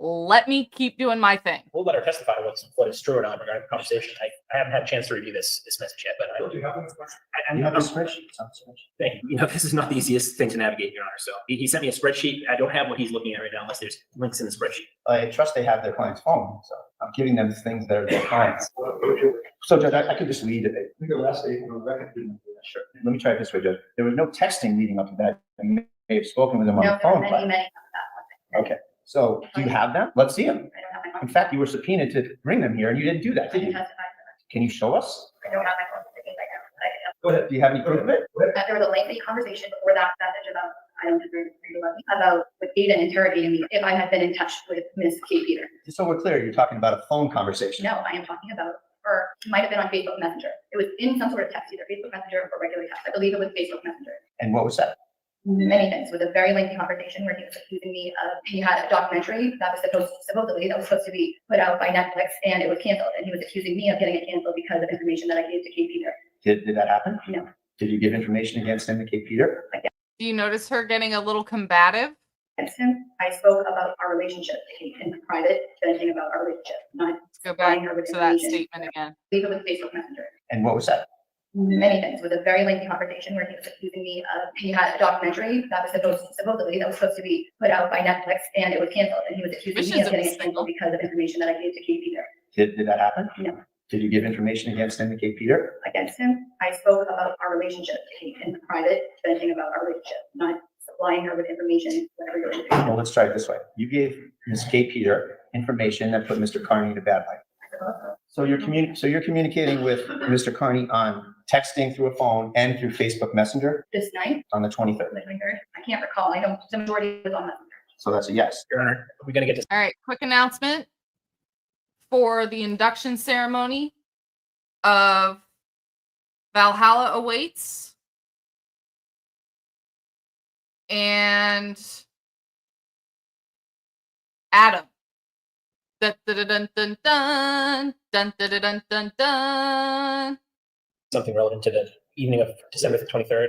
Let me keep doing my thing. we'll let her testify what is true or not regarding the conversation. I haven't had a chance to review this message yet, but Do you have any questions? You have a spreadsheet. It's on the spreadsheet. thank you. This is not the easiest thing to navigate, Your Honor. So he sent me a spreadsheet. I don't have what he's looking at right now unless there's links in the spreadsheet. I trust they have their client's phone, so I'm giving them things that are their clients. So Judge, I could just read it. Your last statement on record. Sure. Let me try it this way, Judge. There was no texting leading up to that. You may have spoken with them on No, the there were phone. many, but- many of that. Okay, so do you have them? Let's see them. I don't have my In phone. fact, you were subpoenaed to bring them here and you didn't do that, I did can you? testify for that. Can you show us? I don't have my phone with me right now. But I can Go ahead. Do you have any proof of it? There was a lengthy conversation before that message about, I don't deserve to love me, about with Aiden interrogating me if I had been in touch with Ms. Kate Peter. Just so we're clear, you're talking about a phone conversation. No, I am talking about, or it might have been on Facebook Messenger. It was in some sort of text, either Facebook Messenger or regular text. I believe it was Facebook Messenger. And what was that? Many things. It was a very lengthy conversation where he was accusing me of, he had a documentary that was supposedly to be put out by Netflix, and it was canceled. And he was accusing me of getting it canceled because of information that I gave to Kate Peter. Did that happen? No. Did you give information against him to Kate Peter? Do you notice her getting a little combative? Against him, I spoke about our relationship to Kate in private, venting about our relationship, not Let's go back supplying her with to that information. statement again. I believe it was Facebook Messenger. And what was that? Many things. It was a very lengthy conversation where he was accusing me of, he had a documentary that was supposed to be put out by Netflix, and it was canceled. And he was accusing me of getting it canceled because of information that I gave to Kate Peter. Did that happen? No. Did you give information against him to Kate Peter? Against him, I spoke about our relationship to Kate in private, venting about our relationship, not supplying her with information, whatever you're going to do. Well, let's try it this way. You gave Ms. Kate Peter information that put Mr. Carney in a bad light. So you're communicating with Mr. Carney on texting through a phone and through Facebook Messenger This night, on the 23rd. the 23rd, I can't recall. I don't, the majority was on Messenger. So that's a yes. Your Honor, are we going to get to All right, quick announcement for the induction ceremony of Valhalla awaits. And Adam. Dun, dun, dun, dun, dun, dun, dun, dun, dun, dun. something relevant to the evening of December 23rd?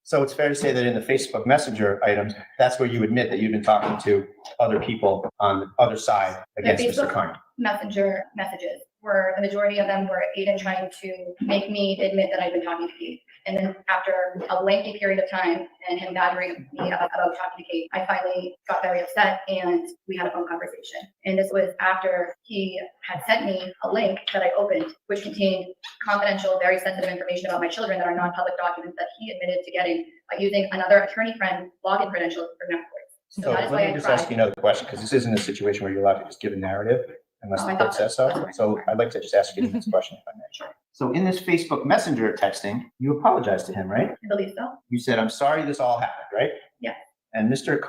So it's fair to say that in the Facebook Messenger items, that's where you admit that you've been talking to other people on the other side against The Mr. Facebook Carney. Messenger messages were, the majority of them were Aiden trying to make me admit that I'd been talking to Kate. And then after a lengthy period of time and him badgering me about talking to Kate, I finally got very upset and we had a phone conversation. And this was after he had sent me a link that I opened, which contained confidential, very sensitive information about my children that are non-public documents that he admitted to getting by using another attorney friend's login credentials for Netflix. So that is why let I me just tried. ask you another question, because this isn't a situation where you're allowed to just give a narrative unless Oh, the I court thought says so. so. So I'd like to just ask you the next question, if I may. Sure. So in this Facebook Messenger texting, you apologized to him, right? I believe so. You said, "I'm sorry this all happened," right? Yeah. And Mr.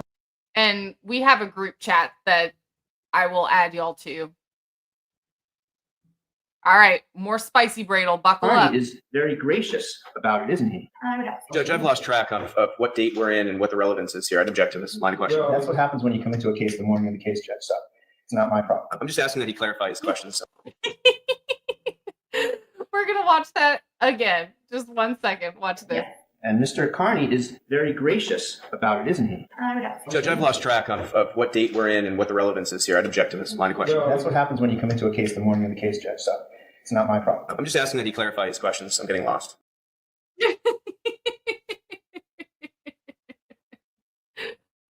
And we have a group chat that I will add y'all to. All right, more spicy Bradle, buckle up. Carney is very gracious about it, isn't he? I would have to. Judge, I've lost track of what date we're in and what the relevance is here. I'd object to this line of question. That's what happens when you come into a case the morning of the case, Judge. So it's not my problem. I'm just asking that he clarify his questions. We're gonna watch that again. Just 1 second. Watch this. Yeah. And Mr. Carney is very gracious about it, isn't he? I would have to. Judge, I've lost track of what date we're in and what the relevance is here. I'd object to this line of question. That's what happens when you come into a case the morning of the case, Judge. So it's not my problem. I'm just asking that he clarify his questions. I'm getting lost.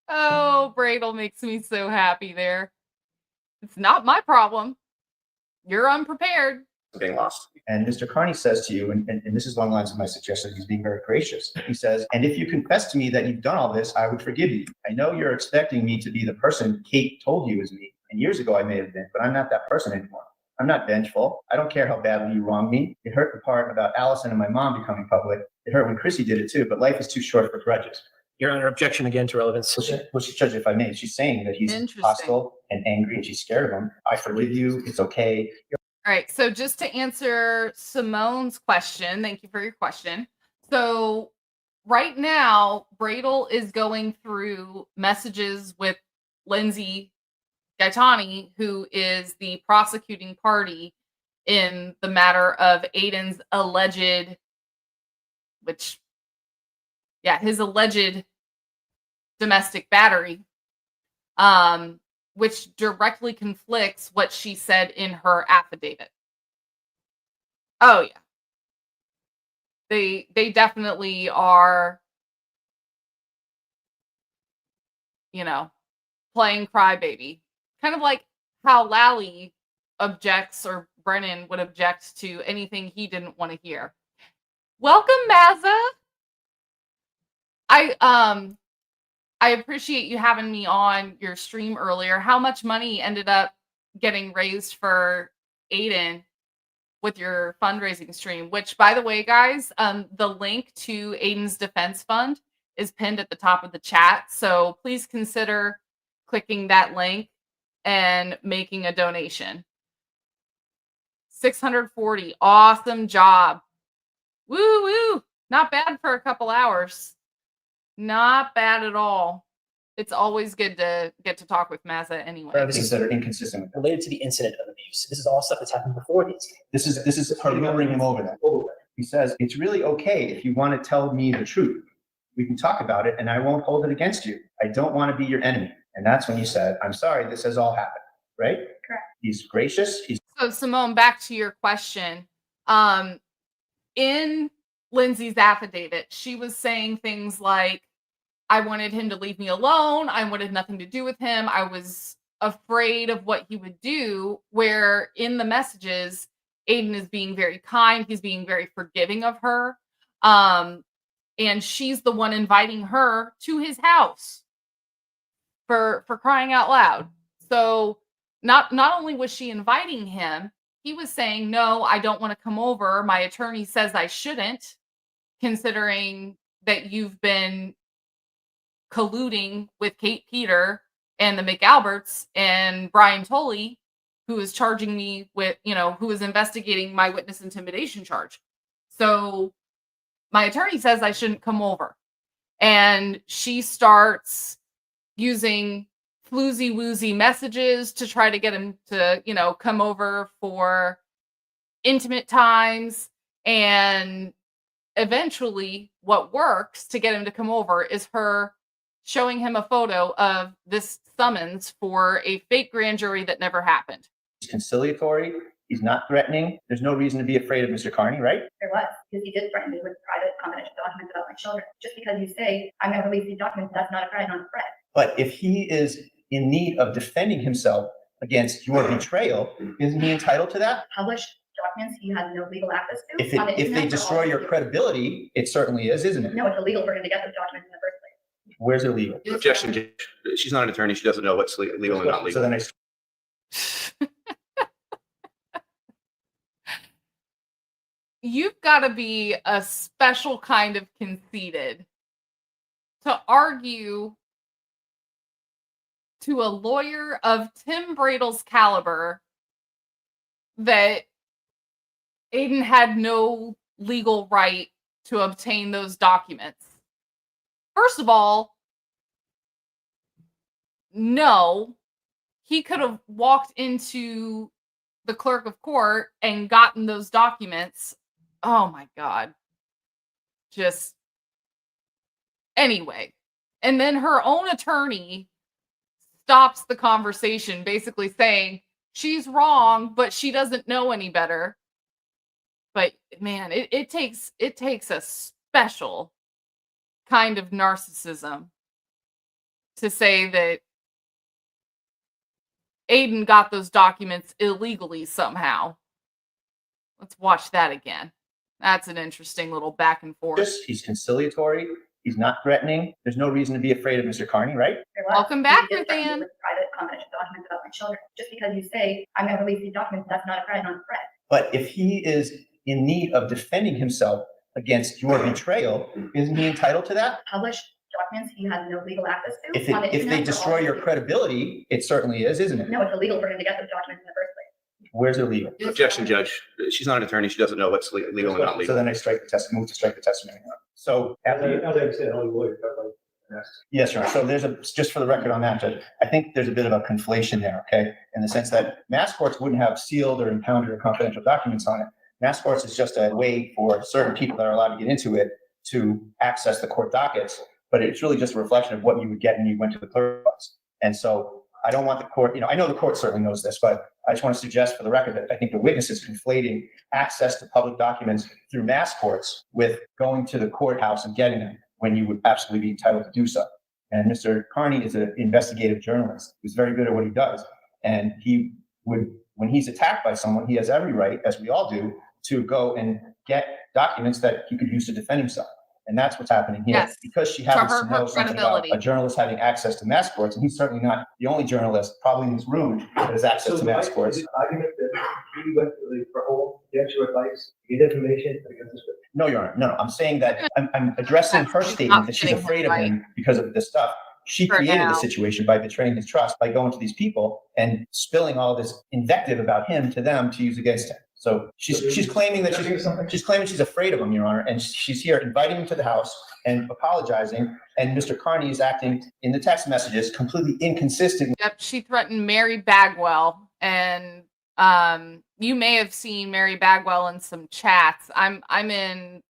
Oh, Bradle makes me so happy there. It's not my problem. You're unprepared. being lost. And Mr. Carney says to you, and this is along the lines of my suggestion, he's being very gracious. He says, and if you confess to me that you've done all this, I would forgive you. I know you're expecting me to be the person Kate told you is me. And years ago I may have been, but I'm not that person anymore. I'm not vengeful. I don't care how badly you wronged me. It hurt the part about Allison and my mom becoming public. It hurt when Chrissy did it too, but life is too short for grudges. Your Honor, objection again to relevance. Well, Judge, if I may, she's saying that he's hostile and angry and she's scared of him. I forgive you. It's okay. All right. So just to answer Simone's question, thank you for your question. So right now, Bradel is going through messages with Lindsay Gaetani, who is the prosecuting party in the matter of Aiden's alleged, his alleged domestic battery, which directly conflicts what she said in her affidavit. Oh yeah. They definitely are, playing crybaby. Kind of like how Lally objects, or Brennan would object to anything he didn't want to hear. Welcome, Mazza. I appreciate you having me on your stream earlier. How much money ended up getting raised for Aiden with your fundraising stream? Which, by the way, guys, the link to Aiden's defense fund is pinned at the top of the chat. So please consider clicking that link and making a donation. 640. Awesome job. Woo woo. Not bad for a couple hours. Not bad at all. It's always good to get to talk with Mazza anyway. Things that are inconsistent with related to the incident of abuse. This is all stuff that's happened before these. This is her luring him over that. He says, it's really okay if you want to tell me the truth. We can talk about it and I won't hold it against you. I don't want to be your enemy. And that's when you said, I'm sorry, this has all happened, right? Correct. He's gracious. So Simone, back to your question. In Lindsay's affidavit, she was saying things like, I wanted him to leave me alone. I wanted nothing to do with him. I was afraid of what he would do, where in the messages, Aiden is being very kind. He's being very forgiving of her. And she's the one inviting her to his house for crying out loud. So not only was she inviting him, he was saying, no, I don't want to come over. My attorney says I shouldn't, considering that you've been colluding with Kate Peter and the McAlberts and Brian Tolley, who is charging me with, who is investigating my witness intimidation charge. So my attorney says I shouldn't come over. And she starts using floozy woozy messages to try to get him to, come over for intimate times. And eventually what works to get him to come over is her showing him a photo of this summons for a fake grand jury that never happened. He's conciliatory. He's not threatening. There's no reason to be afraid of Mr. Carney, right? There was, because he did threaten me with private confidential documents about my children. Just because you say, I'm going to release these documents, that's not a threat, not a threat. But if he is in need of defending himself against your betrayal, isn't he entitled to that? Published documents he has no legal access to. If they destroy your credibility, it certainly is, isn't it? No, it's illegal for him to get those documents in the first place. Where's it legal? Objection. She's not an attorney. She doesn't know what's legal and not legal. So then You've got to be a special kind of conceited to argue to a lawyer of Tim Bradel's caliber that Aiden had no legal right to obtain those documents. First of all, no, he could have walked into the clerk of court and gotten those documents. Oh my God. Just anyway. And then her own attorney stops the conversation, basically saying she's wrong, but she doesn't know any better. But man, it takes a special kind of narcissism to say that Aiden got those documents illegally somehow. Let's watch that again. That's an interesting little back and forth. He's conciliatory. He's not threatening. There's no reason to be afraid of Mr. Carney, right? Welcome back, You did threaten me Ruthann. with private confidential documents about my children. Just because you say I'm going to release these documents, that's not a threat, not a threat. But if he is in need of defending himself against your betrayal, isn't he entitled to that? Published documents he has no legal access to. If on the they internet, destroy your credibility, it certainly is, isn't it? No, it's illegal for him to get those documents in the first place. Where's it legal? Objection, Judge. She's not an attorney. She doesn't know what's legal and not So legal. then I strike the testimony, move to strike the testimony. So after you, As I said, only lawyer, yes, sir. So there's just for the record on that, Judge, I think there's a bit of a conflation there, okay? In the sense that mass courts wouldn't have sealed or impounded or confidential documents on it. Mass courts is just a way for certain people that are allowed to get into it to access the court dockets, but it's really just a reflection of what you would get when you went to the clerk's office. And so I don't want the court, I know the court certainly knows this, but I just want to suggest for the record that I think the witness is conflating access to public documents through mass courts with going to the courthouse and getting them when you would absolutely be entitled to do so. And Mr. Carney is an investigative journalist who's very good at what he does. And he would, when he's attacked by someone, he has every right, as we all do, to go and get documents that he could use to defend himself. And that's what's happening here. Yes. Because she happens hurt to her know something about credibility. a journalist having access to mass courts, and he's certainly not the only journalist probably in this room that has access to mass courts. Argument that he went to the parole, get your advice, get information against this. No, Your Honor. No, I'm saying that I'm addressing her statement that she's afraid of him because of this stuff. She For created now. the situation by betraying his trust, by going to these people and spilling all this invective about him to them to use against him. So she's claiming that she's afraid of him, Your Honor, and she's here inviting him to the house and apologizing. And Mr. Carney is acting in the text messages completely inconsistent. Yep, she threatened Mary Bagwell, and you may have seen Mary Bagwell in some chats. I'm in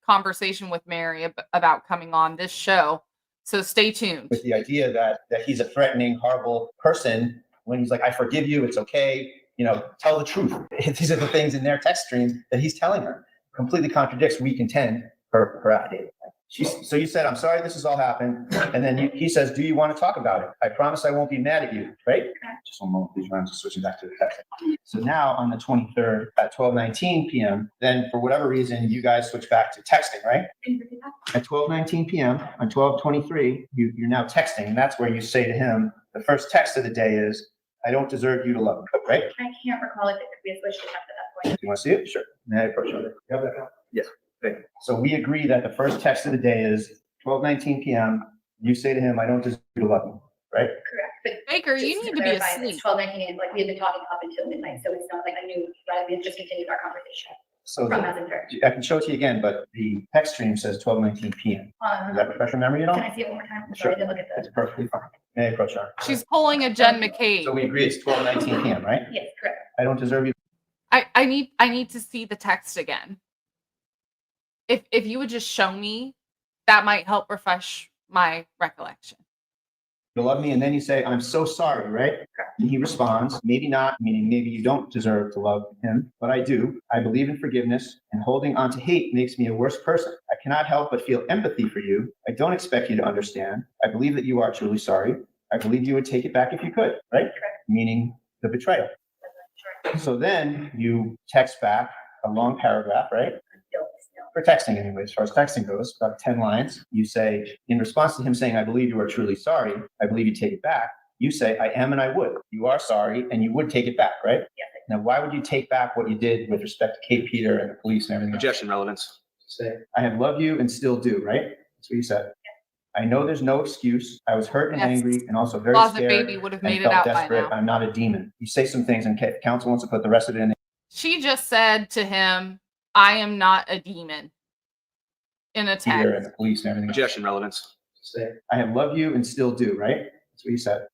conversation with Mary about coming on this show, so stay tuned. With the idea that he's a threatening, horrible person when he's like, I forgive you, it's okay, tell the truth. These are the things in their text stream that he's telling her. Completely contradicts, we contend, her affidavit. So you said, I'm sorry this has all happened. And then he says, do you want to talk about it? I promise I won't be mad at you, right? Just one moment, please. I'm just switching back to the text. So now on the 23rd at 12:19 p.m., then for whatever reason, you guys switch back to texting, right? At 12:19 p.m. on 12:23, you're now texting. And that's where you say to him, the first text of the day is, I don't deserve you to love me, right? I can't recall if it could be a switch to text at that point. Do you want to see it? Sure. May I approach you? You have that count? Yes. Okay. So we agree that the first text of the day is 12:19 p.m. You say to him, I don't deserve you to love me, right? Correct. But Baker, just you need to be clarify, asleep. it's 12:19, like we had been talking up until midnight, so it's not like I knew, right? We had just continued our conversation So from Messenger. I can show it to you again, but the text stream says 12:19 p.m. Does that refresh your memory at all? Can I see it one more time? I'm Sure. sorry, I didn't look at It's the. perfectly fine. May I approach you? She's pulling a Jen McCabe. So we agree it's 12:19 p.m., right? Yes, correct. I don't deserve you. I need to see the text again. If you would just show me, that might help refresh my recollection. You love me, and then you say, I'm so sorry, right? And he responds, maybe not, meaning maybe you don't deserve to love him, but I do. I believe in forgiveness, and holding on to hate makes me a worse person. I cannot help but feel empathy for you. I don't expect you to understand. I believe that you are truly sorry. I believe you would take it back if you could, right? Meaning the betrayal. So then you text back a long paragraph, right? For texting anyway, as far as texting goes, about 10 lines. You say, in response to him saying, I believe you are truly sorry, I believe you take it back. You say, I am and I would. You are sorry and you would take it back, right? Yes. Now, why would you take back what you did with respect to Kate Peter and the police and everything else? Objection, relevance. Say, I have loved you and still do, right? That's what you said. I know there's no excuse. I was hurt and Yes. angry and also very Closet scared. baby would have and made it felt out by desperate. now. I'm not a demon. You say some things and counsel wants to put the rest of it in. She just said to him, I am not a demon. In a Peter and text. the police and everything. Objection, relevance. Say, I have loved you and still do, right? That's what you said.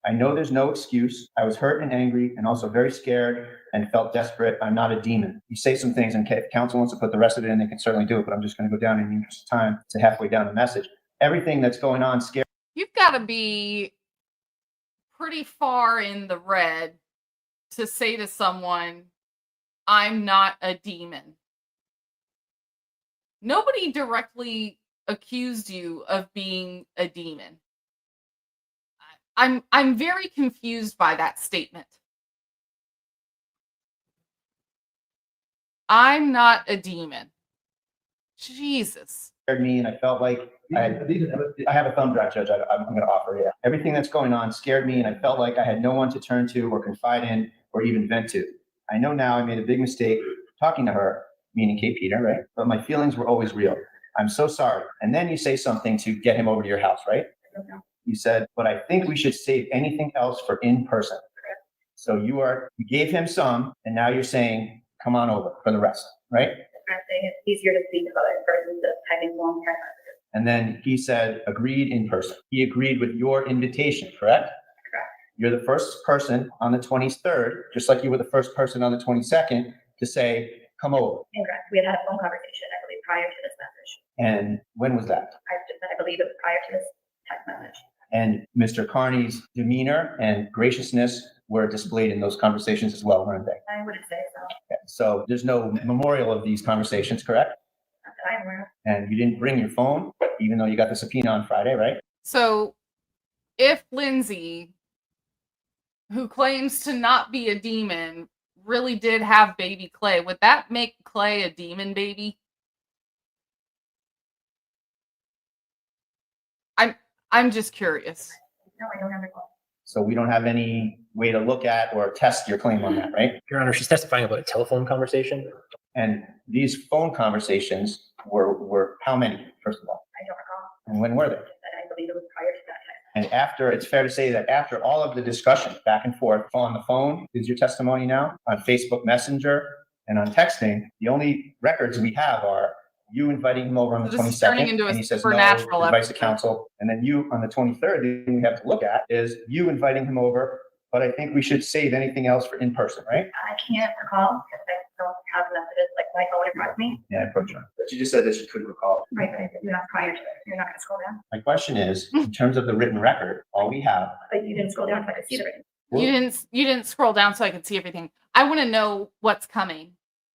I know there's no excuse. I was hurt and angry and also very scared and felt desperate. I'm not a demon. You say some things and if counsel wants to put the rest of it in, they can certainly do it, but I'm just going to go down in the interest of time to halfway down the message. Everything that's going on scares. You've got to be pretty far in the red to say to someone, I'm not a demon. Nobody directly accused you of being a demon. I'm very confused by that statement. I'm not a demon. Jesus. Scared me, and I felt like I have a thumb drive, Judge. I'm going to offer it. Everything that's going on scared me, and I felt like I had no one to turn to or confide in or even vent to. I know now I made a big mistake talking to her, meaning Kate Peter, right? But my feelings were always real. I'm so sorry. And then you say something to get him over to your house, right? You said, but I think we should save anything else for in person. So you gave him some, and now you're saying, come on over for the rest, right? I'm saying it's easier to speak about it in person than typing long text messages. And then he said, agreed in person. He agreed with your invitation, correct? Correct. You're the first person on the 23rd, just like you were the first person on the 22nd to say, come over. Incorrect. We had a phone conversation, I believe, prior to this message. And when was that? I believe it was prior to this text message. And Mr. Carney's demeanor and graciousness were displayed in those conversations as well, weren't they? I wouldn't say so. Okay. So there's no memorial of these conversations, correct? Not that I'm aware of. And you didn't bring your phone, even though you got the subpoena on Friday, right? So if Lindsay, who claims to not be a demon, really did have baby Clay, would that make Clay a demon baby? I'm just curious. No, I don't have a call. So we don't have any way to look at or test your claim on that, right? Your Honor, she's testifying about a telephone conversation. And these phone conversations were how many, first of all? I don't recall. And when were they? But I believe it was prior to that time. And after, it's fair to say that after all of the discussion back and forth on the phone, is your testimony now, on Facebook Messenger and on texting, the only records we have are you inviting him over on the So this is turning 22nd, into a and he says no, supernatural advice to episode. counsel. And then you on the 23rd, the thing we have to look at is you inviting him over, but I think we should save anything else for in person, right? I can't recall because I don't have messages like my phone in front of me. Yeah, approach him. But you just said that you couldn't recall. Right, but you're not prior to it. You're not going to scroll down. My question is, in terms of the written record, all we have. But you didn't scroll down so I could see the written. You didn't scroll down so I could see everything. I want to know what's coming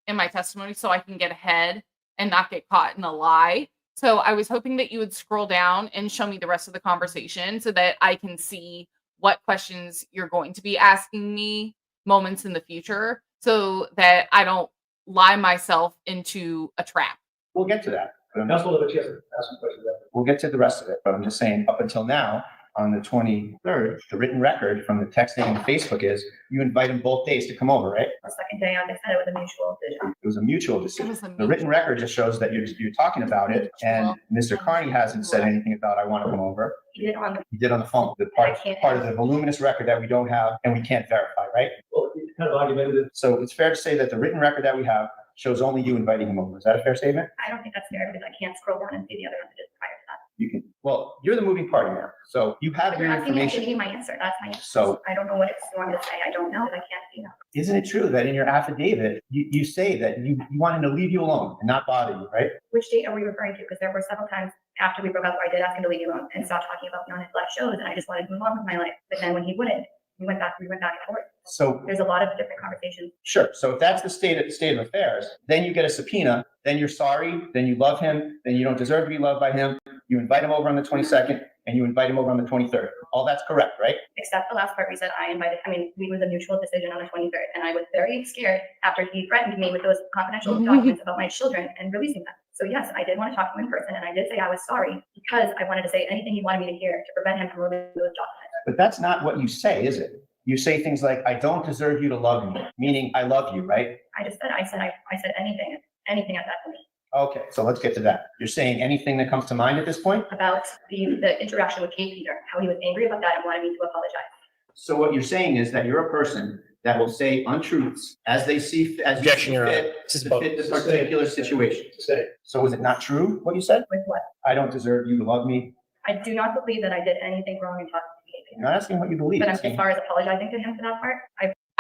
in my testimony so I can get ahead and not get caught in a lie. So I was hoping that you would scroll down and show me the rest of the conversation so that I can see what questions you're going to be asking me moments in the future so that I don't lie myself into a trap. We'll get to that. But I'm That's a little bit, yes, ask some questions. We'll get to the rest of it, but I'm just saying up until now, on the 23rd, the written record from the texting and Facebook is you invite them both days to come over, right? The second day, they said it was a mutual decision. It was a mutual decision. The written record just shows that you're talking about it, and Mr. Carney hasn't said anything about I want to come over. He did on the. He did on the phone, the part of the voluminous record that we don't have and we can't verify, right? Well, it's kind of argumentative. So it's fair to say that the written record that we have shows only you inviting him over. Is that a fair statement? I don't think that's fair because I can't scroll down and see the other messages prior to that. You can, well, you're the moving party now. So you have But your you're asking me to information. give you my answer. That's my answer. So- I don't know what it's you want me to say. I don't know because I can't see now. Isn't it true that in your affidavit, you say that you want him to leave you alone and not bother you, right? Which date are we referring to? Because there were several times after we broke up where I did ask him to leave me alone and stop talking about me on his live shows, and I just wanted to move on with my life. But then when he wouldn't, we went back and forth. So There's a lot of different conversations. sure. So if that's the state of affairs, then you get a subpoena, then you're sorry, then you love him, then you don't deserve to be loved by him. You invite him over on the 22nd and you invite him over on the 23rd. All that's correct, right? Except the last part, we said it was a mutual decision on the 23rd, and I was very scared after he threatened me with those confidential documents about my children and releasing them. So yes, I did want to talk to him in person, and I did say I was sorry because I wanted to say anything he wanted me to hear to prevent him from releasing those documents. But that's not what you say, is it? You say things like, I don't deserve you to love me, meaning I love you, right? I said anything at that point Okay, so let's get to that. You're saying anything that comes to mind at this point? about the interaction with Kate Peter, how he was angry about that and wanted me to apologize. So what you're saying is that you're a person that will say untruths as they see, as you Objection, see Your Honor. fit, This is to about- fit this particular situation. To say. So is it not true, what you said? With what? I don't deserve you to love me. I do not believe that I did anything wrong in talking to Kate I'm Peter. not asking what you believe. But I'm as saying- far as apologizing to him for that part,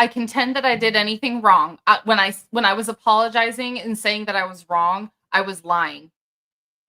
I contend that I did anything wrong. When I was apologizing and saying that I was wrong, I was lying.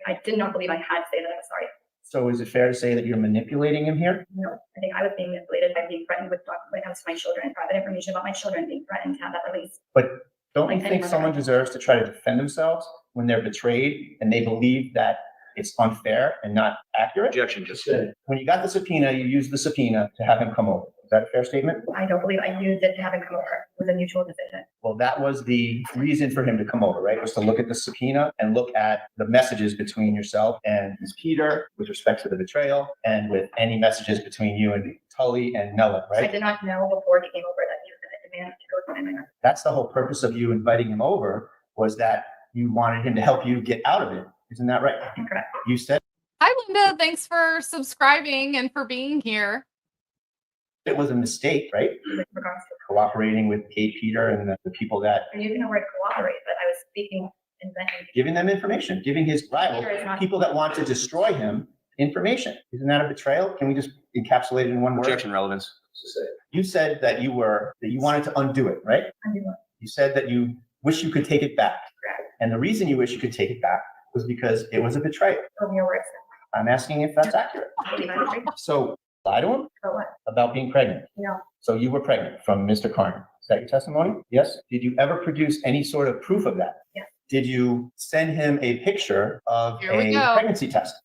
I did not believe I had to say that I was sorry. So is it fair to say that you're manipulating him here? No, I think I was being manipulated by being threatened with when it comes to my children, private information about my children, being threatened to have that released. But don't Like you think anyone someone else. deserves to try to defend themselves when they're betrayed and they believe that it's unfair and not accurate? Objection, To say. When you got the subpoena, you used the subpoena to have him come over. Is that a fair statement? I don't believe I used it to have him come over. It was a mutual decision. Well, that was the reason for him to come over, right? Was to look at the subpoena and look at the messages between yourself and Ms. Peter with respect to the betrayal, and with any messages between you and Tully and Nella, I right? did not know before he came over that he was going to demand to go to my minor. That's the whole purpose of you inviting him over, was that you wanted him to help you get out of it. Isn't that right? Incorrect. You said Hi, Linda. Thanks for subscribing and for being here. it was a mistake, right? With regards to, Cooperating with Kate Peter and the people that, I'm using the word cooperate, but I was speaking and then giving them information, giving his rival, Peter is not- people that want to destroy him, information. Isn't that a betrayal? Can we just encapsulate it in one word? Objection relevance. You said that you wanted to undo it, right? undo it. You said that you wish you could take it back. Correct. And the reason you wish you could take it back was because it was a betrayal. Show me your words. I'm asking if that's accurate. I believe I'm right. So lie to him So what? about being pregnant. No. So you were pregnant from Mr. Carney. Is that your testimony? Yes. Did you ever produce any sort of proof of that? Yes. Did you send him a picture of Here we a go. pregnancy test?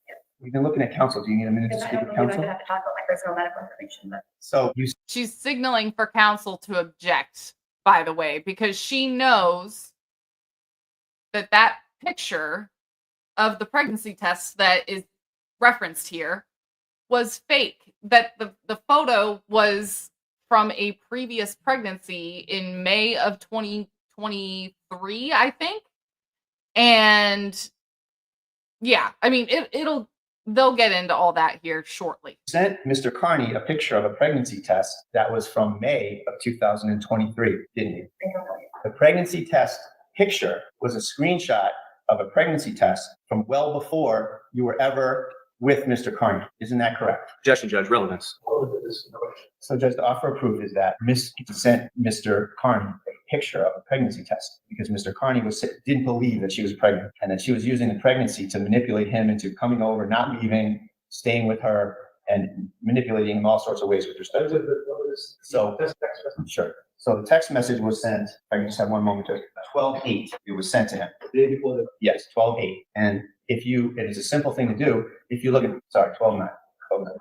We've been looking at counsel. Do you need a minute to Because I speak don't with believe I should counsel? have to talk about my personal medical information, but So you She's signaling for counsel to object, by the way, because she knows that that picture of the pregnancy test that is referenced here was fake, that the photo was from a previous pregnancy in May of 2023, I think. And yeah, I mean, they'll get into all that here shortly. sent Mr. Carney a picture of a pregnancy test that was from May of 2023, didn't you? I don't know you. The pregnancy test picture was a screenshot of a pregnancy test from well before you were ever with Mr. Carney. Isn't that correct? Objection, Judge. Relevance. So just the offer of proof is that Miss sent Mr. Carney a picture of a pregnancy test because Mr. Carney didn't believe that she was pregnant, and that she was using the pregnancy to manipulate him into coming over, not leaving, staying with her, and manipulating him all sorts of ways with respect to it. So, sure. So the text message was sent, if I can just have one moment to, 12/8, it was sent to him. The day before the. Yes, 12/8. And it is a simple thing to do. If you look at, 12/9.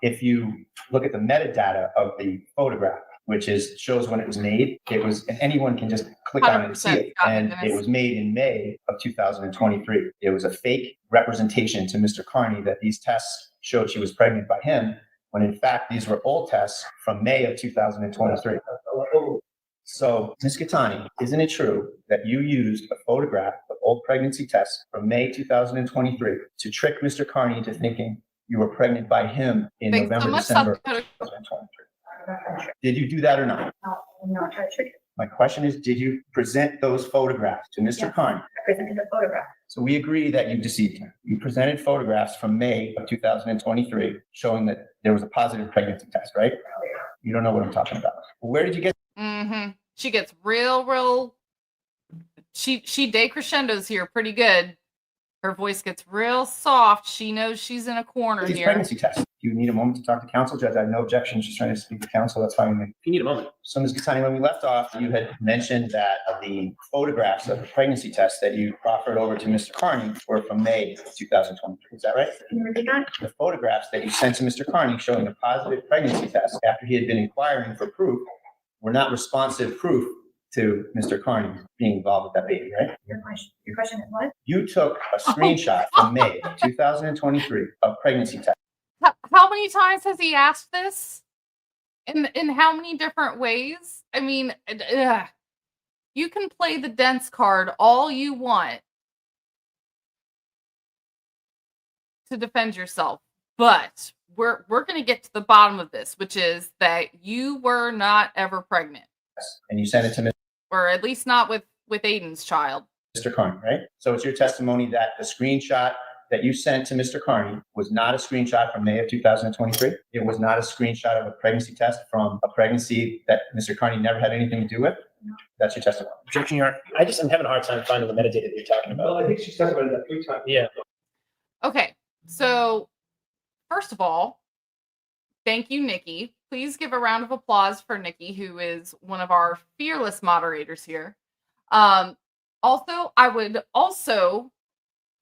If you look at the metadata of the photograph, which shows when it was made, and anyone can just click on it and see it. 100%. And it was made in May of 2023. It was a fake representation to Mr. Carney that these tests showed she was pregnant by him, when in fact, these were old tests from May of 2023. So, Ms. Gattani, isn't it true that you used a photograph of old pregnancy tests from May 2023 to trick Mr. Carney into thinking you were pregnant by him in Thanks so November, much, December South Dakota. 2023? Did you do that or not? No, I'm not trying to trick you. My question is, did you present those photographs to Mr. Yes. Carney? I presented the photograph. So we agree that you deceived him. You presented photographs from May of 2023 showing that there was a positive pregnancy test, right? You don't know what I'm talking about. Where did you get? Mm-hmm. She gets real. She decrescendos here pretty good. Her voice gets real soft. She knows she's in a corner These here. pregnancy tests. Do you need a moment to talk to counsel, Judge? I have no objections. Just trying to speak to counsel. That's fine with me. If you need a moment. So, Ms. Gattani, when we left off, you had mentioned that the photographs of the pregnancy test that you offered over to Mr. Carney were from May of 2023. Is that right? Can you repeat that? The photographs that you sent to Mr. Carney showing a positive pregnancy test after he had been inquiring for proof were not responsive proof to Mr. Carney being involved with that baby, right? Your question is what? You took a screenshot from May of 2023 of pregnancy test. How many times has he asked this? In how many different ways? I mean, you can play the dense card all you want to defend yourself, but we're going to get to the bottom of this, which is that you were not ever pregnant, And you sent it to or at least not with Aiden's child. Mr. Carney, right? So it's your testimony that the screenshot that you sent to Mr. Carney was not a screenshot from May of 2023. It was not a screenshot of a pregnancy test from a pregnancy that Mr. Carney never had anything to do with. That's your testimony. Objection, Your Honor. I'm having a hard time finding the metadata that you're talking about. Well, I think she's talking about it 3 times. Yeah. Okay, so first of all, thank you, Nikki. Please give a round of applause for Nikki, who is one of our fearless moderators here. Also, I would also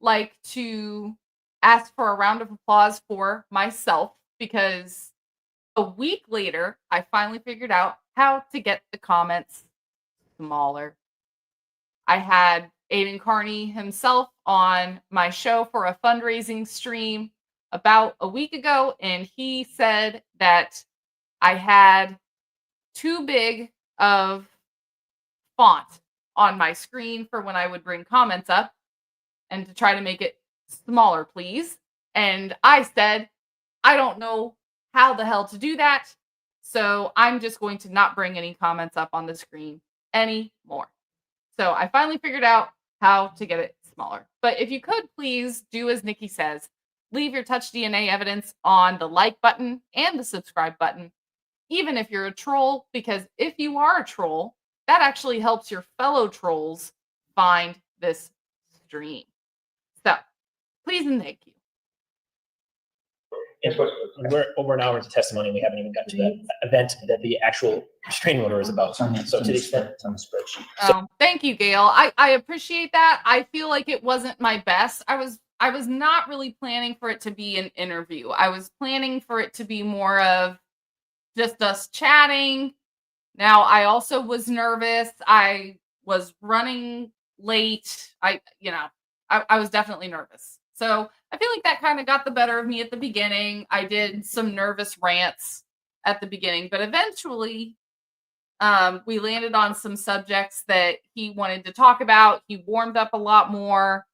like to ask for a round of applause for myself, because A week later, I finally figured out how to get the comments smaller. I had Aiden Carney himself on my show for a fundraising stream about a week ago, and he said that I had too big of font on my screen for when I would bring comments up, and to try to make it smaller, please. And I said, I don't know how the hell to do that, so I'm just going to not bring any comments up on the screen anymore. So I finally figured out how to get it smaller. But if you could please do as Nikki says, leave your touch DNA evidence on the like button and the subscribe button, even if you're a troll, because if you are a troll, that actually helps your fellow trolls find this stream. So please and thank you. We're over an hour into testimony and we haven't even got to that event that the actual restraining order is about. So to the extent it's on the spreadsheet. Thank you, Gail. I appreciate that. I feel like it wasn't my best. I was not really planning for it to be an interview. I was planning for it to be more of just us chatting. Now, I also was nervous. I was running late. I was definitely nervous. So I feel like that kind of got the better of me at the beginning. I did some nervous rants at the beginning, but eventually we landed on some subjects that he wanted to talk about. He warmed up a lot more.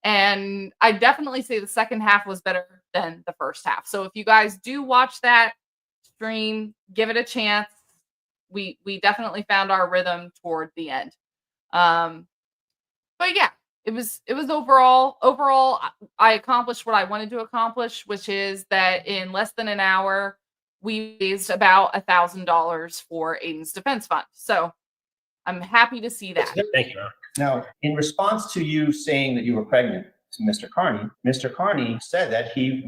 And I definitely say the second half was better than the first half. So if you guys do watch that stream, give it a chance. We definitely found our rhythm toward the end. But yeah, it was overall I accomplished what I wanted to accomplish, which is that in less than an hour, we raised about $1,000 for Aiden's defense fund. So I'm happy to see that. thank you. Now, in response to you saying that you were pregnant to Mr. Carney said that he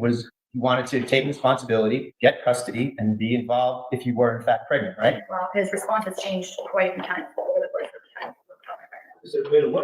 wanted to take responsibility, get custody, and be involved if you were in fact pregnant, right? Well, his response has changed quite a few times over the course of the time.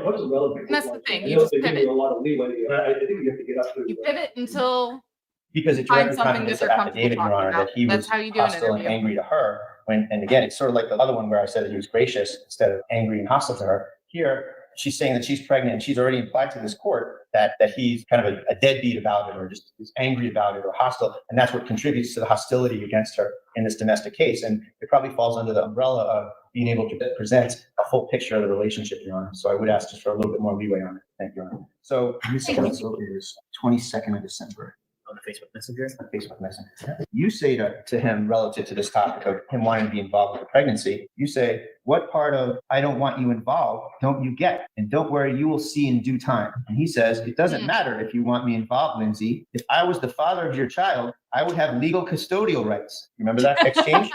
What's the relevance? And that's the thing, I you know just they give pivot. you a lot of leeway here. I think you have to get up to. You pivot until Because it find directly something that contradicts they're her comfortable affidavit, Your talking Honor, about. that he That's was how you do an hostile and interview. angry to her. And again, it's sort of like the other one where I said that he was gracious instead of angry and hostile to her. Here, she's saying that she's pregnant and she's already implied to this court that he's kind of a deadbeat about it or just is angry about it or hostile. And that's what contributes to the hostility against her in this domestic case. And it probably falls under the umbrella of being able to present a full picture of the relationship, Your Honor. So I would ask just for a little bit more leeway on it. Thank you, Your Honor. So this also is 22nd of December. On the Facebook Messenger. On Facebook Messenger. You say to him relative to this topic of him wanting to be involved with the pregnancy, you say, what part of I don't want you involved don't you get? And don't worry, you will see in due time. And he says, it doesn't matter if you want me involved, Lindsay. If I was the father of your child, I would have legal custodial rights. Remember that exchange?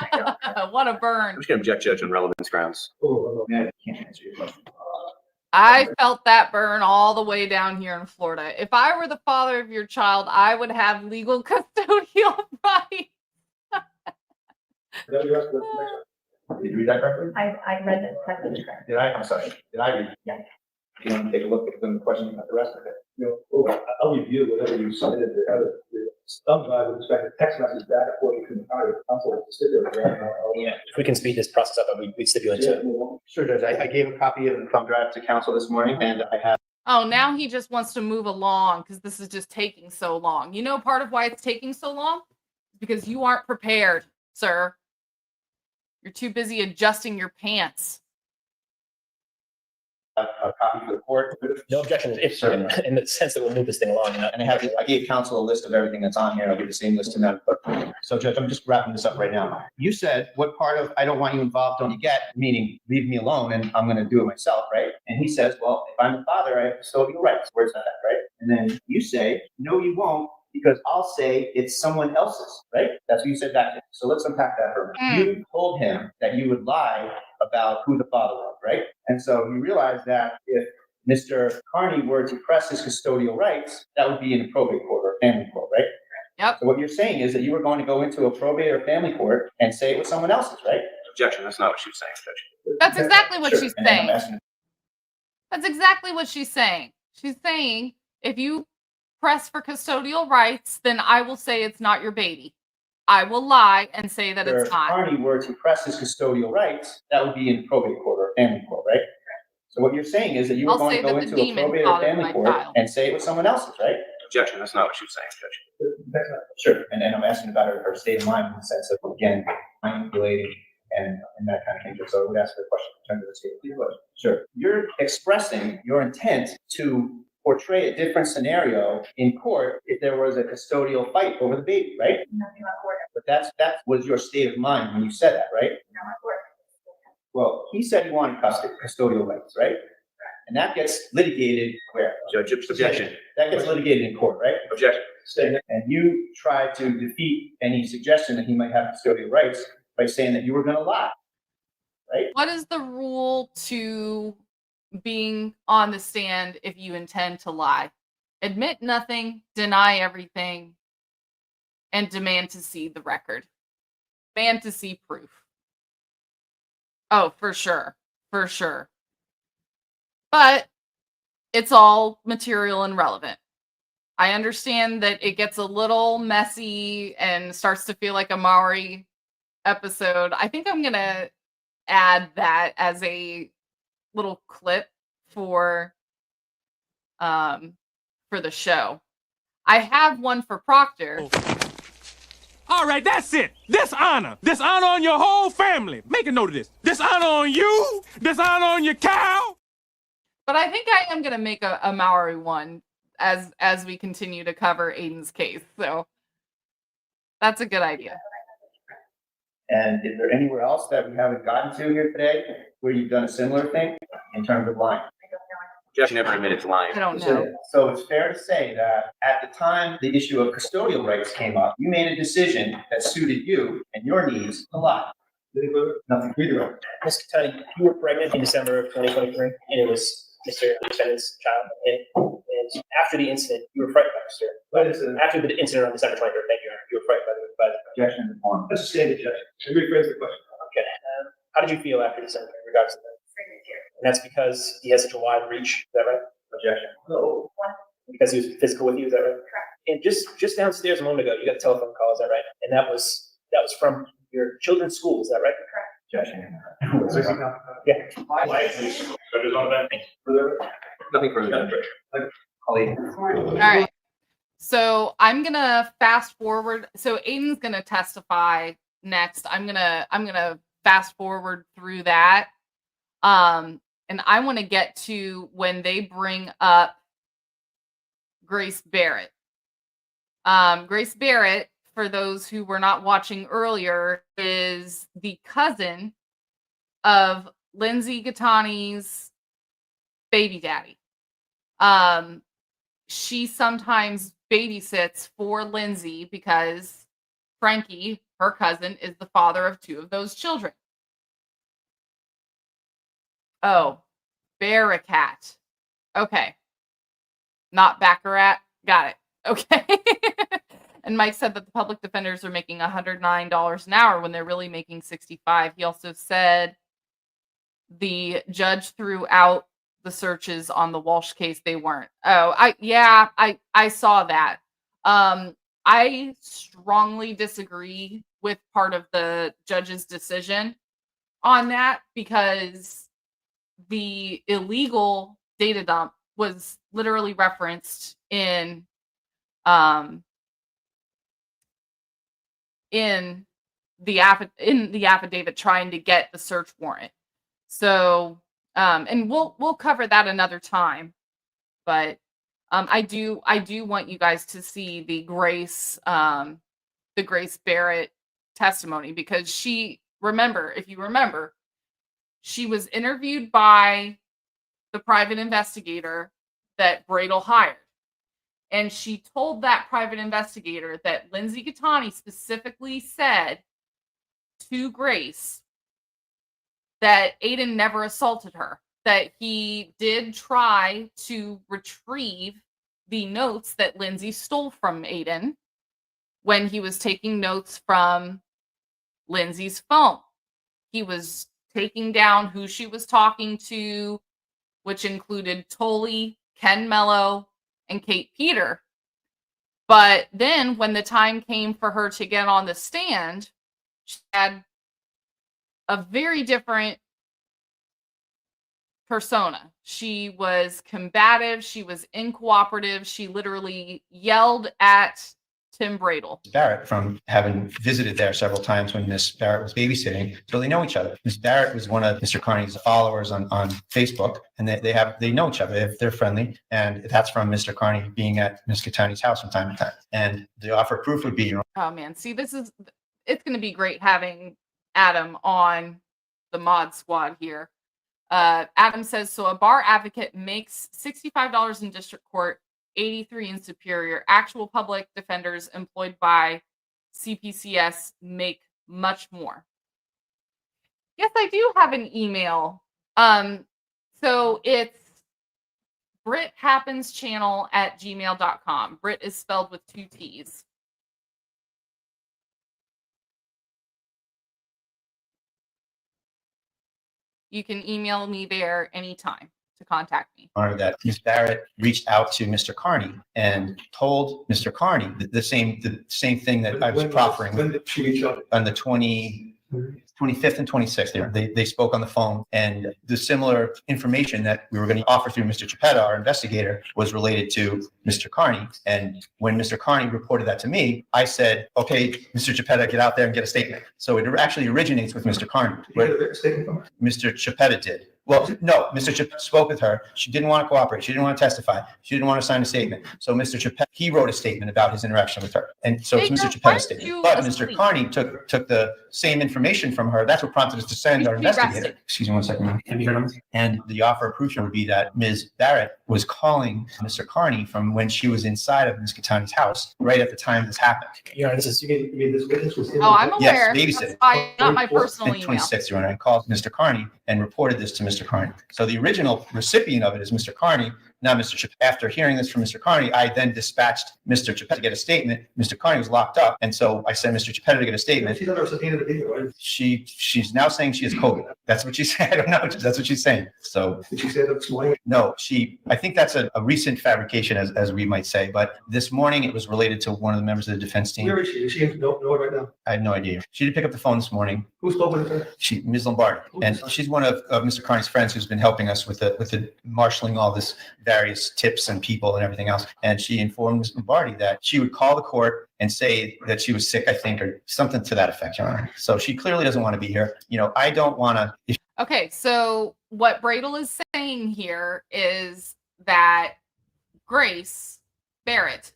What a burn. I'm just going to object, Judge, on relevance grounds. I can't answer your question. I felt that burn all the way down here in Florida. If I were the father of your child, I would have legal custodial rights. Did you read that correctly? I read the sentence correctly. Did I? I'm sorry. Did I read it? Yeah. You want to take a look at the question about the rest of it? I'll review whatever you submitted. The thumb drive with respect to text message back according to the counsel. Yeah, if we can speed this process up, we stipulate to. Sure, Judge. I gave a copy of the thumb drive to counsel this morning, and I have. Oh, now he just wants to move along because this is just taking so long. You know, part of why it's taking so long is because you aren't prepared, sir. You're too busy adjusting your pants. A copy for the court. No objection, if in the sense that we'll move this thing along. And I gave counsel a list of everything that's on here. I'll give the same list to them. So, Judge, I'm just wrapping this up right now. You said, what part of I don't want you involved don't you get? Meaning, leave me alone and I'm going to do it myself, right? And he says, well, if I'm the father, I have custodial rights. Where's that at, right? And then you say, no, you won't, because I'll say it's someone else's, right? That's what you said back then. So let's unpack that for a minute. You told him that you would lie about who the father was, right? And so you realize that if Mr. Carney were to press his custodial rights, that would be in a probate court or family court, right? Yep. So what you're saying is that you were going to go into a probate or family court and say it was someone else's, right? Objection, that's not what she was saying, Judge. That's exactly what she's And then I'm saying. asking- That's exactly what she's saying. She's saying, if you press for custodial rights, then I will say it's not your baby. I will lie and say that it's If not. Carney were to press his custodial rights, that would be in probate court or family court, right? So what you're saying is that you were I'll going say to go that the into a demon probate or fathered family my court child. and say it was someone else's, right? Objection, that's not what she was saying, Judge. Sure. And I'm asking about her state of mind in the sense of, again, manipulating and that kind of thing. So I would ask her a question in terms of the state of mind. Sure. You're expressing your intent to portray a different scenario in court if there was a custodial fight over the baby, right? Nothing on court. But that was your state of mind when you said that, right? Not on court. Well, he said he wanted custodial rights, right? And that gets litigated where? Judge, objection. That gets litigated in court, right? Objection. And you try to defeat any suggestion that he might have custodial rights by saying that you were gonna lie, right? What is the rule to being on the stand if you intend to lie? Admit nothing, deny everything, and demand to see the record. Demand to see proof. Oh, for sure. For sure. But it's all material and relevant. I understand that it gets a little messy and starts to feel like a Maori episode. I think I'm going to add that as a little clip for the show. I have one for Proctor. All right, that's it. Dishonor. Dishonor on your whole family. Make a note of this. Dishonor on you. Dishonor on your cow. But I think I am going to make a Maori one as we continue to cover Aiden's case. So that's a good idea. And is there anywhere else that we haven't gotten to here today where you've done a similar thing in terms of lying? Judge never admitted to lying. I don't know. So it's fair to say that at the time the issue of custodial rights came up, you made a decision that suited you and your needs to lie. Nothing to do. Ms. Katani, you were pregnant in December of 2023, and it was Mr. Defendant's child. And after the incident, you were frightened by Mr. After the incident on December 23rd, thank you, Your Honor, you were frightened by the Objection in the form. Let's just state it, Judge. Let me rephrase the question. Okay. How did you feel after December in regards to that? And that's because he has such a wide reach, is that right? Objection. No. Because he was physical with you, is that right? Correct. And just downstairs a moment ago, you got a telephone call, is that right? And that was from your children's school, is that right? Correct. Objection. Yeah. Nothing further. All right. So I'm gonna fast forward. So Aiden's gonna testify next. I'm gonna fast forward through that. And I want to get to when they bring up Grace Barrett. Grace Barrett, for those who were not watching earlier, is the cousin of Lindsay Gattani's baby daddy. She sometimes babysits for Lindsay because Frankie, her cousin, is the father of two of those children. Oh, Barracat. Okay. Not Baccarat. Got it. Okay. And Mike said that the public defenders are making $109 an hour when they're really making $65. He also said the judge threw out the searches on the Walsh case. They weren't. Oh, I saw that. I strongly disagree with part of the judge's decision on that because the illegal data dump was literally referenced in the affidavit trying to get the search warrant. So and we'll cover that another time, but I do want you guys to see the Grace Barrett testimony because if you remember, she was interviewed by the private investigator that Bradel hired. And she told that private investigator that Lindsay Gattani specifically said to Grace that Aiden never assaulted her, that he did try to retrieve the notes that Lindsay stole from Aiden when he was taking notes from Lindsay's phone. He was taking down who she was talking to, which included Tully, Ken Mello, and Kate Peter. But then when the time came for her to get on the stand, she had a very different persona. She was combative. She was incooperative. She literally yelled at Tim Bradel. Barrett, from having visited there several times when Miss Barrett was babysitting, so they know each other. Miss Barrett was one of Mr. Carney's followers on Facebook, and they know each other. They're friendly, and that's from Mr. Carney being at Miss Catani's house from time to time. And the offer of proof would be, Oh man, see, it's going to be great having Adam on the mod squad here. Adam says, so a bar advocate makes $65 in district court, 83 in Superior. Actual public defenders employed by CPCS make much more. Yes, I do have an email. So it's BritHappensChannel@gmail.com. Brit is spelled with 2 T's. You can email me there anytime to contact me. That Ms. Barrett reached out to Mr. Carney and told Mr. Carney the same thing that I was proffering. When did she reach out? On the 25th and 26th, they spoke on the phone, and the similar information that we were going to offer through Mr. Chiappetta, our investigator, was related to Mr. Carney. And when Mr. Carney reported that to me, I said, okay, Mr. Chiappetta, get out there and get a statement. So it actually originates with Mr. Carney. You get a statement from her? Mr. Chiappetta did. Well, no, Mr. Chiappetta spoke with her. She didn't want to cooperate. She didn't want to testify. She didn't want to sign a statement. So Mr. Chiappetta, he wrote a statement about his interaction with her. And so it's Mr. Chippetta's statement. But Mr. Carney took the same information from her. That's what prompted us to send our investigator. Excuse me one second. And the offer of proof would be that Ms. Barrett was calling Mr. Carney from when she was inside of Ms. Catani's house, right at the time this happened. You mean this witness was in? Oh, I'm aware. Yes, babysitting. Not my personal email. 26th, Your Honor, and called Mr. Carney and reported this to Mr. Carney. So the original recipient of it is Mr. Carney, not Mr. Chiappetta. After hearing this from Mr. Carney, I then dispatched Mr. Chiappetta to get a statement. Mr. Carney was locked up, and so I sent Mr. Chiappetta to get a statement. She's under a subpoena to be here, right? She's now saying she has COVID. That's what she said. I don't know. That's what she's saying. So did she say that this morning? No, I think that's a recent fabrication, as we might say. But this morning it was related to one of the members of the defense team. Where is she? Is she in Norwood right now? I had no idea. She did pick up the phone this morning. Who spoke with her? Ms. Lombardi, and she's one of Mr. Carney's friends who's been helping us with the marshaling all this various tips and people and everything else. And she informed Ms. Lombardi that she would call the court and say that she was sick, I think, or something to that effect, Your Honor. So she clearly doesn't want to be here. I don't want to. Okay, so what Bradel is saying here is that Grace Barrett,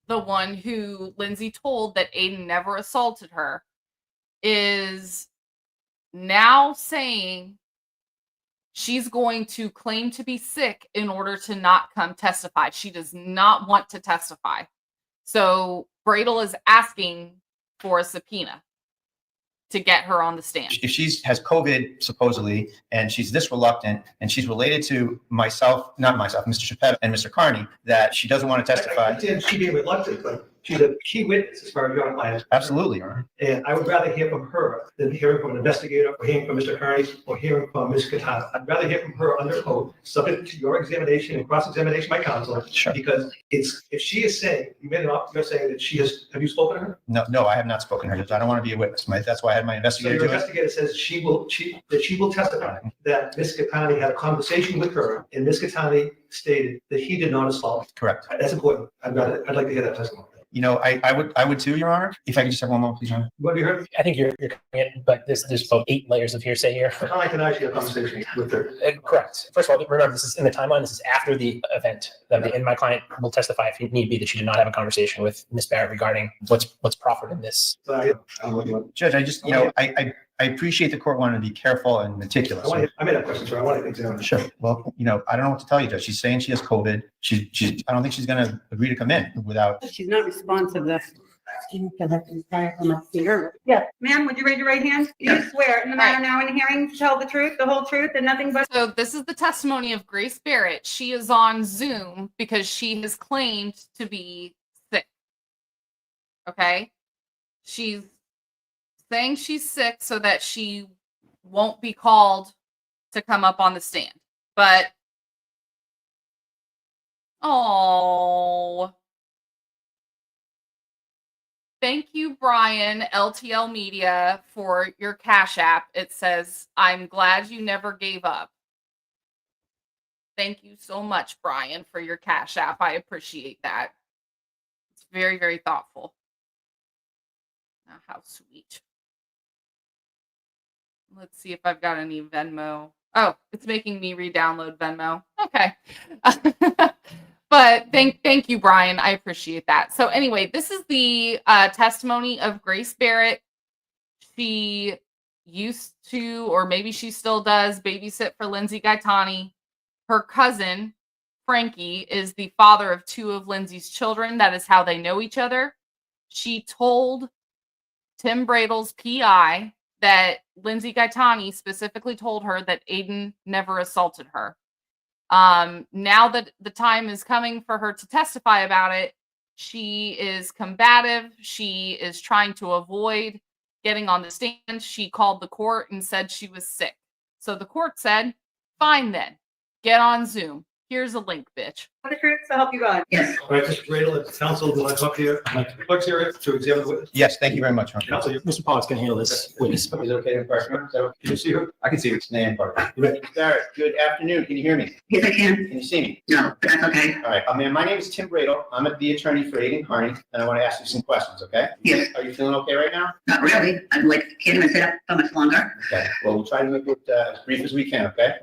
the one who Lindsay told that Aiden never assaulted her, is now saying she's going to claim to be sick in order to not come testify. She does not want to testify. So Bradel is asking for a subpoena to get her on the stand. If she has COVID, supposedly, and she's this reluctant, and she's related to not myself, Mr. Chiappetta and Mr. Carney, that she doesn't want to testify. I understand she being reluctant, but she's a key witness as far as your client. Absolutely, Your Honor. And I would rather hear from her than hearing from an investigator or hearing from Mr. Carney or hearing from Ms. Catana. I'd rather hear from her under oath, subject to your examination and cross-examination by counsel. Sure. Because if she is saying, you're saying that she has, have you spoken to her? No, I have not spoken to her. I don't want to be a witness. That's why I had my So investigator your do it. investigator says she will testify that Ms. Catani had a conversation with her and Ms. Catani stated that he did not assault. Correct. That's important. I'd like to hear that testimony. I would too, Your Honor. If I could just have one moment, please, Your Honor. What have you heard? I think you're it, but there's about 8 layers of hearsay here. I can actually have a conversation with her. Correct. First of all, remember, this is in the timeline. This is after the event. And my client will testify if need be that she did not have a conversation with Ms. Barrett regarding what's proffered in this. Judge, I appreciate the court wanting to be careful and meticulous. I made that question, sir. I want to examine it. Sure. Well, I don't know what to tell you, Judge. She's saying she has COVID. I don't think she's going to agree to come in without. She's not responsive. Yeah, ma'am, would you raise your right hand? Do you swear in the matter now in the hearing to tell the truth, the whole truth, and nothing but? So this is the testimony of Grace Barrett. She is on Zoom because she has claimed to be sick. Okay? She's saying she's sick so that she won't be called to come up on the stand. But, oh, Thank you, Brian, LTL Media, for your Cash App. It says, I'm glad you never gave up. Thank you so much, Brian, for your Cash App. I appreciate that. It's very, very thoughtful. Oh, how sweet. Let's see if I've got any Venmo. Oh, it's making me re-download Venmo. Okay. But thank you, Brian. I appreciate that. So anyway, this is the testimony of Grace Barrett. She used to, or maybe she still does, babysit for Lindsay Gaetani. Her cousin, Frankie, is the father of 2 of Lindsay's children. That is how they know each other. She told Tim Bradle's PI that Lindsay Gaetani specifically told her that Aiden never assaulted her. Now that the time is coming for her to testify about it, she is combative. She is trying to avoid getting on the stand. She called the court and said she was sick. So the court said, fine then, get on Zoom. Here's a link, bitch. For the truth, so help you God. Yes. All right, Mr. Bradle, if the counsel would like to talk to you, clerk's here to examine the witness. Yes, thank you very much. Counsel, you Mr. Pollock's gonna handle this witness. Is it okay in person? So, can you see her? I can see your name part. Barrett, good afternoon. Can you hear me? Yes, I can. Can you see me? No, but that's okay. All right, ma'am, my name is Tim Bradle. I'm the attorney for Aiden Carney, and I want to ask you some questions, okay? Yes. Are you feeling okay right now? Not really. I'm like, can't even sit up so much longer. Okay, well, we'll try to make it as brief as we can, okay?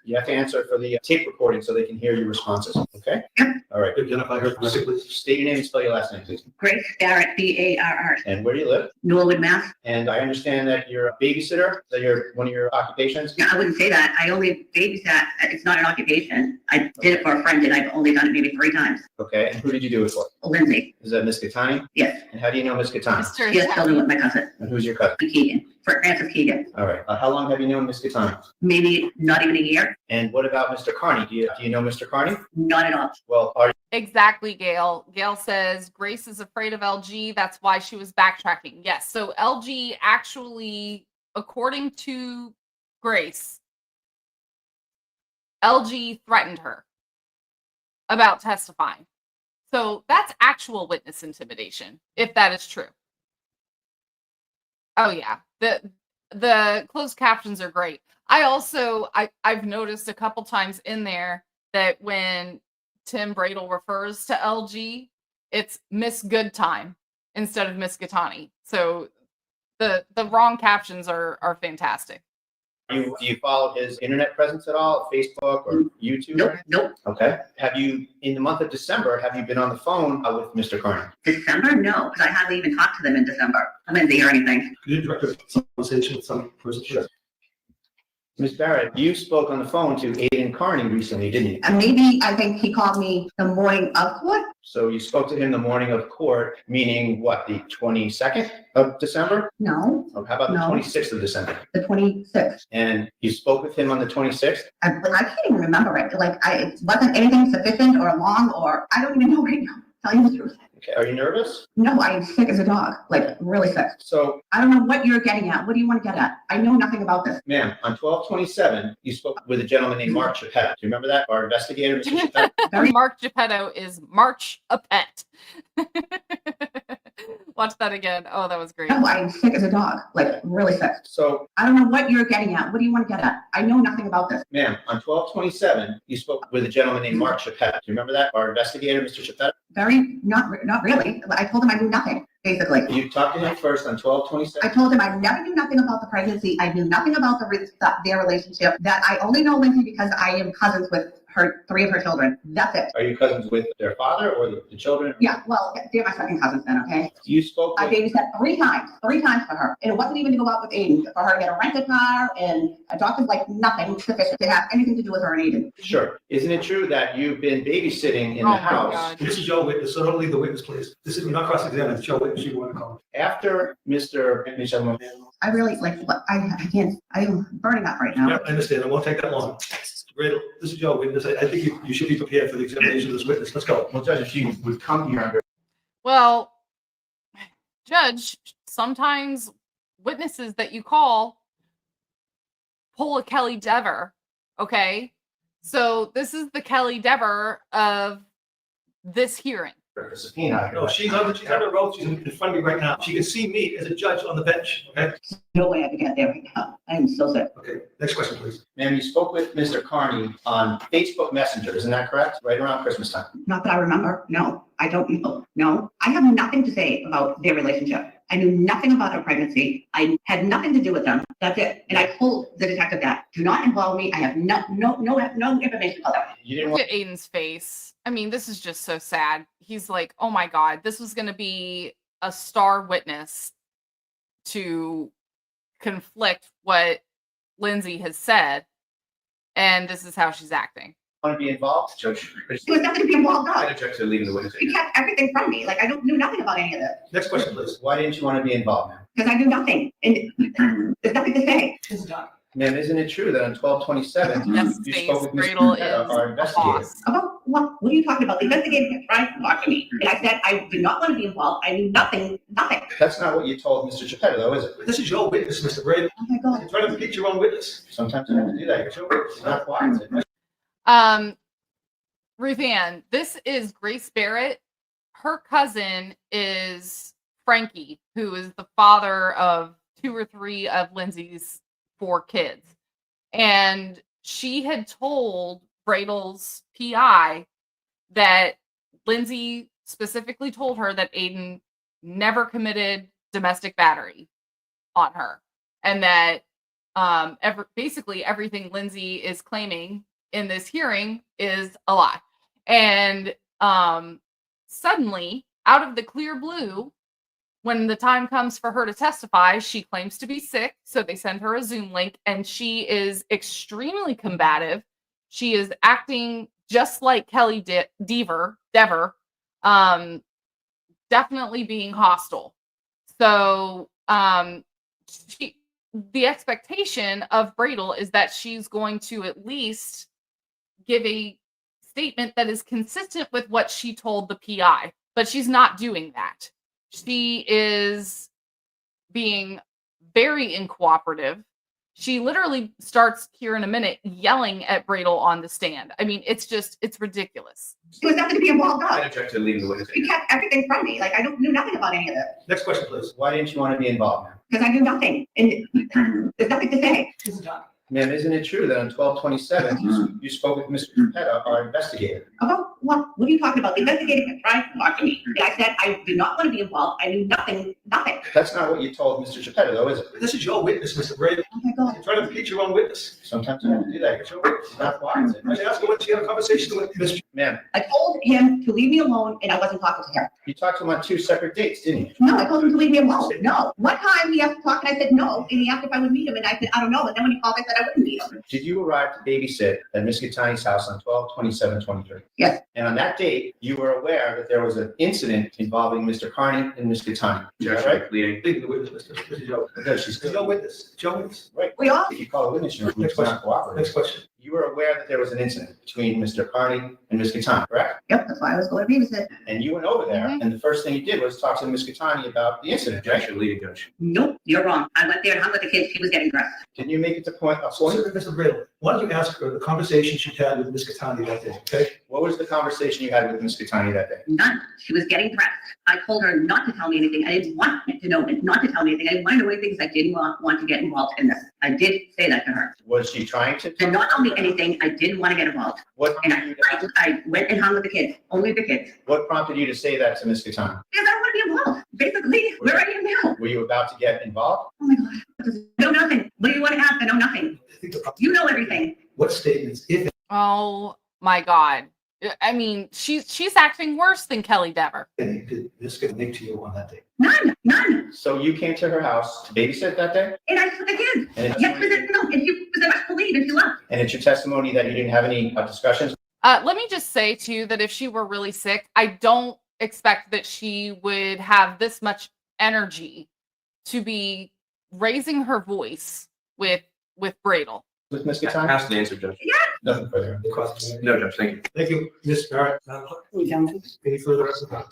You have to answer for the tape recording so they can hear your responses, okay? Yep. All right. Identify her, please. State your name and spell your last name, please. Grace Barrett, Barr. And where do you live? Norwood, Mass. And I understand that you're a babysitter, that you're one of your occupations. No, I wouldn't say that. I only babysat. It's not an occupation. I did it for a friend and I've only done it maybe 3 times. Okay, and who did you do it for? Lindsay. Is that Miss Gaetani? Yes. And how do you know Miss Gaetani? Mr. She has children with my cousin, And who's your cousin? Keegan. For Francis Keegan. All right. How long have you known Miss Gaetani? Maybe not even a year. And what about Mr. Carney? Do you know Mr. Carney? Not at all. Well, are Exactly, Gail. Gail says Grace is afraid of LG. That's why she was backtracking. Yes. So LG actually, according to Grace, LG threatened her about testifying. So that's actual witness intimidation, if that is true. Oh yeah. The closed captions are great. I've noticed a couple times in there that when Tim Bradle refers to LG, it's Miss Good Time instead of Miss Gaetani. So the wrong captions are fantastic. do you follow his internet presence at all, Facebook or YouTube? Nope, nope. Okay. Have you, in the month of December, have you been on the phone with Mr. Carney? December? No, because I hardly even talked to them in December. I didn't hear anything. Could you direct a conversation with some person? Sure. Ms. Barrett, you spoke on the phone to Aiden Carney recently, didn't you? And maybe, I think he called me the morning of court. So you spoke to him the morning of court, meaning what, the 22nd of December? No, Or how about the No. 26th of December? the 26th. And you spoke with him on the 26th? I can't even remember it. Like, it wasn't anything sufficient or long, or I don't even know right now. Tell you the truth. Okay. Are you nervous? No, I'm sick as a dog, like really sick. So, I don't know what you're getting at. What do you want to get at? I know nothing about this. ma'am, on 12/27, you spoke with a gentleman named Mark Chappelle. Do you remember that? Our investigator, Mr. Chappelle? Mark Geppetto is March a Pet. Watch that again. Oh, that was great. No, I'm sick as a dog, like really sick. So, I don't know what you're getting at. What do you want to get at? I know nothing about this. ma'am, on 12/27, you spoke with a gentleman named Mark Chappelle. Do you remember that? Our investigator, Mr. Chappelle? Not really. I told him I knew nothing, basically. You talked to him first on 12/27? I told him I never knew nothing about the pregnancy. I knew nothing about their relationship. That I only know Lindsay because I am cousins with three of her children. That's it. Are you cousins with their father or the children? Yeah, well, they're my second cousins then, okay? You spoke I with, babysat three times for her. And it wasn't even to go out with Aiden, for her to get a rented car and a doctor's like nothing sufficient to have anything to do with her and Aiden. sure. Isn't it true that you've been babysitting in Oh the my house God. This is your witness, so don't leave the witness, please. This is, you're not cross-examining, it's your witness you want to call. after Mr. I really, like, I can't, I'm burning up right now. Yeah, I understand, it won't take that long. Randall, this is your witness, I think you should be prepared for the examination of this witness, let's go. Well, Judge, if she would come here under Well, Judge, sometimes witnesses that you call pull a Kelly Dever, okay? So this is the Kelly Dever of this hearing, for subpoena. No, she's under oath. She's in front of me right now. She can see me as a judge on the bench, okay? No way I can get there right now. I am so sick. Okay, next question, please. Ma'am, you spoke with Mr. Carney on Facebook Messenger, isn't that correct? Right around Christmas time. Not that I remember. No, I don't know. No, I have nothing to say about their relationship. I knew nothing about her pregnancy. I had nothing to do with them. That's it. And I told the detective that. Do not involve me. I have no information about that. You didn't Look want at Aiden's face. I mean, this is just so sad. He's like, oh my God, this was going to be a star witness to conflict what Lindsay has said. And this is how she's acting. to be involved, Judge. There was nothing to be involved I on. object to leaving the witness. You kept everything from me. Like I knew nothing about any of this. Next question, please. Why didn't you want to be involved, ma'am? Because I knew nothing. And there's nothing to say. Ma'am, isn't it true that on 12/27, Yes, you face spoke with Bradel Mr. Petta, is our a investigator? boss. About what? What are you talking about? The investigator kept trying to talk to me. And I said I did not want to be involved. I knew nothing. That's not what you told Mr. Geppetto, though, is it? This is your witness, Mr. Brady. Oh my God. You're trying to impeach your own witness. Sometimes you have to do that. It's your witness. It's not quiet. Ruth Ann, this is Grace Barrett. Her cousin is Frankie, who is the father of 2 or 3 of Lindsay's 4 kids. And she had told Bradel's PI that Lindsay specifically told her that Aiden never committed domestic battery on her. And that basically everything Lindsay is claiming in this hearing is a lie. And suddenly, out of the clear blue, when the time comes for her to testify, she claims to be sick. So they send her a Zoom link and she is extremely combative. She is acting just like Kelly Dever, definitely being hostile. So the expectation of Bradel is that she's going to at least give a statement that is consistent with what she told the PI, but she's not doing that. She is being very uncooperative. She literally starts here in a minute yelling at Bradel on the stand. I mean, it's ridiculous. There was nothing to be involved I on. object to leaving the witness. You kept everything from me. Like I knew nothing about any of this. Next question, please. Why didn't you want to be involved, ma'am? Because I knew nothing. And there's nothing to say. Ma'am, isn't it true that on 12/27, you spoke with Mr. Petta, our investigator? About what? What are you talking about? The investigator kept trying to talk to me. And I said I did not want to be involved. I knew nothing. That's not what you told Mr. Geppetto, though, is it? This is your witness, Mr. Brady. Oh my God. You're trying to impeach your own witness. Sometimes you have to do that. It's your witness. It's not quiet. I asked her when she had a conversation with Mr. Ma'am, I told him to leave me alone and I wasn't talking to him. you talked to him on 2 separate dates, didn't you? No, I told him to leave me alone. No. One time he asked to talk and I said no. And he asked if I would meet him and I said, I don't know. And then when he called, I said I wouldn't meet him. Did you arrive to babysit at Miss Gattani's house on 12/27/23? Yes. And on that date, you were aware that there was an incident involving Mr. Carney and Miss Gattani. Is that right? Leading the witness, Mr. This is your, Because she's this is your witness. It's your witness. right. We all. If you call a witness, you're Next not cooperating. Next question. You were aware that there was an incident between Mr. Carney and Miss Gattani, correct? Yep, that's why I was going to babysit. And you went over there, Mhm. and the first thing you did was talk to Miss Gattani about the incident, right? Leading judge. Nope, you're wrong. I went there and hung with the kids. She was getting dressed. Didn't you make it to a point? Mr. Bradley, why don't you ask her the conversation she had with Ms. Catani that day, okay? What was the conversation you had with Miss Gattani that day? None. She was getting dressed. I told her not to tell me anything. I didn't want to know, not to tell me anything. I didn't want to know anything because I didn't want to get involved in this. I did say that to her. Was she trying to? To not tell me anything, I didn't want to get involved. What And prompted you to, I went and hung with the kids, only the kids. what prompted you to say that to Miss Gattani? Because I don't want to be involved. Basically, where I am now. Were you about to get involved? Oh my God. I know nothing. What do you want to ask? I know nothing. I think the, You know everything. what statements, if Oh my God. I mean, she's acting worse than Kelly Dever. any, did Ms. Catani to you on that day? None. So you came to her house to babysit that day? And I took the kids. And it's, Yes, because no, if you, because I must believe if you left. and it's your testimony that you didn't have any discussions? Let me just say too that if she were really sick, I don't expect that she would have this much energy to be raising her voice with Bradel. with Ms. Gattani? Ask the answer, Judge. Nothing further. The cross. No, Judge, thank you. Thank you, Ms. Barrett. Madam Clerk. Any further?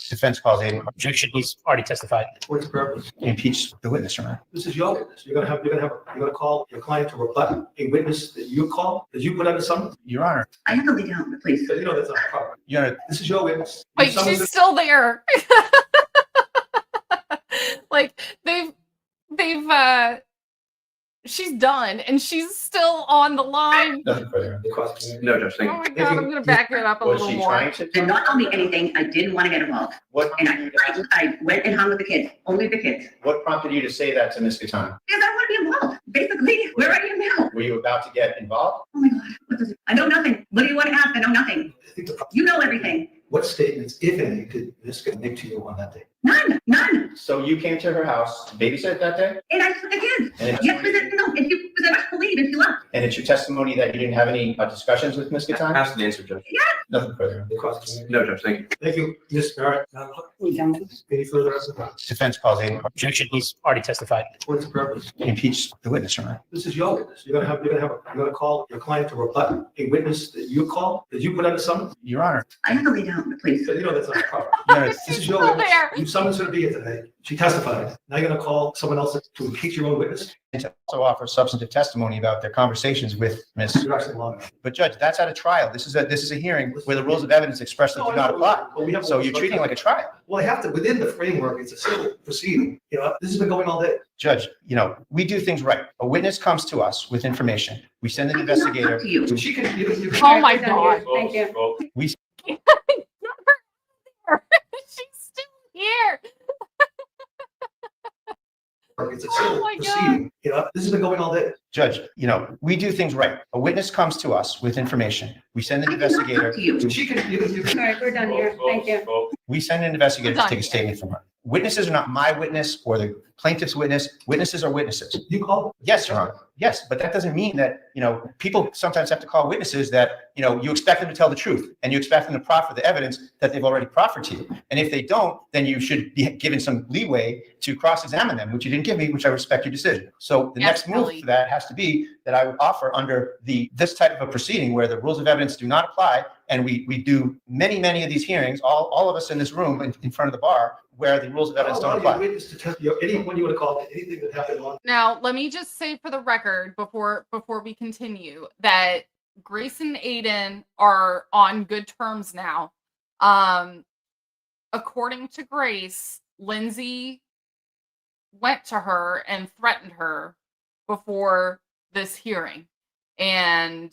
Defense calls Aiden. Objection, he's already testified. What's the purpose? Impeach the witness, Your Honor. This is your witness. You're gonna call your client to rebut a witness that you call, that you put under summons. Your Honor. I have to lay down, please. So you know that's not proper. Your Honor. This is your witness. Wait, You summoned she's still there. Like she's done and she's still on the line. Nothing further. the cross. No, Judge, Oh thank you. my God, I'm gonna back it up a Was little she more. trying to? Did not tell me anything. I didn't want to get involved. What And prompted you to ask- I went and hung with the kids, only the kids. What prompted you to say that to Ms. Gattani? Because I want to be involved. Basically, where I am now. Were you about to get involved? Oh my God, what does it? I know nothing. What do you want to ask? I know nothing. I think the- You know everything. What statements, if any, did this guy make to you on that day? None. So you came to her house to babysit that day? And I took the kids. And Yes, but if you was ever to leave and she left. And it's your testimony that you didn't have any discussions with Ms. Gattani? Ask the answer, Judge. Nothing further. The cross. No, Judge, thank you. Thank you, Ms. Barrett. Madam Clerk. Any further? Defense calls Aiden. Objection, he's already testified. What's the purpose? Impeach the witness, Your Honor. This is your witness. You're gonna call your client to rebut a witness that you call, that you put under summons. Your Honor. I have to lay down, please. So you know that's not proper. Your Honor, This is She's your still witness. there. You summoned her to be here today. She testified. Now you're gonna call someone else to impeach your own witness? to also offer substantive testimony about their conversations with Ms. You're actually lying. But Judge, that's at a trial. This is a hearing where the rules of evidence expressly do not apply. Well, we have- So you're treating it like a trial. Well, I have to, within the framework, it's a civil proceeding. You know, this has been going all day. Judge, we do things right. A witness comes to us with information. We send an investigator. To you. She can, you can. Oh my God. Thank you. We She's still here. It's a Oh civil my God. proceeding. You know, this has been going all day. Judge, we do things right. A witness comes to us with information. We send an I did not investigator. talk to you. She can, you can. All right, we're done here. Thank you. We send an investigator to Done take a here. statement from her. Witnesses are not my witness or the plaintiff's witness. Witnesses are witnesses. You call? Yes, Your Honor. Yes, but that doesn't mean that, people sometimes have to call witnesses that, you expect them to tell the truth and you expect them to proffer the evidence that they've already proffered to you. And if they don't, then you should be given some leeway to cross-examine them, which you didn't give me, which I respect your decision. So the next move Absolutely. for that has to be that I would offer under this type of a proceeding where the rules of evidence do not apply. And we do many of these hearings, all of us in this room in front of the bar, where the rules of evidence don't apply. Witness to test, anyone you would have called, anything that happened on. Now, let me just say for the record before we continue that Grace and Aiden are on good terms now. According to Grace, Lindsay went to her and threatened her before this hearing. And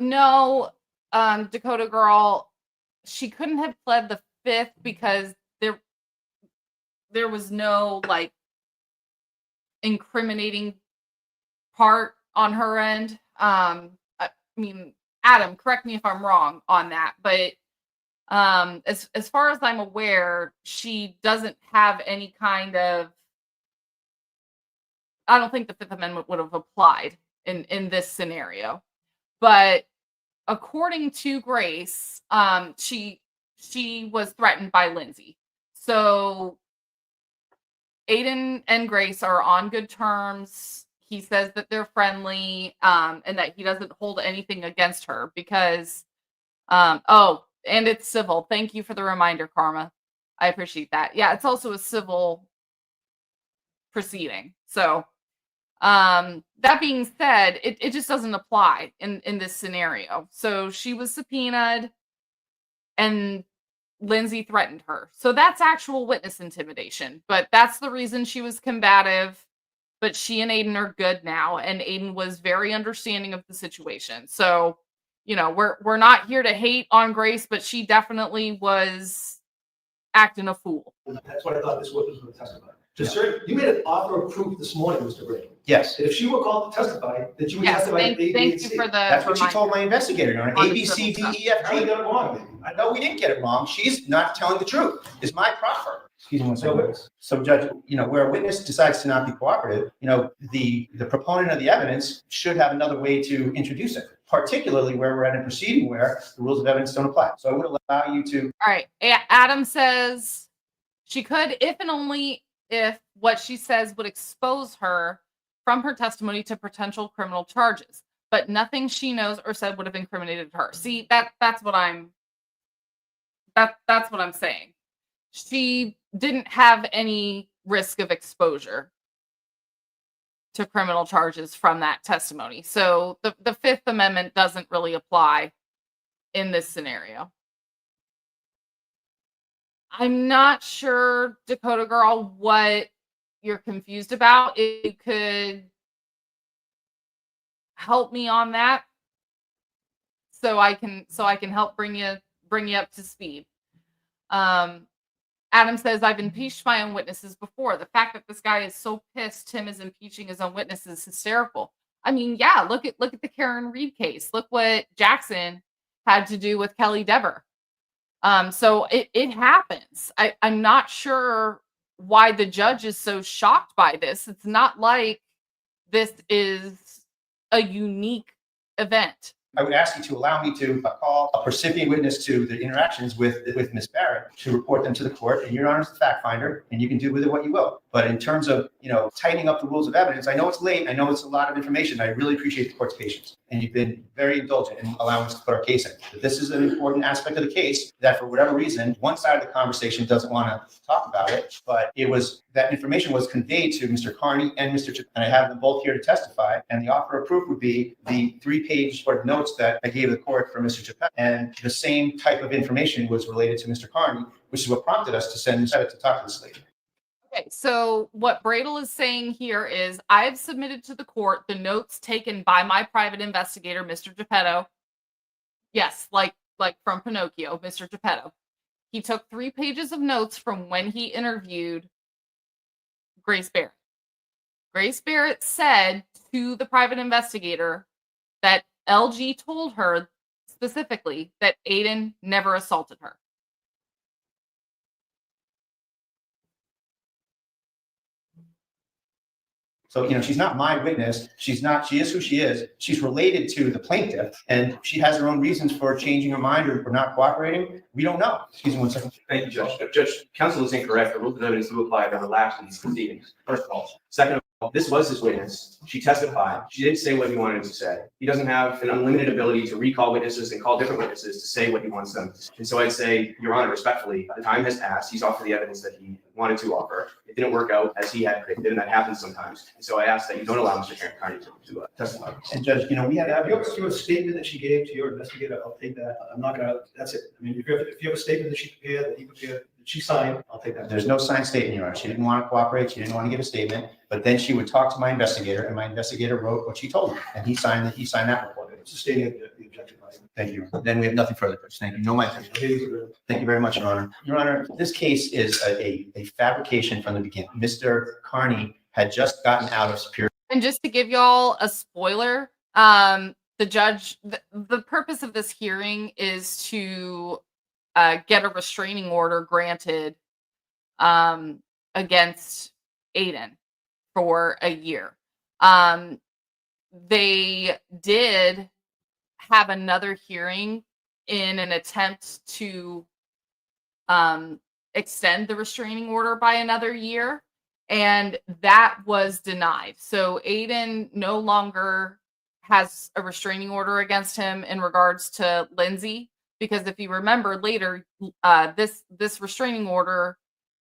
no, Dakota girl, she couldn't have pled the fifth because there was no incriminating part on her end. I mean, Adam, correct me if I'm wrong on that, but as far as I'm aware, she doesn't have any kind of. I don't think the Fifth Amendment would have applied in this scenario, but according to Grace, she was threatened by Lindsay. So Aiden and Grace are on good terms. He says that they're friendly, and that he doesn't hold anything against her because, and it's civil. Thank you for the reminder, Karma. I appreciate that. Yeah, it's also a civil proceeding. So, that being said, it just doesn't apply in this scenario. So she was subpoenaed and Lindsay threatened her. So that's actual witness intimidation, but that's the reason she was combative. But she and Aiden are good now, and Aiden was very understanding of the situation. So, we're not here to hate on Grace, but she definitely was acting a fool. That's what I thought this witness would testify. You made an offer of proof this morning, Mr. Gray. Yes. That if she were called to testify, that you would Yes, testify. thank you for the That's what she reminder. told my investigator, Your Honor. On A, the B, C, D, civil E, F, How you G. got it wrong, maybe? I know we didn't get it wrong. She's not telling the truth. It's my proffer. Excuse me one No second. witness. So Judge, where a witness decides to not be cooperative, the proponent of the evidence should have another way to introduce it, particularly where we're at a proceeding where the rules of evidence don't apply. So I would allow you to. All right. Adam says she could, if and only if what she says would expose her from her testimony to potential criminal charges, but nothing she knows or said would have incriminated her. See, that's what I'm saying. She didn't have any risk of exposure to criminal charges from that testimony. So the Fifth Amendment doesn't really apply in this scenario. I'm not sure, Dakota Girl, what you're confused about. If you could help me on that, so I can help bring you up to speed. Adam says, I've impeached my own witnesses before. The fact that this guy is so pissed Tim is impeaching his own witnesses is hysterical. I mean, yeah, look at the Karen Reed case. Look what Jackson had to do with Kelly Dever. So it happens. I'm not sure why the judge is so shocked by this. It's not like this is a unique event. I would ask you to allow me to call a recipient witness to the interactions with Ms. Barrett to report them to the court, and Your Honor is the fact finder, and you can do with it what you will. But in terms of, tightening up the rules of evidence, I know it's late. I know it's a lot of information. I really appreciate the court's patience, and you've been very indulgent in allowing us to put our case in. But this is an important aspect of the case that, for whatever reason, one side of the conversation doesn't want to talk about it, but that information was conveyed to Mr. Carney and Mr. And I have them both here to testify, and the offer of proof would be the 3-page sort of notes that I gave the court for Mr. Chappelle. And the same type of information was related to Mr. Carney, which is what prompted us to send to talk to this lady. Okay, so what Bradel is saying here is I've submitted to the court the notes taken by my private investigator, Mr. Geppetto. Yes, like from Pinocchio, Mr. Geppetto. He took 3 pages of notes from when he interviewed Grace Barrett. Grace Barrett said to the private investigator that LG told her specifically that Aiden never assaulted her. So, she's not my witness. She is who she is. She's related to the plaintiff, and she has her own reasons for changing her mind or not cooperating. We don't know. Excuse me one second. Thank you, Judge. Judge, counsel is incorrect. The rules of evidence do apply to lapse in these proceedings, first of all. Second of all, this was his witness. She testified. She didn't say what he wanted to say. He doesn't have an unlimited ability to recall witnesses and call different witnesses to say what he wants them to say. And so I'd say, Your Honor, respectfully, the time has passed. He's offered the evidence that he wanted to offer. It didn't work out as he had predicted, and that happens sometimes. And so I ask that you don't allow Mr. Carney to testify. And Judge, we have evidence. If you have a statement that she gave to your investigator, I'll take that. I'm not gonna, that's it. I mean, if you have a statement that she prepared, that he prepared, that she signed, I'll take that. There's no signed statement, Your Honor. She didn't want to cooperate. She didn't want to give a statement. But then she would talk to my investigator, and my investigator wrote what she told me, and he signed that report. It's a statement of the objection. Thank you. Then we have nothing further, Judge. Thank you. No, thank you very much, Your Honor. Your Honor, this case is a fabrication from the beginning. Mr. Carney had just gotten out of Superior. And just to give y'all a spoiler, the judge, the purpose of this hearing is to get a restraining order granted against Aiden for a year. They did have another hearing in an attempt to extend the restraining order by another year, and that was denied. So Aiden no longer has a restraining order against him in regards to Lindsay, because if you remember later, this restraining order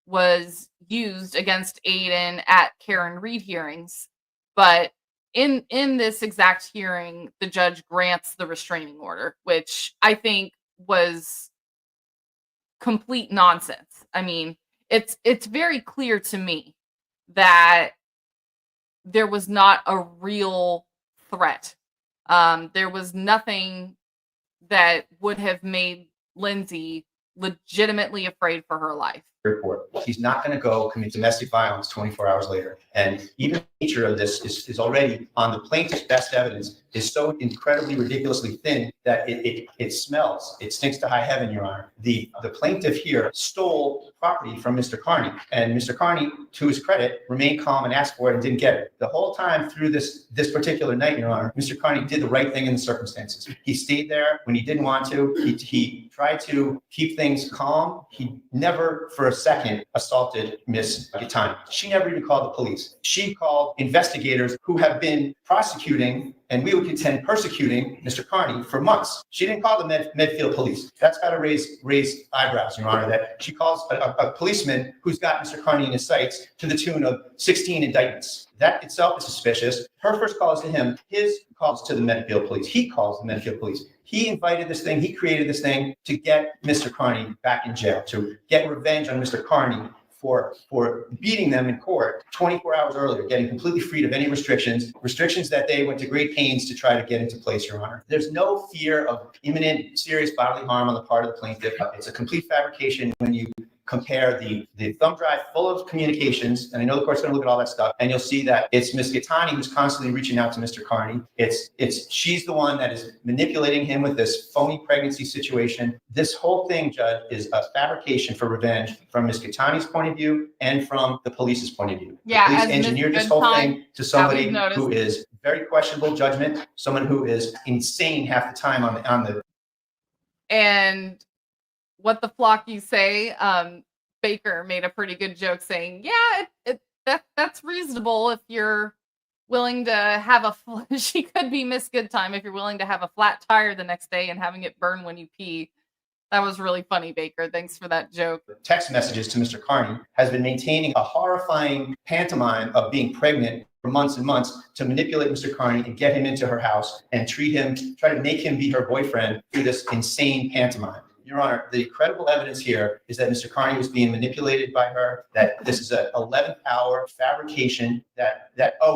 was used against Aiden at Karen Reed hearings, but in this exact hearing, the judge grants the restraining order, which I think was complete nonsense. I mean, it's very clear to me that there was not a real threat. There was nothing that would have made Lindsay legitimately afraid for her life. Report. He's not going to go commit domestic violence 24 hours later. And even the nature of this is already on the plaintiff's best evidence is so incredibly ridiculously thin that it smells. It stinks to high heaven, Your Honor. The plaintiff here stole property from Mr. Carney. And Mr. Carney, to his credit, remained calm and asked for it and didn't get it. The whole time through this particular night, Your Honor, Mr. Carney did the right thing in the circumstances. He stayed there when he didn't want to. He tried to keep things calm. He never for a second assaulted Miss Gattani. She never even called the police. She called investigators who have been prosecuting, and we would contend persecuting, Mr. Carney for months. She didn't call the Medfield police. That's got to raise eyebrows, Your Honor, that she calls a policeman who's got Mr. Carney in his sights to the tune of 16 indictments. That itself is suspicious. Her first call is to him. His calls to the Medfield police. He calls the Medfield police. He invited this thing. He created this thing to get Mr. Carney back in jail, to get revenge on Mr. Carney for beating them in court 24 hours earlier, getting completely freed of any restrictions that they went to great pains to try to get into place, Your Honor. There's no fear of imminent serious bodily harm on the part of the plaintiff. It's a complete fabrication when you compare the thumb drive full of communications, and I know the court's going to look at all that stuff, and you'll see that it's Ms. Gattani who's constantly reaching out to Mr. Carney. She's the one that is manipulating him with this phony pregnancy situation. This whole thing, Judge, is a fabrication for revenge from Ms. Gattani's point of view and from the police's point of view. Yeah, the police engineered this whole thing to somebody who is very questionable judgment, someone who is insane half the time on the. And what the flock you say, Baker made a pretty good joke saying, yeah, that's reasonable if you're willing to have she could be Miss Good Time if you're willing to have a flat tire the next day and having it burn when you pee. That was really funny, Baker. Thanks for that joke. Text messages to Mr. Carney has been maintaining a horrifying pantomime of being pregnant for months and months to manipulate Mr. Carney and get him into her house and try to make him be her boyfriend through this insane pantomime. Your Honor, the credible evidence here is that Mr. Carney was being manipulated by her, that this is an 11th hour fabrication, that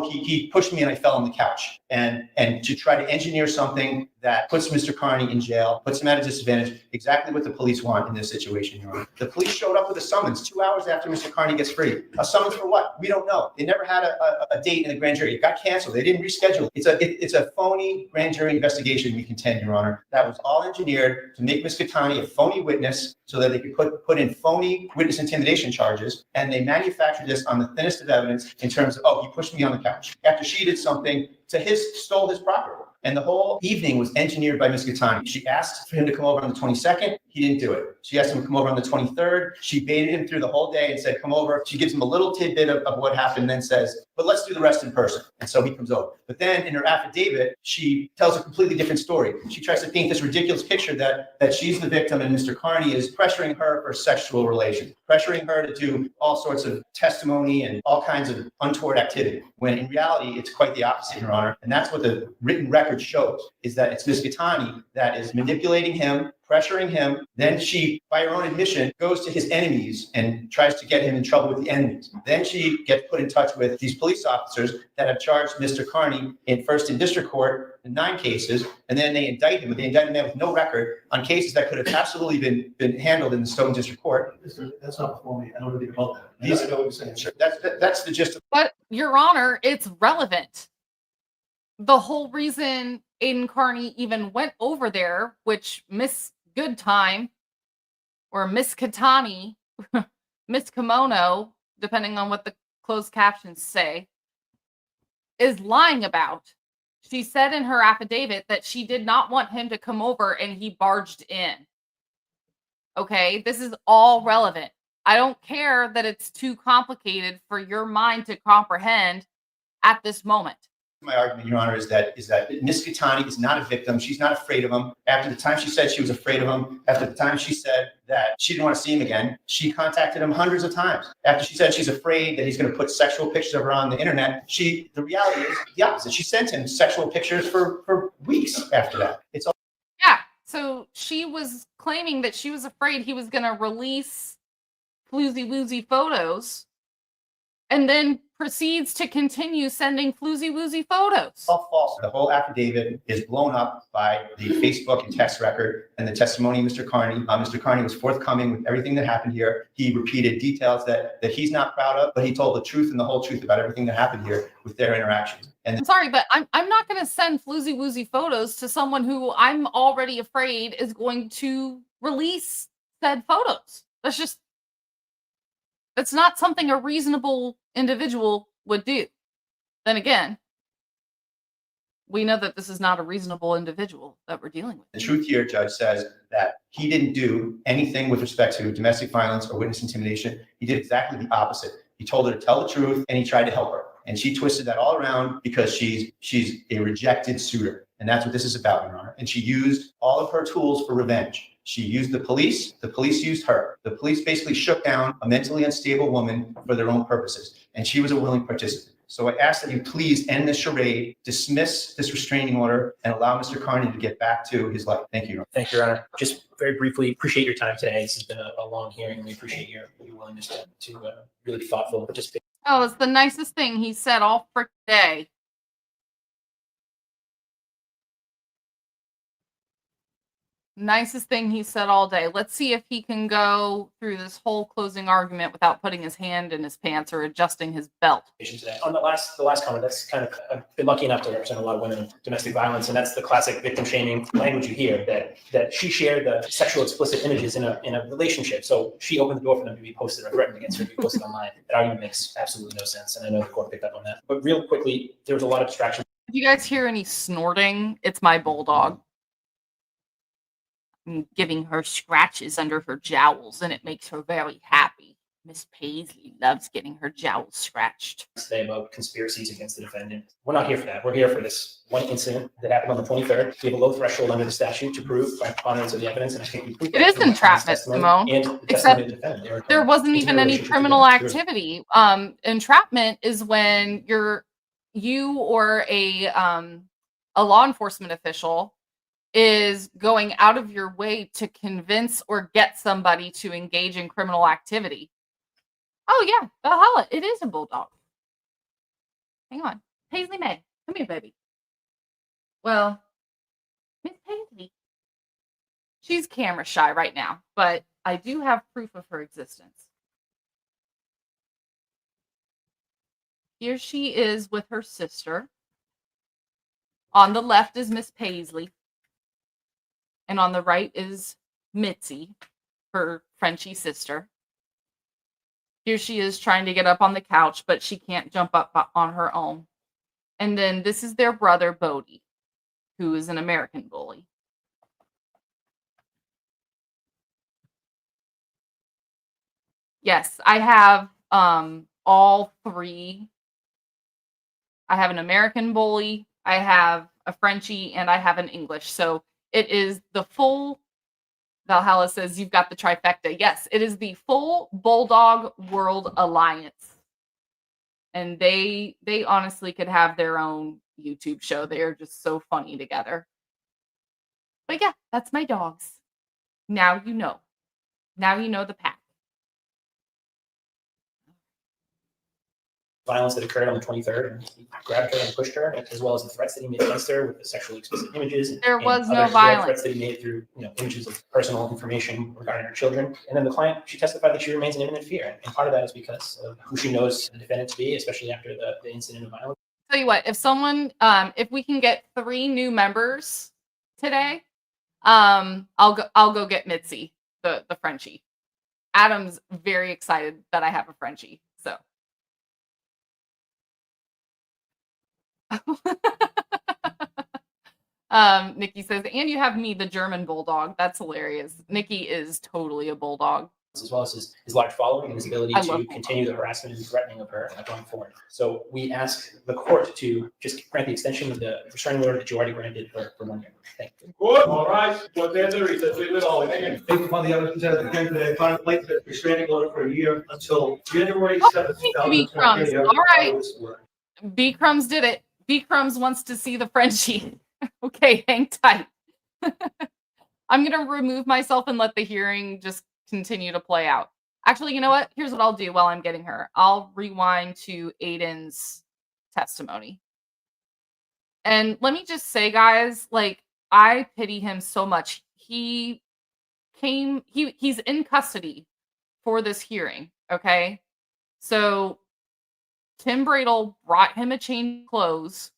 he pushed me and I fell on the couch. And to try to engineer something that puts Mr. Carney in jail, puts him at a disadvantage, exactly what the police want in this situation, Your Honor. The police showed up with a summons 2 hours after Mr. Carney gets free. A summons for what? We don't know. They never had a date in the grand jury. It got canceled. They didn't reschedule. It's a phony grand jury investigation, we contend, Your Honor. That was all engineered to make Ms. Gattani a phony witness so that they could put in phony witness intimidation charges. And they manufactured this on the thinnest of evidence in terms of, he pushed me on the couch after she did something stole his property. And the whole evening was engineered by Ms. Gattani. She asked for him to come over on the 22nd. He didn't do it. She asked him to come over on the 23rd. She baited him through the whole day and said, come over. She gives him a little tidbit of what happened, then says, but let's do the rest in person. And so he comes over. But then in her affidavit, she tells a completely different story. She tries to paint this ridiculous picture that she's the victim and Mr. Carney is pressuring her for sexual relations, pressuring her to do all sorts of testimony and all kinds of untoward activity, when in reality, it's quite the opposite, Your Honor. And that's what the written record shows, is that it's Ms. Gattani that is manipulating him, pressuring him. Then she, by her own admission, goes to his enemies and tries to get him in trouble with the enemies. Then she gets put in touch with these police officers that have charged Mr. Carney first in district court in 9 cases, and then they indict him. But they indict him with no record on cases that could have absolutely been handled in the Stone District Court. That's not before me. I don't know anything about that. I know what you're saying. Sure. That's the gist of. But, Your Honor, it's relevant. The whole reason Aiden Carney even went over there, which Miss Good Time or Miss Gattani, Miss Kimono, depending on what the closed captions say, is lying about. She said in her affidavit that she did not want him to come over and he barged in. Okay, this is all relevant. I don't care that it's too complicated for your mind to comprehend at this moment. My argument, Your Honor, is that Ms. Gattani is not a victim. She's not afraid of him. After the time she said she was afraid of him, after the time she said that she didn't want to see him again, she contacted him hundreds of times. After she said she's afraid that he's going to put sexual pictures of her on the internet, the reality is the opposite. She sent him sexual pictures for weeks after that. It's all. Yeah. So she was claiming that she was afraid he was going to release floozy-woozy photos and then proceeds to continue sending floozy-woozy photos. All false. The whole affidavit is blown up by the Facebook and text record and the testimony of Mr. Carney. Mr. Carney was forthcoming with everything that happened here. He repeated details that he's not proud of, but he told the truth and the whole truth about everything that happened here with their interactions. And I'm sorry, but I'm not going to send floozy-woozy photos to someone who I'm already afraid is going to release said photos. That's just That's not something a reasonable individual would do. Then again, we know that this is not a reasonable individual that we're dealing with. The truth here, Judge, says that he didn't do anything with respect to domestic violence or witness intimidation. He did exactly the opposite. He told her to tell the truth and he tried to help her. And she twisted that all around because she's a rejected suitor. And that's what this is about, Your Honor. And she used all of her tools for revenge. She used the police used her. The police basically shook down a mentally unstable woman for their own purposes. And she was a willing participant. So I ask that you please end this charade, dismiss this restraining order, and allow Mr. Carney to get back to his life. Thank you, Your Honor. Thank you, Your Honor. Just very briefly, appreciate your time today. This has been a long hearing, and we appreciate your willingness to really be thoughtful, participate. Oh, it's the nicest thing he said all frick day. Nicest thing he said all day. Let's see if he can go through this whole closing argument without putting his hand in his pants or adjusting his belt. Today. On the last comment, that's kind of, I've been lucky enough to represent a lot of women in domestic violence, and that's the classic victim shaming language you hear, that she shared the sexual explicit images in a relationship. So she opened the door for them to be posted or threatened against her to be posted online. That argument makes absolutely no sense, and I know the court picked up on that. But real quickly, there was a lot of distraction. If you guys hear any snorting, it's my bulldog. I'm giving her scratches under her jowls, and it makes her very happy. Miss Paisley loves getting her jowls scratched. Today about conspiracies against the defendant. We're not here for that. We're here for this one incident that happened on the 23rd. We have a low threshold under the statute to prove by preponderance of the evidence, and I think we proved it is entrapment, Simone. Except there wasn't even any criminal activity. Entrapment is when you or a law enforcement official is going out of your way to convince or get somebody to engage in criminal activity. Oh yeah, Valhalla, it is a bulldog. Hang on. Paisley May, come here, baby. Well, Miss Paisley, she's camera shy right now, but I do have proof of her existence. Here she is with her sister. On the left is Miss Paisley. And on the right is Mitzi, her Frenchie sister. Here she is trying to get up on the couch, but she can't jump up on her own. And then this is their brother, Bodie, who is an American bully. Yes, I have all three. I have an American bully, I have a Frenchie, and I have an English. So it is the full, Valhalla says you've got the trifecta. Yes, it is the full Bulldog World Alliance. And they honestly could have their own YouTube show. They are just so funny together. But yeah, that's my dogs. Now you know. Now you know the pack. Violence that occurred on the 23rd, and he grabbed her and pushed her, as well as the threats that he made against her with the sexually explicit images. There was no other violence. Threats that he made through, images of personal information regarding her children. And then the client, she testified that she remains in imminent fear, and part of that is because of who she knows the defendant to be, especially after the incident of violence. Tell you what, if we can get 3 new members today, I'll go get Mitzi, the Frenchie. Adam's very excited that I have a Frenchie, so. Nikki says, and you have me, the German bulldog. That's hilarious. Nikki is totally a bulldog. As well as his large following and his ability to continue the harassment and threatening of her going forward. So we ask the court to just grant the extension of the restraining order that you already granted for 1 year. Thank you. Good, all right. What they're doing is that we will all, based upon the evidence presented again today, contemplate the restraining order for a year until January 7th. B Crumbs. All right. B Crumbs did it. B Crumbs wants to see the Frenchie. Okay, hang tight. I'm going to remove myself and let the hearing just continue to play out. Actually, you know what? Here's what I'll do while I'm getting her. I'll rewind to Aiden's testimony. And let me just say, guys, like, I pity him so much. He's in custody for this hearing, okay? So Tim Bradle brought him a change of clothes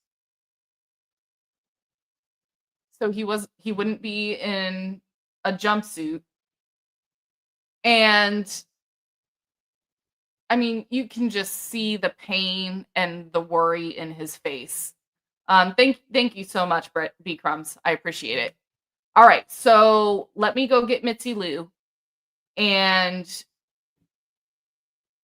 so he wouldn't be in a jumpsuit. And I mean, you can just see the pain and the worry in his face. Thank you so much, Brett B. Crumbs. I appreciate it. All right, so let me go get Mitzi Lou, and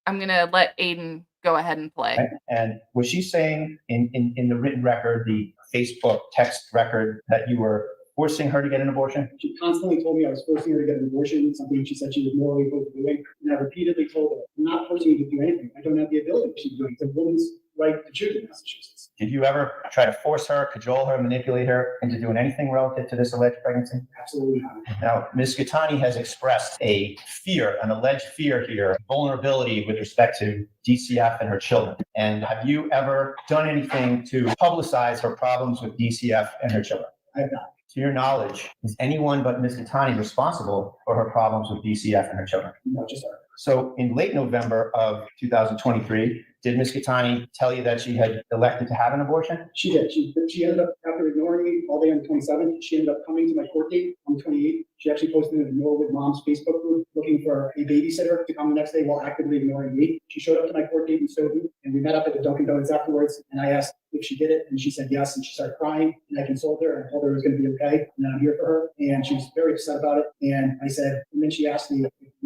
I'm gonna let Aiden go ahead and play. Right? And was she saying in the written record, the Facebook text record, that you were forcing her to get an abortion? She constantly told me I was forcing her to get an abortion, something she said she was morally opposed to doing. And I repeatedly told her, I'm not forcing you to do anything. I don't have the ability to do it. It's a woman's right to choose in Massachusetts. Did you ever try to force her, cajole her, manipulate her into doing anything relative to this alleged pregnancy? Absolutely not. Now, Ms. Gattani has expressed a fear, an alleged fear here, vulnerability with respect to DCF and her children. And have you ever done anything to publicize her problems with DCF and her children? I have not. To your knowledge, is anyone but Ms. Gattani responsible for her problems with DCF and her children? No, just her. So in late November of 2023, did Ms. Gattani tell you that she had elected to have an abortion? She did. She ended up, after ignoring me all day on the 27th, she ended up coming to my court date on the 28th. She actually posted in the Norwood Mom's Facebook group looking for a babysitter to come the next day while actively ignoring me. She showed up to my court date in Stoughton, and we met up at the Dunkin' Donuts afterwards, and I asked if she did it, and she said yes, and she started crying, and I consoled her, and I told her it was going to be okay, and I'm here for her, and she was very upset about it, and I said, and then she asked me if we could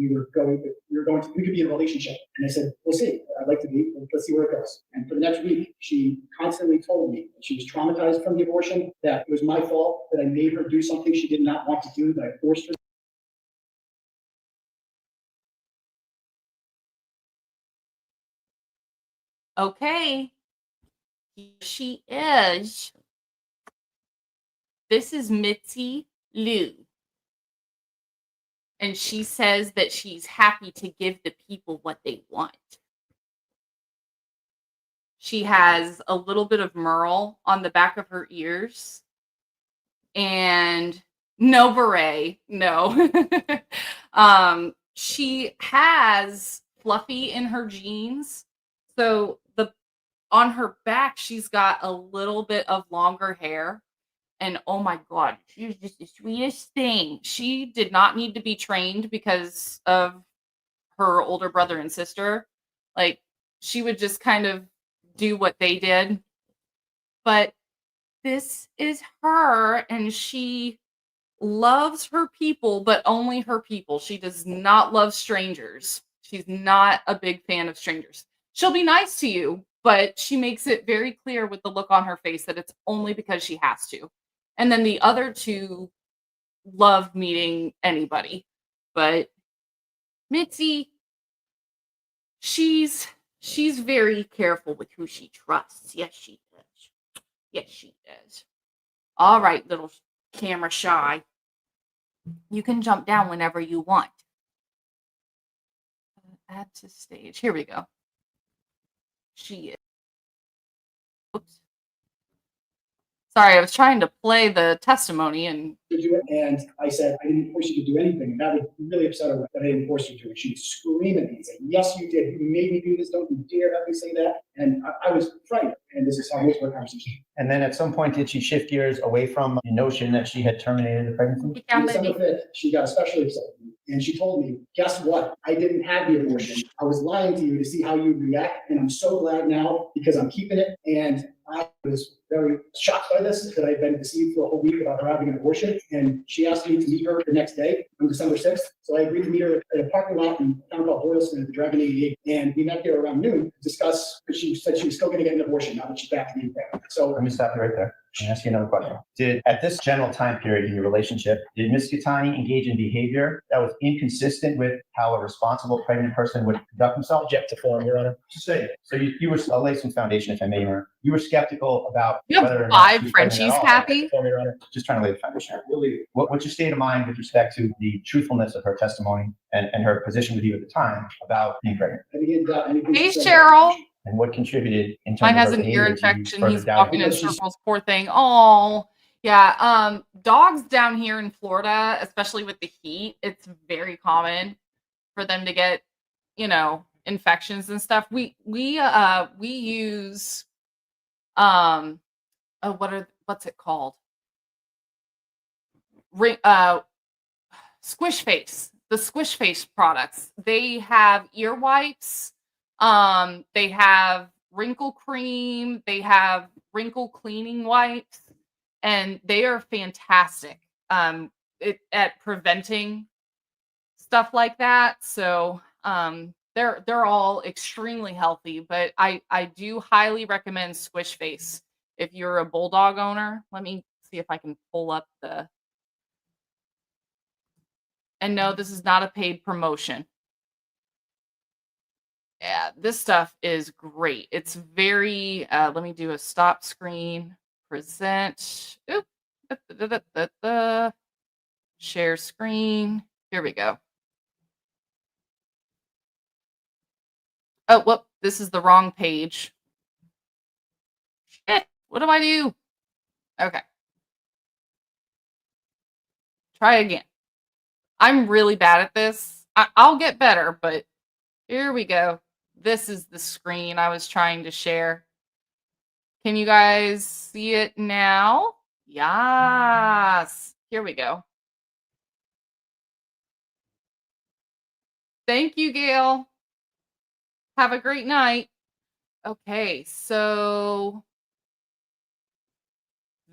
be in a relationship, and I said, we'll see, I'd like to be, let's see where it goes. And for the next week, she constantly told me that she was traumatized from the abortion, that it was my fault, that I made her do something she did not want to do, that I forced her. Okay. Here she is. This is Mitzi Lou. And she says that she's happy to give the people what they want. She has a little bit of Merle on the back of her ears. And no beret, no. She has Fluffy in her jeans. So on her back, she's got a little bit of longer hair. And oh my God, she's just the sweetest thing. She did not need to be trained because of her older brother and sister. Like, she would just kind of do what they did. But this is her, and she loves her people, but only her people. She does not love strangers. She's not a big fan of strangers. She'll be nice to you, but she makes it very clear with the look on her face that it's only because she has to. And then the other two love meeting anybody. But Mitzi, she's very careful with who she trusts. Yes, she does. Yes, she does. All right, little camera shy. You can jump down whenever you want. Add to stage. Here we go. She is. Oops. Sorry, I was trying to play the testimony and. And I said, I didn't force you to do anything. And that would really upset her that I didn't force you to. And she'd scream at me and say, yes, you did. You made me do this. Don't you dare have me say that. And I was frightened. And this is how most of our conversation. And then at some point, did she shift gears away from the notion that she had terminated the pregnancy? On December 5th, she got especially upset with me. And she told me, guess what? I didn't have the abortion. I was lying to you to see how you react. And I'm so glad now because I'm keeping it. And I was very shocked by this, that I'd been deceived for a whole week about her having an abortion. And she asked me to meet her the next day on December 6th. So I agreed to meet her at a parking lot in a town called Boylston at the Dragon 88. And we met there around noon to discuss, because she said she was still going to get an abortion now that she's back to the UK. So let me stop you right there and ask you another question. At this general time period in your relationship, did Ms. Gattani engage in behavior that was inconsistent with how a responsible pregnant person would conduct himself? Object to form, Your Honor. So you were, I'll lay some foundation if I may, Your Honor. You were skeptical about You have whether or not 5 Frenchies, Kathy. Just trying to lay the foundation. What's your state of mind with respect to the truthfulness of her testimony and her position with you at the time about being pregnant? Hey, Cheryl. And what contributed in terms Mine of has her an ear behavior to infection. further He's doubt walking her? in circles. Poor thing. Oh, yeah. Dogs down here in Florida, especially with the heat, it's very common for them to get, infections and stuff. We use what's it called? Squish Face. The Squish Face products. They have ear wipes They have wrinkle cream, they have wrinkle cleaning wipes, and they are fantastic at preventing stuff like that. So they're all extremely healthy, but I do highly recommend Squish Face if you're a bulldog owner. Let me see if I can pull up the. And no, this is not a paid promotion. Yeah, this stuff is great. It's very, let me do a stop screen, present, oop, share screen. Here we go. Oh, whoop, this is the wrong page. Shit, what do I do? Okay. Try again. I'm really bad at this. I'll get better, but here we go. This is the screen I was trying to share. Can you guys see it now? Yes. Here we go. Thank you, Gail. Have a great night. Okay, so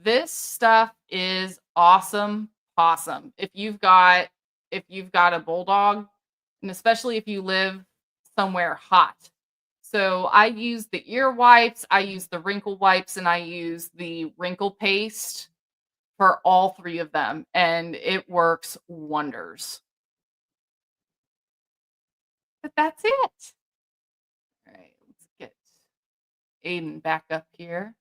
this stuff is awesome. If you've got a bulldog, and especially if you live somewhere hot. So I use the ear wipes, I use the wrinkle wipes, and I use the wrinkle paste for all three of them, and it works wonders. But that's it. All right, let's get Aiden back up here.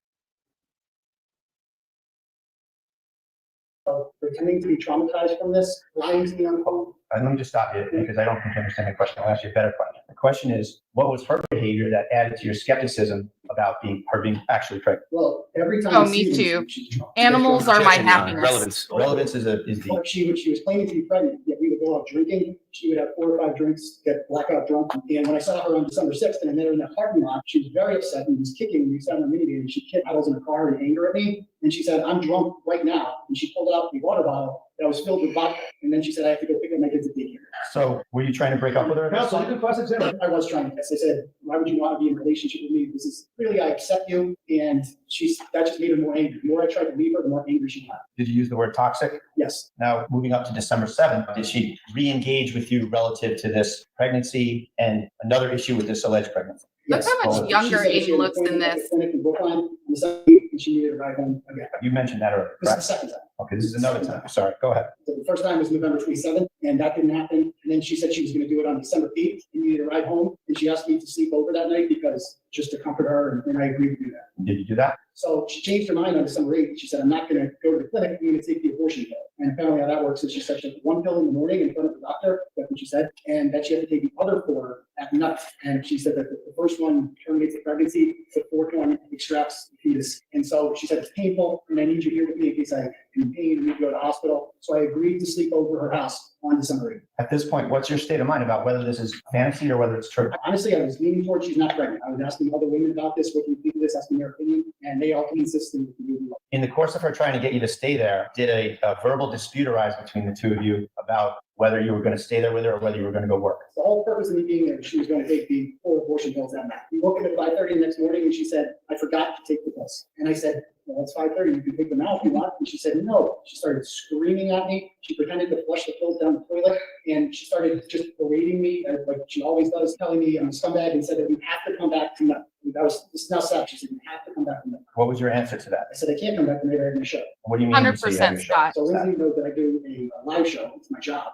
Pretending to be traumatized from this, lying to me on the phone. Let me just stop you because I don't think you understand the question. I'll ask you a better question. The question is, what was her behavior that added to your skepticism about her being actually pregnant? Well, every time. Oh, me too. Animals are my happiness. Relevance is the. She was claiming to be pregnant, yet we would go out drinking. She would have 4 or 5 drinks, get blackout drunk. And when I saw her on December 6th and I met her in that parking lot, she was very upset and was kicking. We sat in the minivan and she kicked paddles in her car in anger at me. And she said, "I'm drunk right now." And she pulled out the water bottle that was filled with vodka. And then she said, "I have to go pick up my kids at daycare." So were you trying to break up with her? No, so I did cross-examine. I was trying to. I said, "Why would you want to be in a relationship with me? This is clearly I accept you." And that just made her more angry. The more I tried to leave her, the more angry she got. Did you use the word toxic? Yes. Now, moving up to December 7th, did she re-engage with you relative to this pregnancy and another issue with this alleged pregnancy? Look how much younger Aiden looks in this. She needed to ride home again. You mentioned that earlier. This is the second time. Okay, this is another time. Sorry, go ahead. So the first time was November 27th, and that didn't happen. And then she said she was going to do it on December 8th. And needed to ride home, and she asked me to sleep over that night because just to comfort her, and I agreed to do that. Did you do that? So she changed her mind on December 8th. She said, "I'm not going to go to the clinic. I'm going to take the abortion pill." And apparently how that works is she said she took 1 pill in the morning in front of the doctor. That's what she said. And that she had to take the other 4 at night. And she said that the first one terminates the pregnancy, the 4th one extracts the fetus. And so she said, "It's painful, and I need you here with me in case I'm in pain and need to go to the hospital." So I agreed to sleep over her house on December 8th. At this point, what's your state of mind about whether this is fantasy or whether it's true? Honestly, I was leaning towards she's not pregnant. I was asking other women about this, what do you think of this, asking their opinion, and they all consistent with the movie. In the course of her trying to get you to stay there, did a verbal dispute arise between the two of you about whether you were going to stay there with her or whether you were going to go work? The whole purpose of me being there, she was going to take the 4 abortion pills that night. We woke up at 5:30 the next morning and she said, "I forgot to take the pills." And I said, "Well, it's 5:30. You can take them now if you want." And she said, "No." She started screaming at me. She pretended to flush the pills down the toilet. And she started just berating me, like she always does, telling me I'm a scumbag, and said that we have to come back tonight. This is now sad. She said, "You have to come back tonight." What was your answer to that? I said, "I can't come back tonight. I have my show." What do you mean? 100% Scott. So Lindsay knows that I do a live show. It's my job.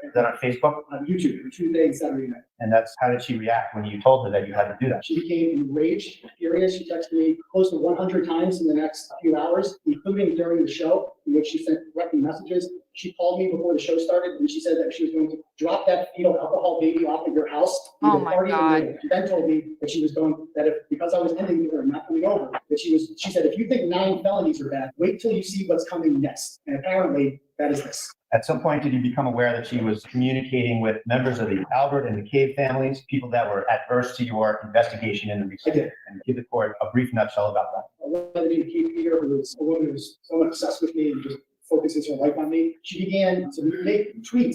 Is that on Facebook? On YouTube, every Tuesday and Saturday night. And that's how did she react when you told her that you had to do that? She became enraged, furious. She texted me close to 100 times in the next few hours, including during the show, in which she sent threatening messages. She called me before the show started, and she said that she was going to drop that fetal alcohol baby off at your house. Oh my God. She then told me that she was going, that if, because I was ending her and not coming over, that she said, "If you think 9 felonies are bad, wait till you see what's coming next." And apparently that is this. At some point, did you become aware that she was communicating with members of the Albert and the Cave families, people that were adverse to your investigation into the I did. And give the court a brief nutshell about that. A woman named Kate Peter, who was a woman who was so obsessed with me and just focuses her life on me. She began to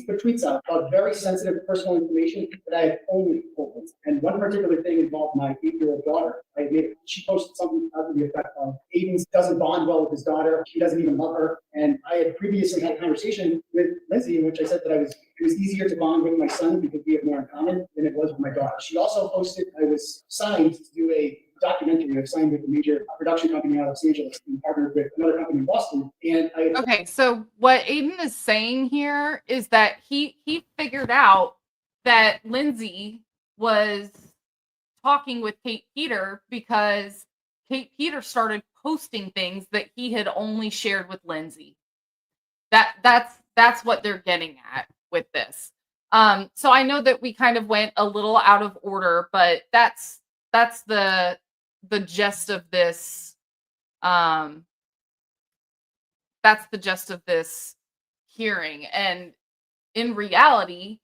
put tweets out about very sensitive personal information that I had only told her. And one particular thing involved my 8-year-old daughter. She posted something out to the effect of Aiden doesn't bond well with his daughter. He doesn't even love her. And I had previously had a conversation with Lindsay in which I said that it was easier to bond with my son because we have more in common than it was with my daughter. She also posted I was signed to do a documentary. I've signed with a major production company out of Los Angeles and partnered with another company in Boston. And Okay, so what Aiden is saying here is that he figured out that Lindsay was talking with Kate Peter because Kate Peter started posting things that he had only shared with Lindsay. That's what they're getting at with this. So I know that we kind of went a little out of order, but that's the gist of this. That's the gist of this hearing. And in reality,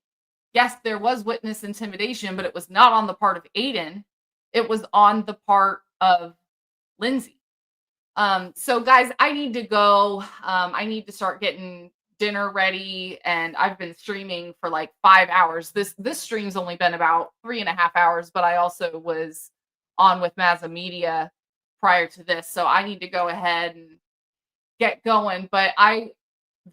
yes, there was witness intimidation, but it was not on the part of Aiden. It was on the part of Lindsay. So guys, I need to go. I need to start getting dinner ready, and I've been streaming for like 5 hours. This stream's only been about 3.5 hours, but I also was on with Mazza Media prior to this, so I need to go ahead and get going. But I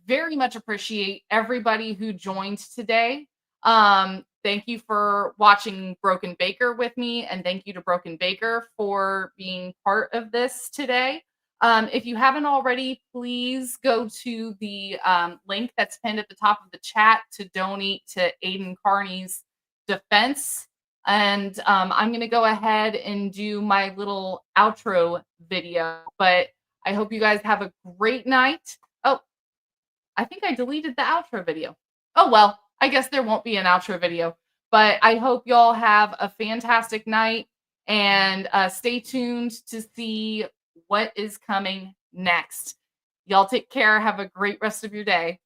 very much appreciate everybody who joined today. Thank you for watching Broken Baker with me, and thank you to Broken Baker for being part of this today. If you haven't already, please go to the link that's pinned at the top of the chat to donate to Aiden Carney's defense. And I'm going to go ahead and do my little outro video. But I hope you guys have a great night. Oh, I think I deleted the outro video. Oh, well, I guess there won't be an outro video. But I hope y'all have a fantastic night. And stay tuned to see what is coming next. Y'all take care. Have a great rest of your day.